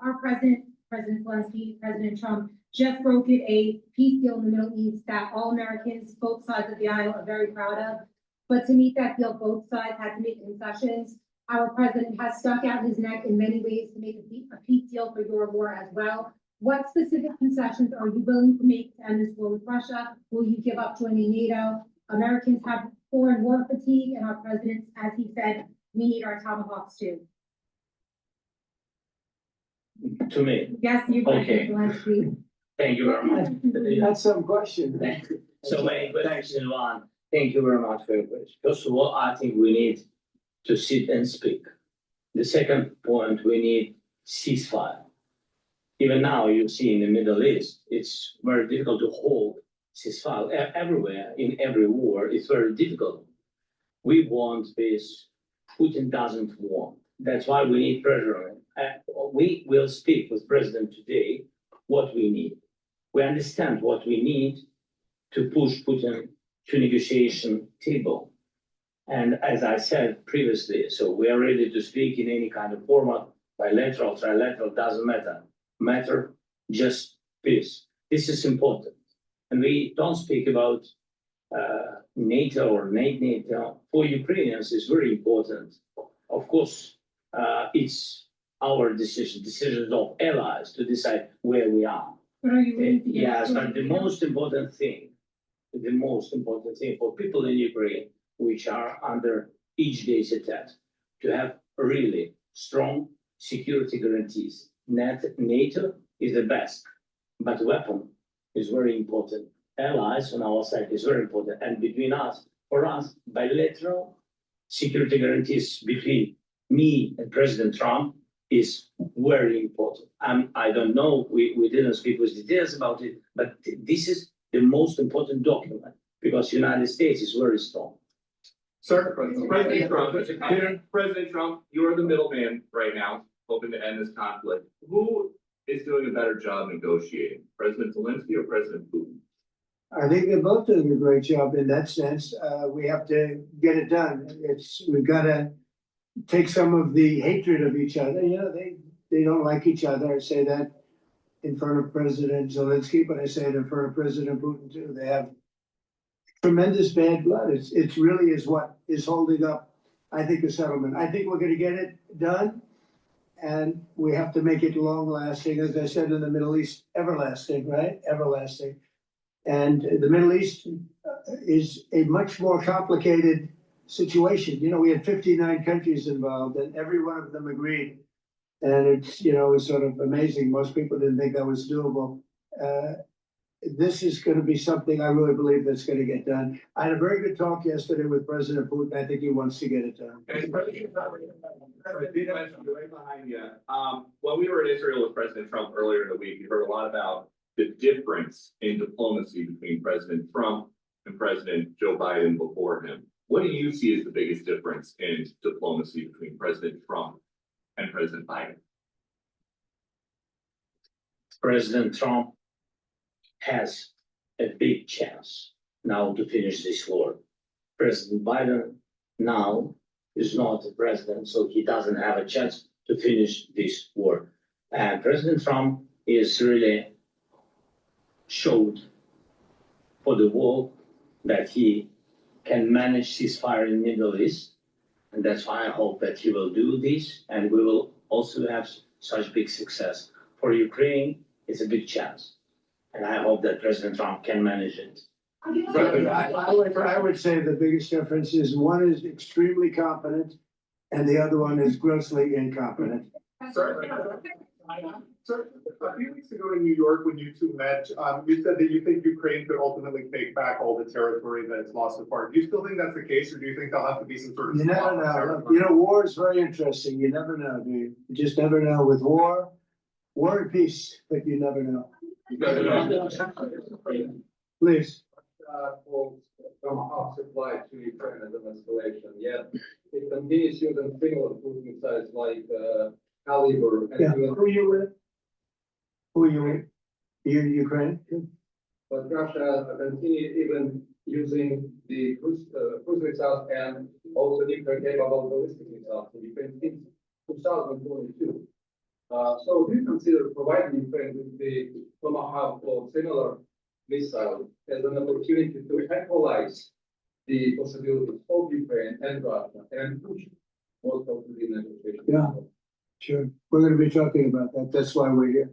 Our President Zelensky, President Trump, just brokered a peace deal in the Middle East that all Americans, both sides of the aisle, are very proud of. But to meet that deal, both sides had to make concessions. Our president has stuck out his neck in many ways to make a peace deal for your war as well. What specific concessions are you willing to make to end this war with Russia? Will you give up joining NATO? Americans have foreign war fatigue, and our president, as he said, we need our tomahawks too. To me. Yes, you Okay. Zelensky. Thank you very much. That's some question. Thank you. So many questions in one. Thank you very much for your question. First of all, I think we need to sit and speak. The second point, we need ceasefire. Even now, you see in the Middle East, it's very difficult to hold ceasefire everywhere. In every war, it's very difficult. We want peace. Putin doesn't want. That's why we need pressure on him. We will speak with President today what we need. We understand what we need to push Putin to negotiation table. And as I said previously, so we are ready to speak in any kind of format, bilateral, trilateral, doesn't matter, just peace. This is important. And we don't speak about NATO or NATO. For Ukrainians, it's very important. Of course, it's our decisions of allies to decide where we are. But are you willing to get Yes, but the most important thing for people in Ukraine, which are under each day's attack, to have really strong security guarantees. NATO is the best, but weapon is very important. Allies on our side is very important. And between us, for us, bilateral security guarantees between me and President Trump is very important. I don't know, we didn't speak with details about it, but this is the most important document because United States is very strong. Sir, President Trump, you're the middleman right now, hoping to end this conflict. Who is doing a better job negotiating, President Zelensky or President Putin? I think they're both doing a great job in that sense. We have to get it done. We've got to take some of the hatred of each other. They don't like each other. I say that in front of President Zelensky, but I say it in front of President Putin too. They have tremendous bad blood. It's really is what is holding up, I think, the settlement. I think we're going to get it done, and we have to make it long lasting. As I said in the Middle East, everlasting, right? Everlasting. And the Middle East is a much more complicated situation. We had 59 countries involved, and every one of them agreed. And it's sort of amazing. Most people didn't think that was doable. This is going to be something I really believe that's going to get done. I had a very good talk yesterday with President Putin. I think he wants to get it done. Right behind you. When we were in Israel with President Trump earlier in the week, we heard a lot about the difference in diplomacy between President Trump and President Joe Biden before him. What do you see as the biggest difference in diplomacy between President Trump and President Biden? President Trump has a big chance now to finish this war. President Biden now is not the president, so he doesn't have a chance to finish this war. And President Trump is really showed for the world that he can manage ceasefire in the Middle East. And that's why I hope that he will do this, and we will also have such big success. For Ukraine, it's a big chance. And I hope that President Trump can manage it. I would say the biggest difference is one is extremely competent and the other one is grossly incompetent. Sir, a few weeks ago in New York, when you two met, you said that you think Ukraine could ultimately take back all the territory that it's lost so far. Do you still think that's the case, or do you think there'll have to be some sort of? You never know. You know, war is very interesting. You never know, do you? You just never know with war and peace, but you never know. Please. Tomahawk supply to Ukraine as an escalation, yet it continues using similar cruise missiles like Caliber. Yeah, who are you with? Who are you with? You Ukraine? But Russia continue even using the cruise missiles and also nuclear capable ballistic missiles in Ukraine since 2022. So do you consider providing Ukraine with the Tomahawk or similar missile as an opportunity to equalize the possibilities of Ukraine and Russia and push most of the negotiations? Yeah, sure. We're gonna be talking about that. That's why we're here.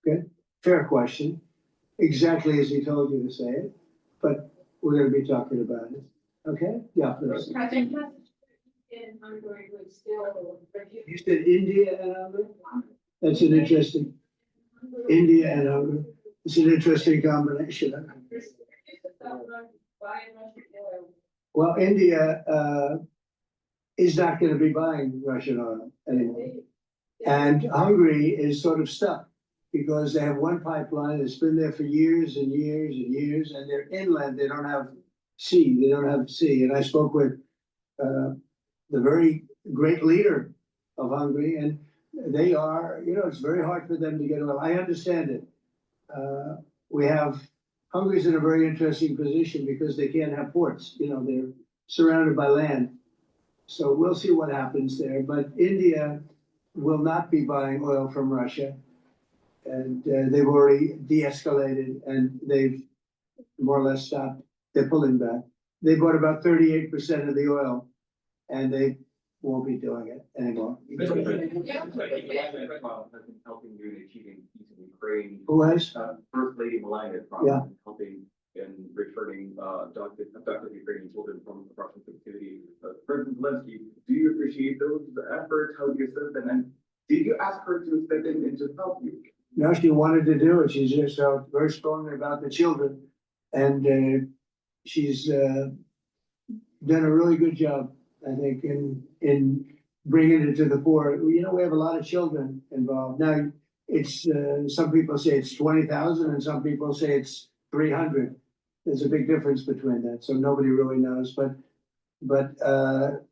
Okay, fair question. Exactly as he told you to say it, but we're gonna be talking about it. Okay, yeah, please. In Hungary would still. You said India and Hungary? That's an interesting, India and Hungary. It's an interesting combination. Well, India is not going to be buying Russian oil anymore. And Hungary is sort of stuck because they have one pipeline that's been there for years and years and years, and they're inland, they don't have sea, And I spoke with the very great leader of Hungary, and they are, you know, it's very hard for them to get oil. I understand it. Hungary's in a very interesting position because they can't have ports, you know, they're surrounded by land. So we'll see what happens there, but India will not be buying oil from Russia. And they've already de-escalated and they've more or less stopped, they're pulling back. They bought about 38% of the oil and they won't be doing it anymore. Helping you in achieving peace in Ukraine. Who has? First Lady Melania Trump helping in returning abducted Ukrainian children from Russian captivity. President Zelensky, do you appreciate those efforts? How do you assist them? And did you ask her to step in and to help you? No, she wanted to do it. She just felt very strongly about the children. And she's done a really good job, I think, in bringing it to the fore. You know, we have a lot of children involved. Now, it's some people say it's 20,000 and some people say it's 300. There's a big difference between that, so nobody really knows. But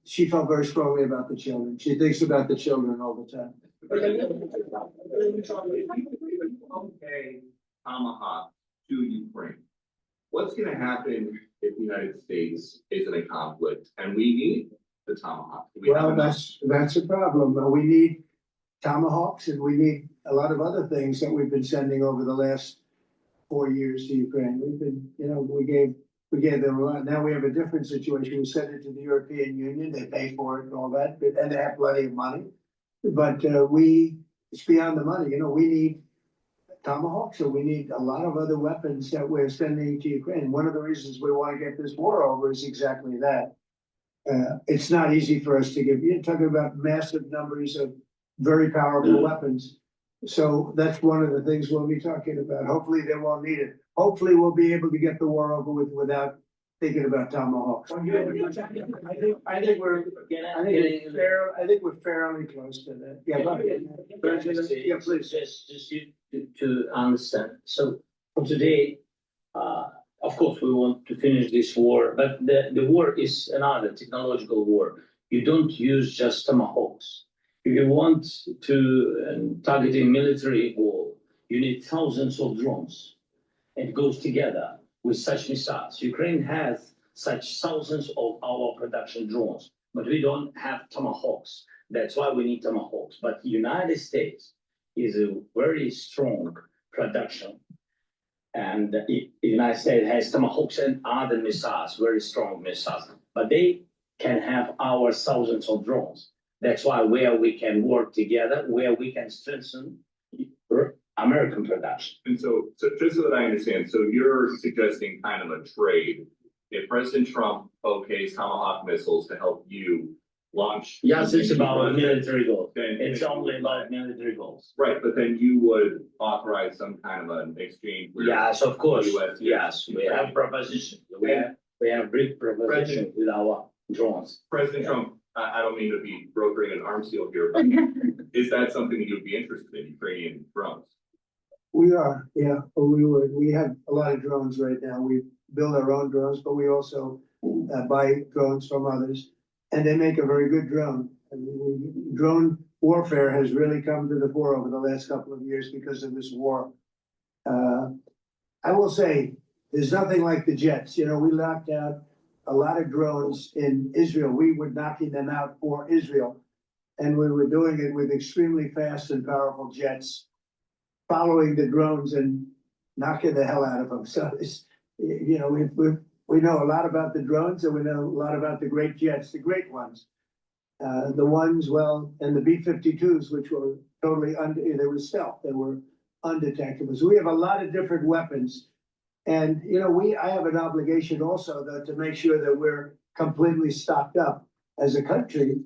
she felt very strongly about the children. She thinks about the children all the time. Okay, Tomahawk to Ukraine. What's going to happen if the United States is in a conflict and we need the Tomahawk? Well, that's a problem. We need Tomahawks and we need a lot of other things that we've been sending over the last 4 years to Ukraine. We've been, you know, we gave them a lot. Now we have a different situation. We send it to the European Union. They pay for it and all that, and they have plenty of money. But it's beyond the money. You know, we need Tomahawks, so we need a lot of other weapons that we're sending to Ukraine. One of the reasons we want to get this war over is exactly that. It's not easy for us to give. You're talking about massive numbers of very powerful weapons. So that's one of the things we'll be talking about. Hopefully they won't need it. Hopefully we'll be able to get the war over with without thinking about Tomahawks. I think we're fairly close to that. Yeah, go ahead. Yeah, please. Just to understand. So for today, of course, we want to finish this war, but the war is another technological war. You don't use just Tomahawks. If you want to target a military goal, you need thousands of drones. It goes together with such missiles. Ukraine has such thousands of our production drones, but we don't have Tomahawks That's why we need tomahawks. But United States is a very strong production. And the United States has tomahawks and other missiles, very strong missiles, but they can have our thousands of drones. That's why where we can work together, where we can strengthen American production. And so just so that I understand, so you're suggesting kind of a trade. If President Trump okays Tomahawk missiles to help you launch. Yes, it's about then- military goals. then- It's only about military goals. Right, but then you would authorize some kind of an exchange. where Yes, of course. US Yes, we have proposition. We have big proposition with our drones. President Trump, I don't mean to be brokering an arms deal here, but is that something that you'd be interested in, Ukrainian drones? We are, yeah, we have a lot of drones right now. We build our own drones, but we also buy drones from others. And they make a very good drone. I mean, drone warfare has really come to the fore over the last couple of years because of this war. I will say, there's nothing like the jets. You know, we knocked out a lot of drones in Israel. We were knocking them out for Israel. And we were doing it with extremely fast and powerful jets, following the drones and knocking the hell out of them. So it's, you know, we know a lot about the drones and we know a lot about the great jets, the great ones. The ones, well, and the B-52s, which were totally they were stealth, they were undetectable. So we have a lot of different weapons. And, you know, I have an obligation also though, to make sure that we're completely stocked up as a country,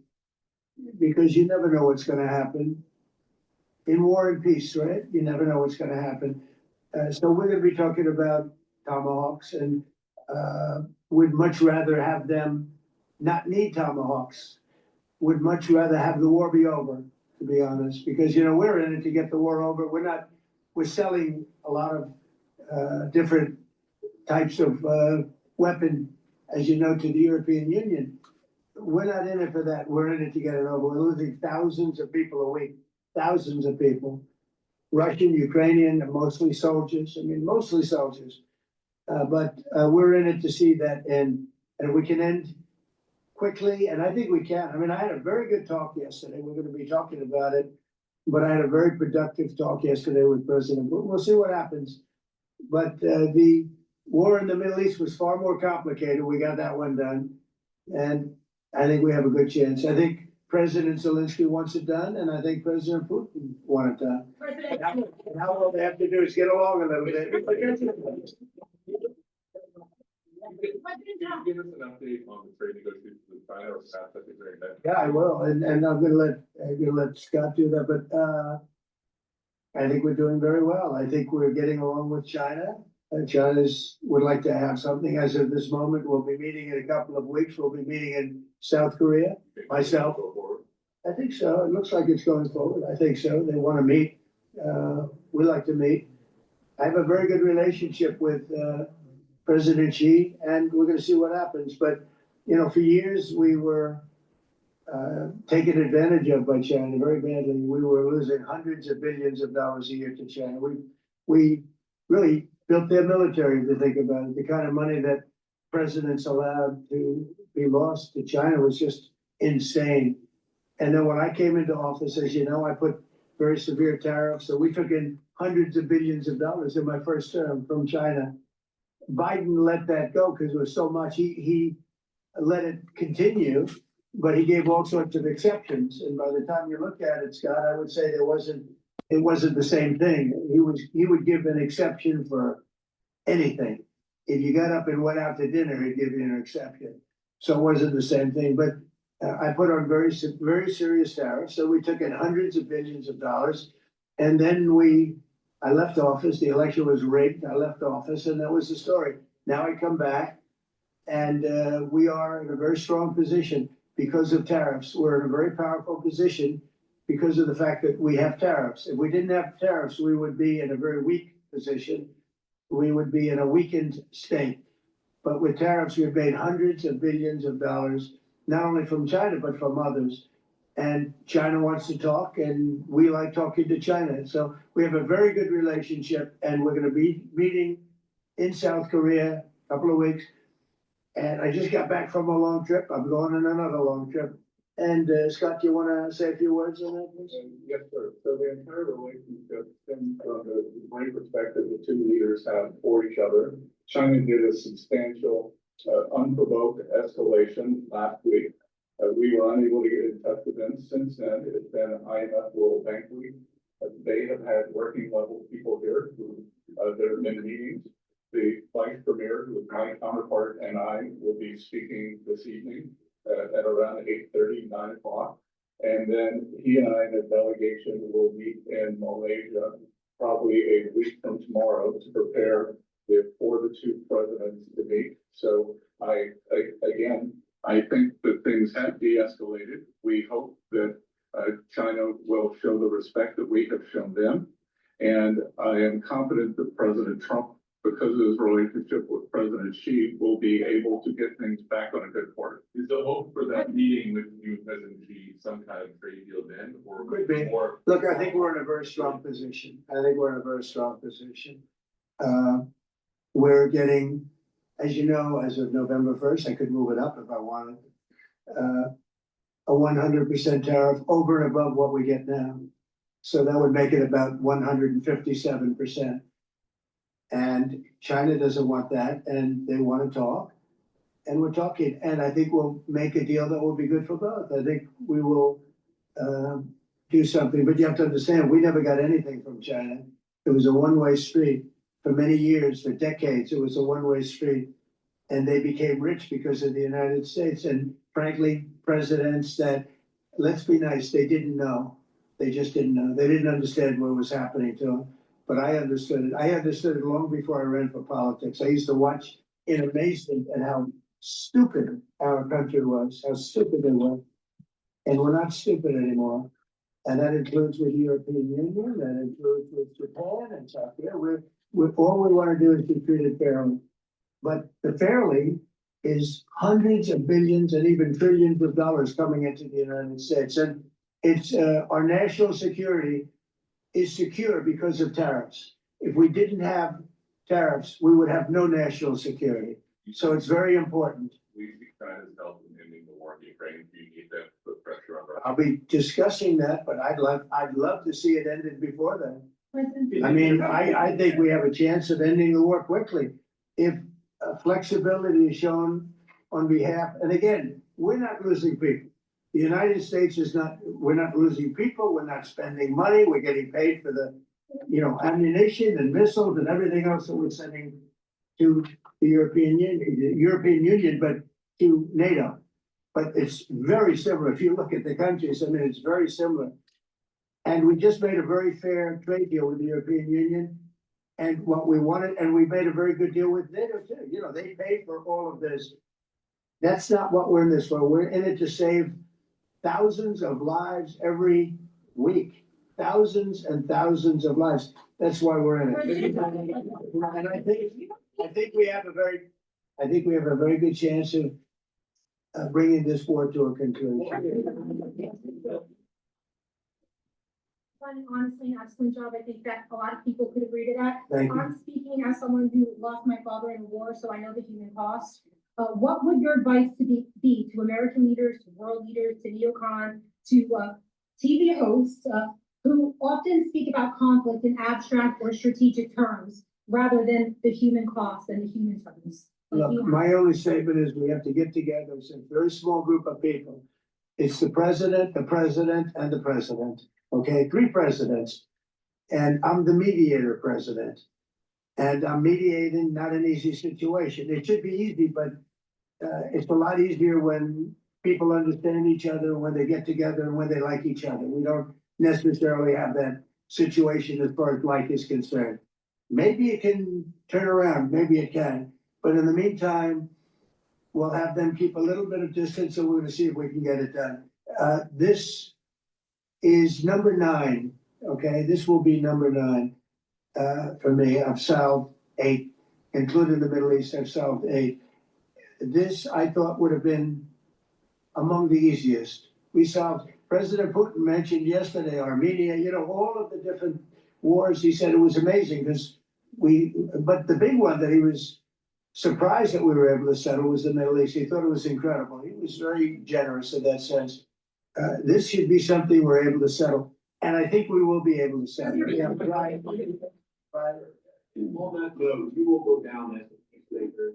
because you never know what's gonna happen in war and peace, right? You never know what's gonna happen. So we're gonna be talking about tomahawks and would much rather have them not need tomahawks. Would much rather have the war be over, to be honest, because, you know, we're in it to get the war over. We're selling a lot of different types of weapon, as you know, to the European Union. We're not in it for that. We're in it to get it over. We're losing thousands of people a week, thousands of people. Russian, Ukrainian, and mostly soldiers. I mean, mostly soldiers. But we're in it to see that end, and we can end quickly, and I think we can. I mean, I had a very good talk yesterday. We're going to be talking about it, but I had a very productive talk yesterday with President. We'll see what happens. But the war in the Middle East was far more complicated. We got that one done, and I think we have a good chance. I think President Zelensky wants it done, and I think President Putin wants it done. And how all they have to do is get along a little bit. Give us an update on the trade negotiations with China or perhaps I think very next. Yeah, I will, and I'm gonna let Scott do that, but I think we're doing very well. I think we're getting along with China. China's would like to have something as of this moment. We'll be meeting in a couple of weeks. We'll be meeting in South Korea, myself. I think so. It looks like it's going forward. I think so. They want to meet. We like to meet. I have a very good relationship with President Xi, and we're going to see what happens. But, you know, for years we were taken advantage of by China very badly. We were losing hundreds of billions of dollars a year to China. We really built their military, to think about it. The kind of money that presidents allowed to be lost to China was just insane. And then when I came into office, as you know, I put very severe tariffs. So we took in hundreds of billions of dollars in my first term from China. Biden let that go because it was so much. He let it continue, but he gave all sorts of exceptions. And by the time you look at it, Scott, I would say it wasn't the same thing. He would give an exception for anything. If you got up and went out to dinner, he'd give you an exception. So it wasn't the same thing. But I put on very serious tariffs. So we took in hundreds of billions of dollars, and then I left office. The election was rigged. I left office, and that was the story. Now I come back, and we are in a very strong position because of tariffs. We're in a very powerful position because of the fact that we have tariffs. If we didn't have tariffs, we would be in a very weak position. We would be in a weakened state. But with tariffs, we've made hundreds of billions of dollars, not only from China, but from others. And China wants to talk, and we like talking to China. So we have a very good relationship, and we're going to be meeting in South Korea a couple of weeks. And I just got back from a long trip. I'm going on another long trip And Scott, do you wanna say a few words on that, please? Yes, sir. So the entire relationship, from the great perspective the two leaders have for each other. China did a substantial, unprovoked escalation last week. We were unable to get in touch with them. Since then, it's been IMF World Bank Week. They have had working level people here who, there have been meetings. The vice premier, who is my counterpart, and I will be speaking this evening at around 8:30, 9 o'clock. And then he and I and a delegation will meet in Malaysia probably a week from tomorrow to prepare for the two presidents to meet. So again, I think that things have de-escalated. We hope that China will show the respect that we have shown them. And I am confident that President Trump, because of his relationship with President Xi, will be able to get things back on a good course. Is the hope for that meeting with you and President Xi some kind of trade deal then, or Could be. more? Look, I think we're in a very strong position. We're getting, as you know, as of November 1st, I could move it up if I wanted. A 100% tariff over and above what we get now. So that would make it about 157%. And China doesn't want that, and they want to talk. And we're talking, and I think we'll make a deal that will be good for both. I think we will do something, but you have to understand, we never got anything from China. It was a one-way street for many years, for decades. It was a one-way street, and they became rich because of the United States. And frankly, presidents that, let's be nice, they didn't know. They just didn't know. They didn't understand what was happening to them. But I understood it. I understood it long before I ran for politics. I used to watch in amazement at how stupid our country was, how stupid they were. And we're not stupid anymore. And that includes with the European Union, that includes with Japan and South Korea. We're all we want to do is be treated fairly. But the fairly is hundreds of billions and even trillions of dollars coming into the United States. And it's our national security is secure because of tariffs. If we didn't have tariffs, we would have no national security. So it's very important. We see China's help in ending the war in Ukraine. Do you need that to put pressure on Russia? I'll be discussing that, but I'd love to see it ended before then. I mean, I think we have a chance of ending the war quickly if flexibility is shown on behalf, and again, we're not losing people. The United States is not, we're not losing people, we're not spending money, we're getting paid for the, ammunition and missiles and everything else that we're sending to the European Union, but to NATO. But it's very similar. If you look at the countries, I mean, it's very similar. And we just made a very fair trade deal with the European Union. And what we wanted, and we made a very good deal with NATO too. They paid for all of this. That's not what we're in this for. We're in it to save thousands of lives every week. Thousands and thousands of lives. That's why we're in it. And I think we have a very good chance of bringing this war to a conclusion. Honestly, an excellent job. I think that a lot of people could agree to that. Thank you. I'm speaking as someone who lost my father in the war, so I know the human cost. What would your advice be to American leaders, to world leaders, to neocons, to TV hosts who often speak about conflict in abstract or strategic terms rather than the human cost and the human terms? Look, my only statement is we have to get together. It's a very small group of people. It's the president, and the president. Okay, 3 presidents. And I'm the mediator president. And I'm mediating not an easy situation. It should be easy, but it's a lot easier when people understand each other, when they get together and when they like each other. We don't necessarily have that situation as far as like is concerned. Maybe it can turn around, maybe it can. But in the meantime, we'll have them keep a little bit of distance, and we're gonna see if we can get it done. This is number 9, okay? This will be number 9 for me. I've solved 8, including the Middle East, I've solved 8. This, I thought, would have been among the easiest. We solved, President Putin mentioned yesterday, Armenia, all of the different wars. He said it was amazing because but the big one that he was surprised that we were able to settle was the Middle East. He thought it was incredible. He was very generous in that sense. This should be something we're able to settle, and I think we will be able to settle. Yeah, right. On that note, you will go down as a peacemaker,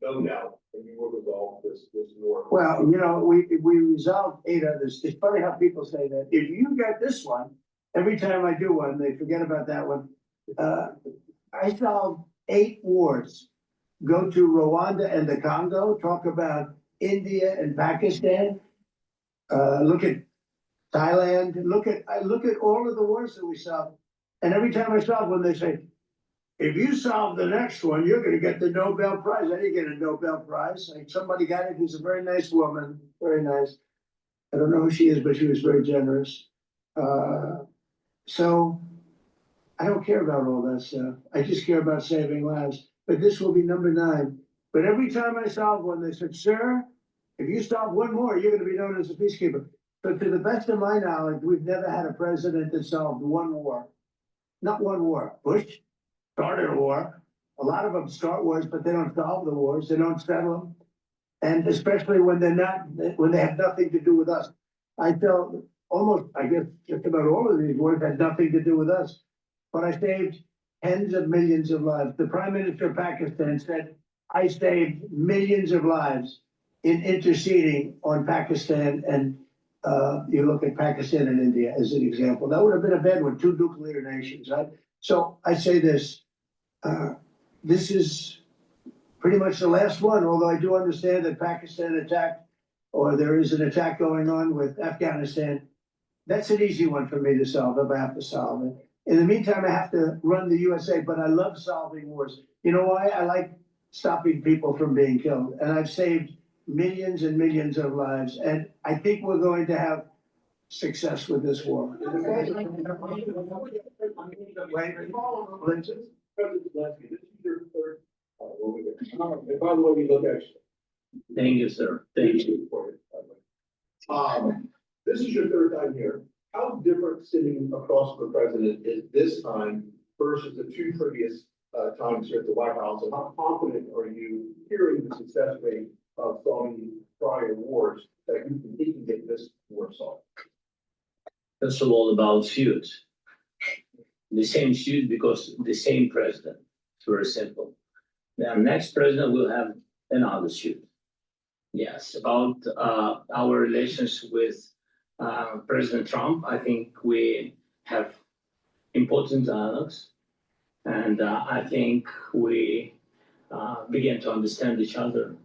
no doubt, and you will resolve this war. Well, you know, we resolved 8 others. It's funny how people say that. If you get this one, every time I do one, they forget about that one. I solved 8 wars. Go to Rwanda and the Congo, talk about India and Pakistan. Look at Thailand, look at all of the wars that we solved. And every time I solve one, they say, if you solve the next one, you're gonna get the Nobel Prize. I didn't get a Nobel Prize. Like, somebody got it who's a very nice woman, very nice. I don't know who she is, but she was very generous. So I don't care about all that stuff. I just care about saving lives. But this will be number 9. But every time I solve one, they said, sir, if you solve one more, you're gonna be known as a peacekeeper. But to the best of my knowledge, we've never had a president that solved one war. Not one war. Bush started a war. A lot of them start wars, but they don't solve the wars. They don't settle them. And especially when they have nothing to do with us. I felt almost, I guess, just about all of these wars had nothing to do with us. But I saved tens of millions of lives. The Prime Minister of Pakistan said, I saved millions of lives in interceding on Pakistan. And you look at Pakistan and India as an example. That would have been a bad one, 2 nuclear nations, right? So I say this, this is pretty much the last one, although I do understand that Pakistan attacked, or there is an attack going on with Afghanistan. That's an easy one for me to solve if I have to solve it. In the meantime, I have to run the USA, but I love solving wars. You know why? I like stopping people from being killed, and I've saved millions and millions of lives, and I think we're going to have success with this war. And by the way, we look at. Thank you, sir. Thank you. This is your 3rd time here. How different sitting across from the president is this time versus the 2 previous times here at the White House? And how confident are you hearing the success rate of solving prior wars that you can get this war solved? First of all, about feud. The same feud because the same president. It's very simple. The next president will have another feud. Yes, about our relations with President Trump, I think we have important dialogues, and I think we begin to understand each other.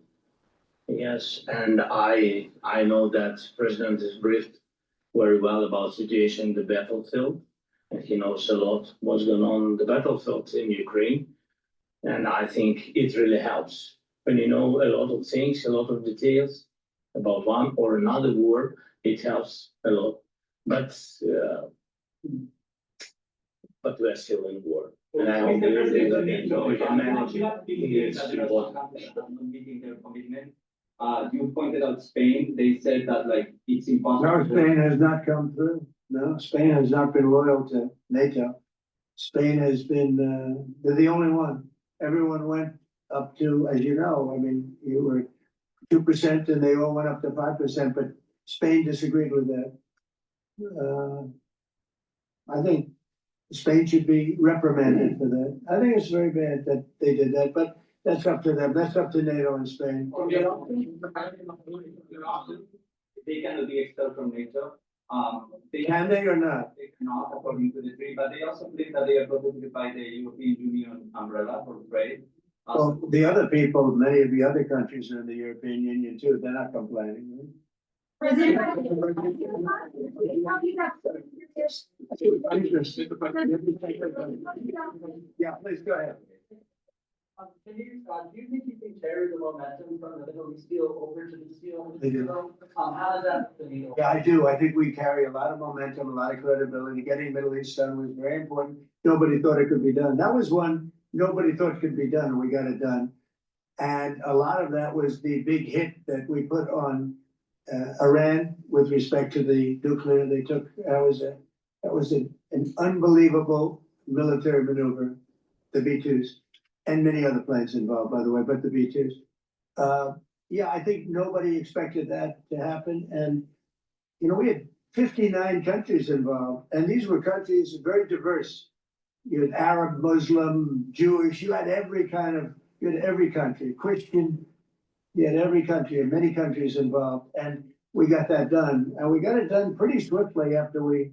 Yes, and I know that President is briefed very well about situation in the battlefield, and he knows a lot what's going on the battlefield in Ukraine, and I think it really helps when you know a lot of things, a lot of details about one or another war. It helps a lot, but we're still in war. And I hope we can manage it. It's important. You pointed out Spain. They said that like it's impossible. No, Spain has not come through. No, Spain has not been loyal to NATO. Spain has been, they're the only one. Everyone went up to, as you know, I mean, you were 2% and they all went up to 5%, but Spain disagreed with that. I think Spain should be reprimanded for that. I think it's very bad that they did that, but that's up to them. That's up to NATO and Spain. They cannot be expelled from NATO. Can they or not? They cannot, according to the treaty, but they also believe that they are protected by the European Union umbrella for trade. Well, the other people, many of the other countries are in the European Union too. They're not complaining. Yeah, please go ahead. Do you think you can carry the momentum from the Middle East deal over to this deal? I do. How does that? Yeah, I do. I think we carry a lot of momentum, a lot of credibility. Getting Middle East done was very important. Nobody thought it could be done. That was one nobody thought could be done, and we got it done. And a lot of that was the big hit that we put on Iran with respect to the nuclear they took. That was an unbelievable military maneuver, the B-2s, and many other planes involved, by the way, but the B-2s. Yeah, I think nobody expected that to happen, and we had 59 countries involved, and these were countries very diverse. You had Arab, Muslim, Jewish, you had every country, Christian, you had every country, and many countries involved, and we got that done. And we got it done pretty swiftly after we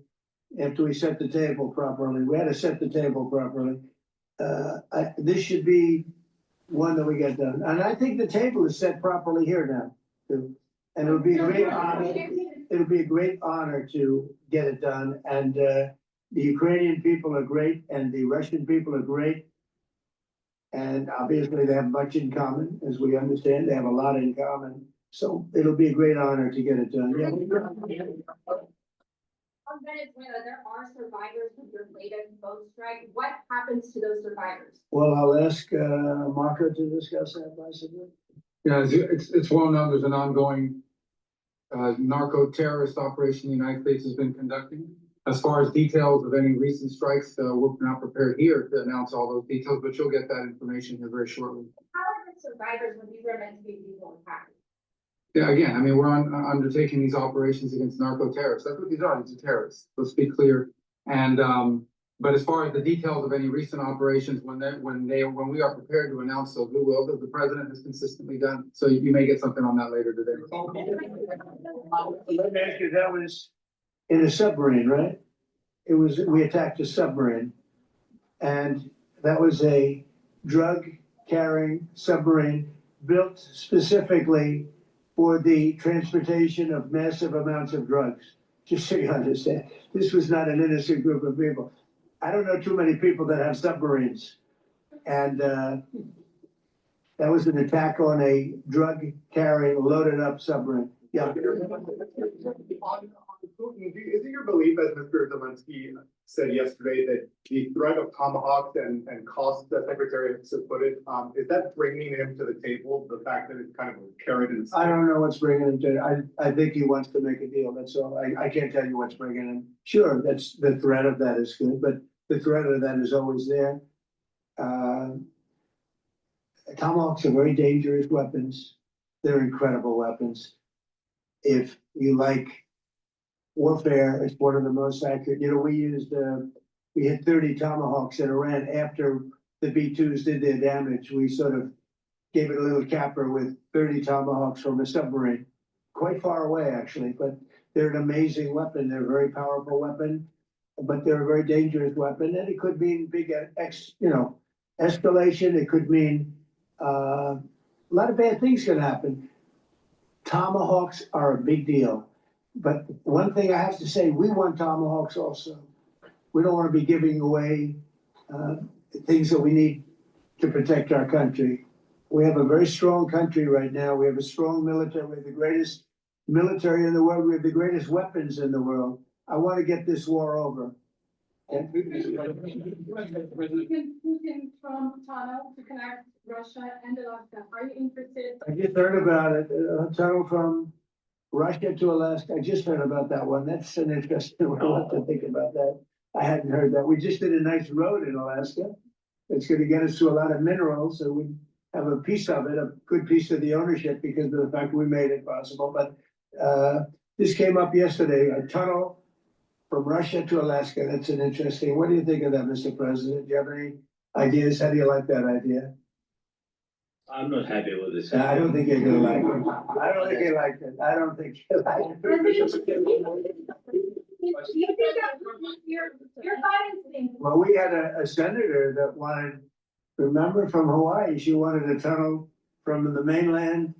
set the table properly. We had to set the table properly. This should be one that we get done. And I think the table is set properly here now, too. And it'll be a great honor to get it done. And the Ukrainian people are great, and the Russian people are great. And obviously they have much in common, as we understand. They have a lot in common. So it'll be a great honor to get it done. Yeah. On Venezuela, there are survivors of your latest boat strike. What happens to those survivors? Well, I'll ask Marco to discuss that possibly. Yeah, it's well known there's an ongoing narco-terrorist operation the United States has been conducting. As far as details of any recent strikes, we're not prepared here to announce all those details, but you'll get that information here very shortly. How are the survivors when these are meant to be lethal attacks? Yeah, again, I mean, we're undertaking these operations against narco-terrorists. That's what these are. These are terrorists. Let's be clear. And but as far as the details of any recent operations, when we are prepared to announce those, we will, as the president has consistently done. So you may get something on that later today. Let me ask you, that was in a submarine, right? We attacked a submarine, and that was a drug-carrying submarine built specifically for the transportation of massive amounts of drugs. Just so you understand, this was not an innocent group of people. I don't know too many people that have submarines. And that was an attack on a drug-carrying, loaded-up submarine. Yeah. Putin, is it your belief, as Mr. Zelensky said yesterday, that the threat of tomahawks and costs that Secretary has put it, is that bringing him to the table? The fact that it's kind of a carrot and stick? I don't know what's bringing him to. I think he wants to make a deal. That's all. I can't tell you what's bringing him. Sure, that's the threat of that is good, but the threat of that is always there. Tomahawks are very dangerous weapons. They're incredible weapons. If you like warfare, it's one of the most accurate. We hit 30 Tomahawks in Iran after the B-2s did their damage. We sort of gave it a little capper with 30 Tomahawks from a submarine, quite far away actually, but they're an amazing weapon. They're a very powerful weapon, but they're a very dangerous weapon. And it could mean big, escalation. It could mean a lot of bad things can happen. Tomahawks are a big deal. But one thing I have to say, we want Tomahawks also. We don't want to be giving away things that we need to protect our country. We have a very strong country right now. We have a strong military. We have the greatest military in the world. We have the greatest weapons in the world. I want to get this war over. Putin, Trump tunnel to connect Russia and Alaska. Are you interested? I just heard about it. A tunnel from Russia to Alaska. I just heard about that one. That's an interesting one. I'll have to think about that. I hadn't heard that. We just did a nice road in Alaska. It's going to get us to a lot of minerals. So we have a piece of it, a good piece of the ownership because of the fact we made it possible. But this came up yesterday, a tunnel from Russia to Alaska. That's an interesting. What do you think of that, Mr. President? Do you have any ideas? How do you like that idea? I'm not happy with this. I don't think you're gonna like it. I don't think you like it. I don't think you like it. Your guidance thing. Well, we had a senator that wanted, remember from Hawaii, she wanted a tunnel from the mainland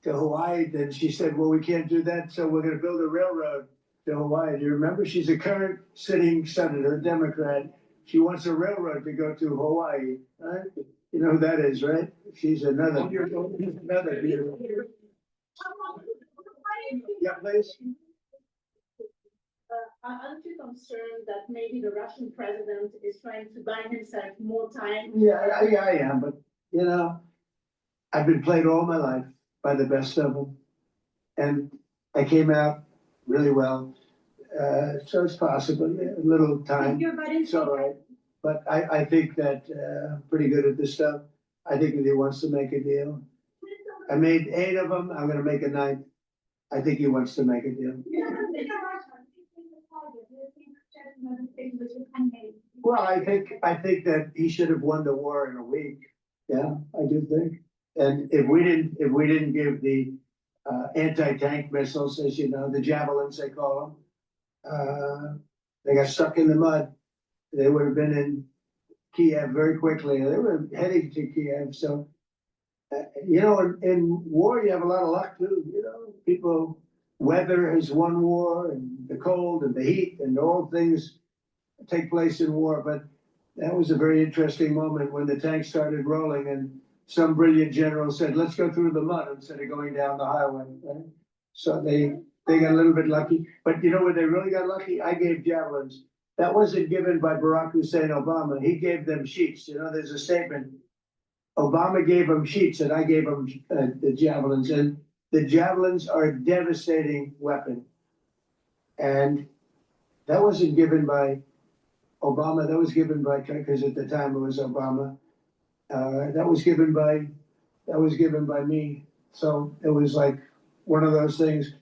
to Hawaii. Then she said, well, we can't do that, so we're gonna build a railroad to Hawaii. Do you remember? She's a current sitting senator, Democrat. She wants a railroad to go to Hawaii, right? You know who that is, right? She's another beautiful. Yeah, please. Aren't you concerned that maybe the Russian president is trying to buy himself more time? Yeah, I am, but I've been played all my life by the best of them. And I came out really well. So it's possible, a little time. It's all right. But I think that I'm pretty good at this stuff. I think that he wants to make a deal. I made 8 of them. I'm going to make a 9th. I think he wants to make a deal. another thing which is unmade. Well, I think that he should have won the war in a week. Yeah, I do think. And if we didn't give the anti-tank missiles, as you know, the javelins they call them, they got stuck in the mud. They would have been in Kiev very quickly. They were heading to Kiev. So, you know, in war, you have a lot of luck too. You know, people, weather has won war, and the cold and the heat and all things take place in war. But that was a very interesting moment when the tanks started rolling and some brilliant general said, let's go through the mud instead of going down the highway. Right? So they got a little bit lucky. But you know where they really got lucky? I gave javelins. That wasn't given by Barack Hussein Obama. He gave them sheets. You know, there's a statement. Obama gave them sheets and I gave them the javelins. And the javelins are a devastating weapon. And that wasn't given by Obama. That was given by, because at the time it was Obama. That was given by me. So it was like one of those things.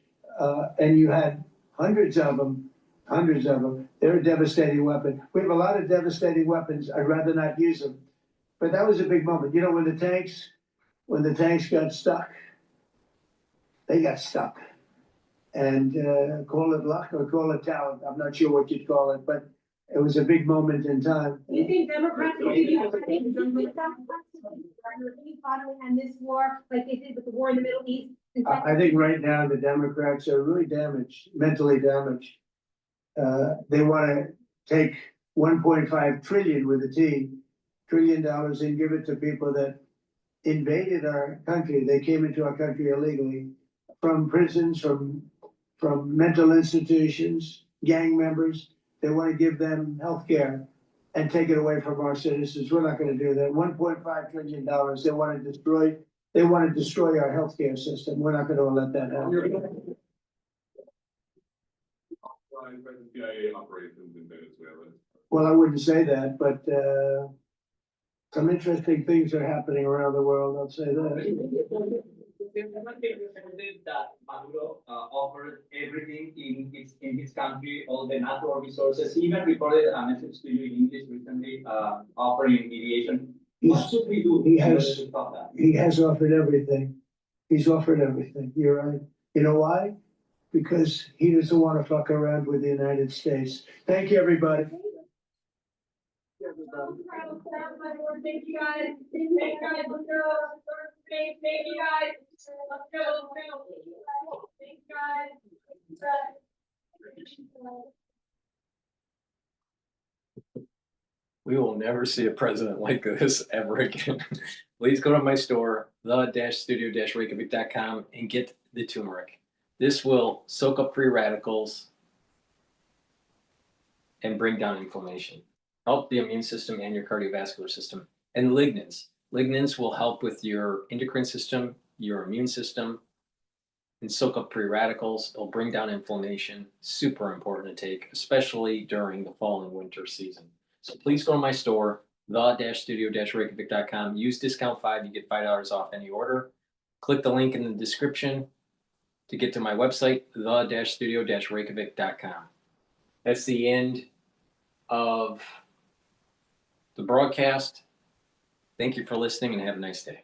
And you had hundreds of them. They're a devastating weapon. We have a lot of devastating weapons. I'd rather not use them. But that was a big moment. You know, when the tanks got stuck, they got stuck. And call it luck or call it talent. I'm not sure what you'd call it, but it was a big moment in time. Do you think Democrats will be and this war like they did with the war in the Middle East? I think right now the Democrats are really damaged, mentally damaged. They want to take 1.5 trillion with a T, $1 trillion and give it to people that invaded our country. They came into our country illegally from prisons, from mental institutions, gang members. They want to give them health care and take it away from our citizens. We're not going to do that. $1.5 trillion. They want to destroy our healthcare system. We're not going to let that happen. CIA operations in Venezuela. Well, I wouldn't say that, but some interesting things are happening around the world. I'll say that. That Maduro offered everything in his country, all the natural resources. He even recorded a message to you in English recently, offering mediation. What should we do? He has offered everything. He's offered everything. You're right. You know why? Because he doesn't want to fuck around with the United States. Thank you, everybody. Thank you guys. Thank you guys. Let's go. Thank you guys. Let's go. Thank you guys. We will never see a president like this ever again. Please go to my store, the-studio-reykjavik.com, and get the turmeric. This will soak up free radicals and bring down inflammation, help the immune system and your cardiovascular system. And lignans. Lignans will help with your endocrine system, your immune system, and soak up free radicals. It'll bring down inflammation. Super important to take, especially during the fall and winter season. So please go to my store, the-studio-reykjavik.com. Use discount 5, you get $5 off any order. Click the link in the description to get to my website, the-studio-reykjavik.com. That's the end of the broadcast. Thank you for listening and have a nice day.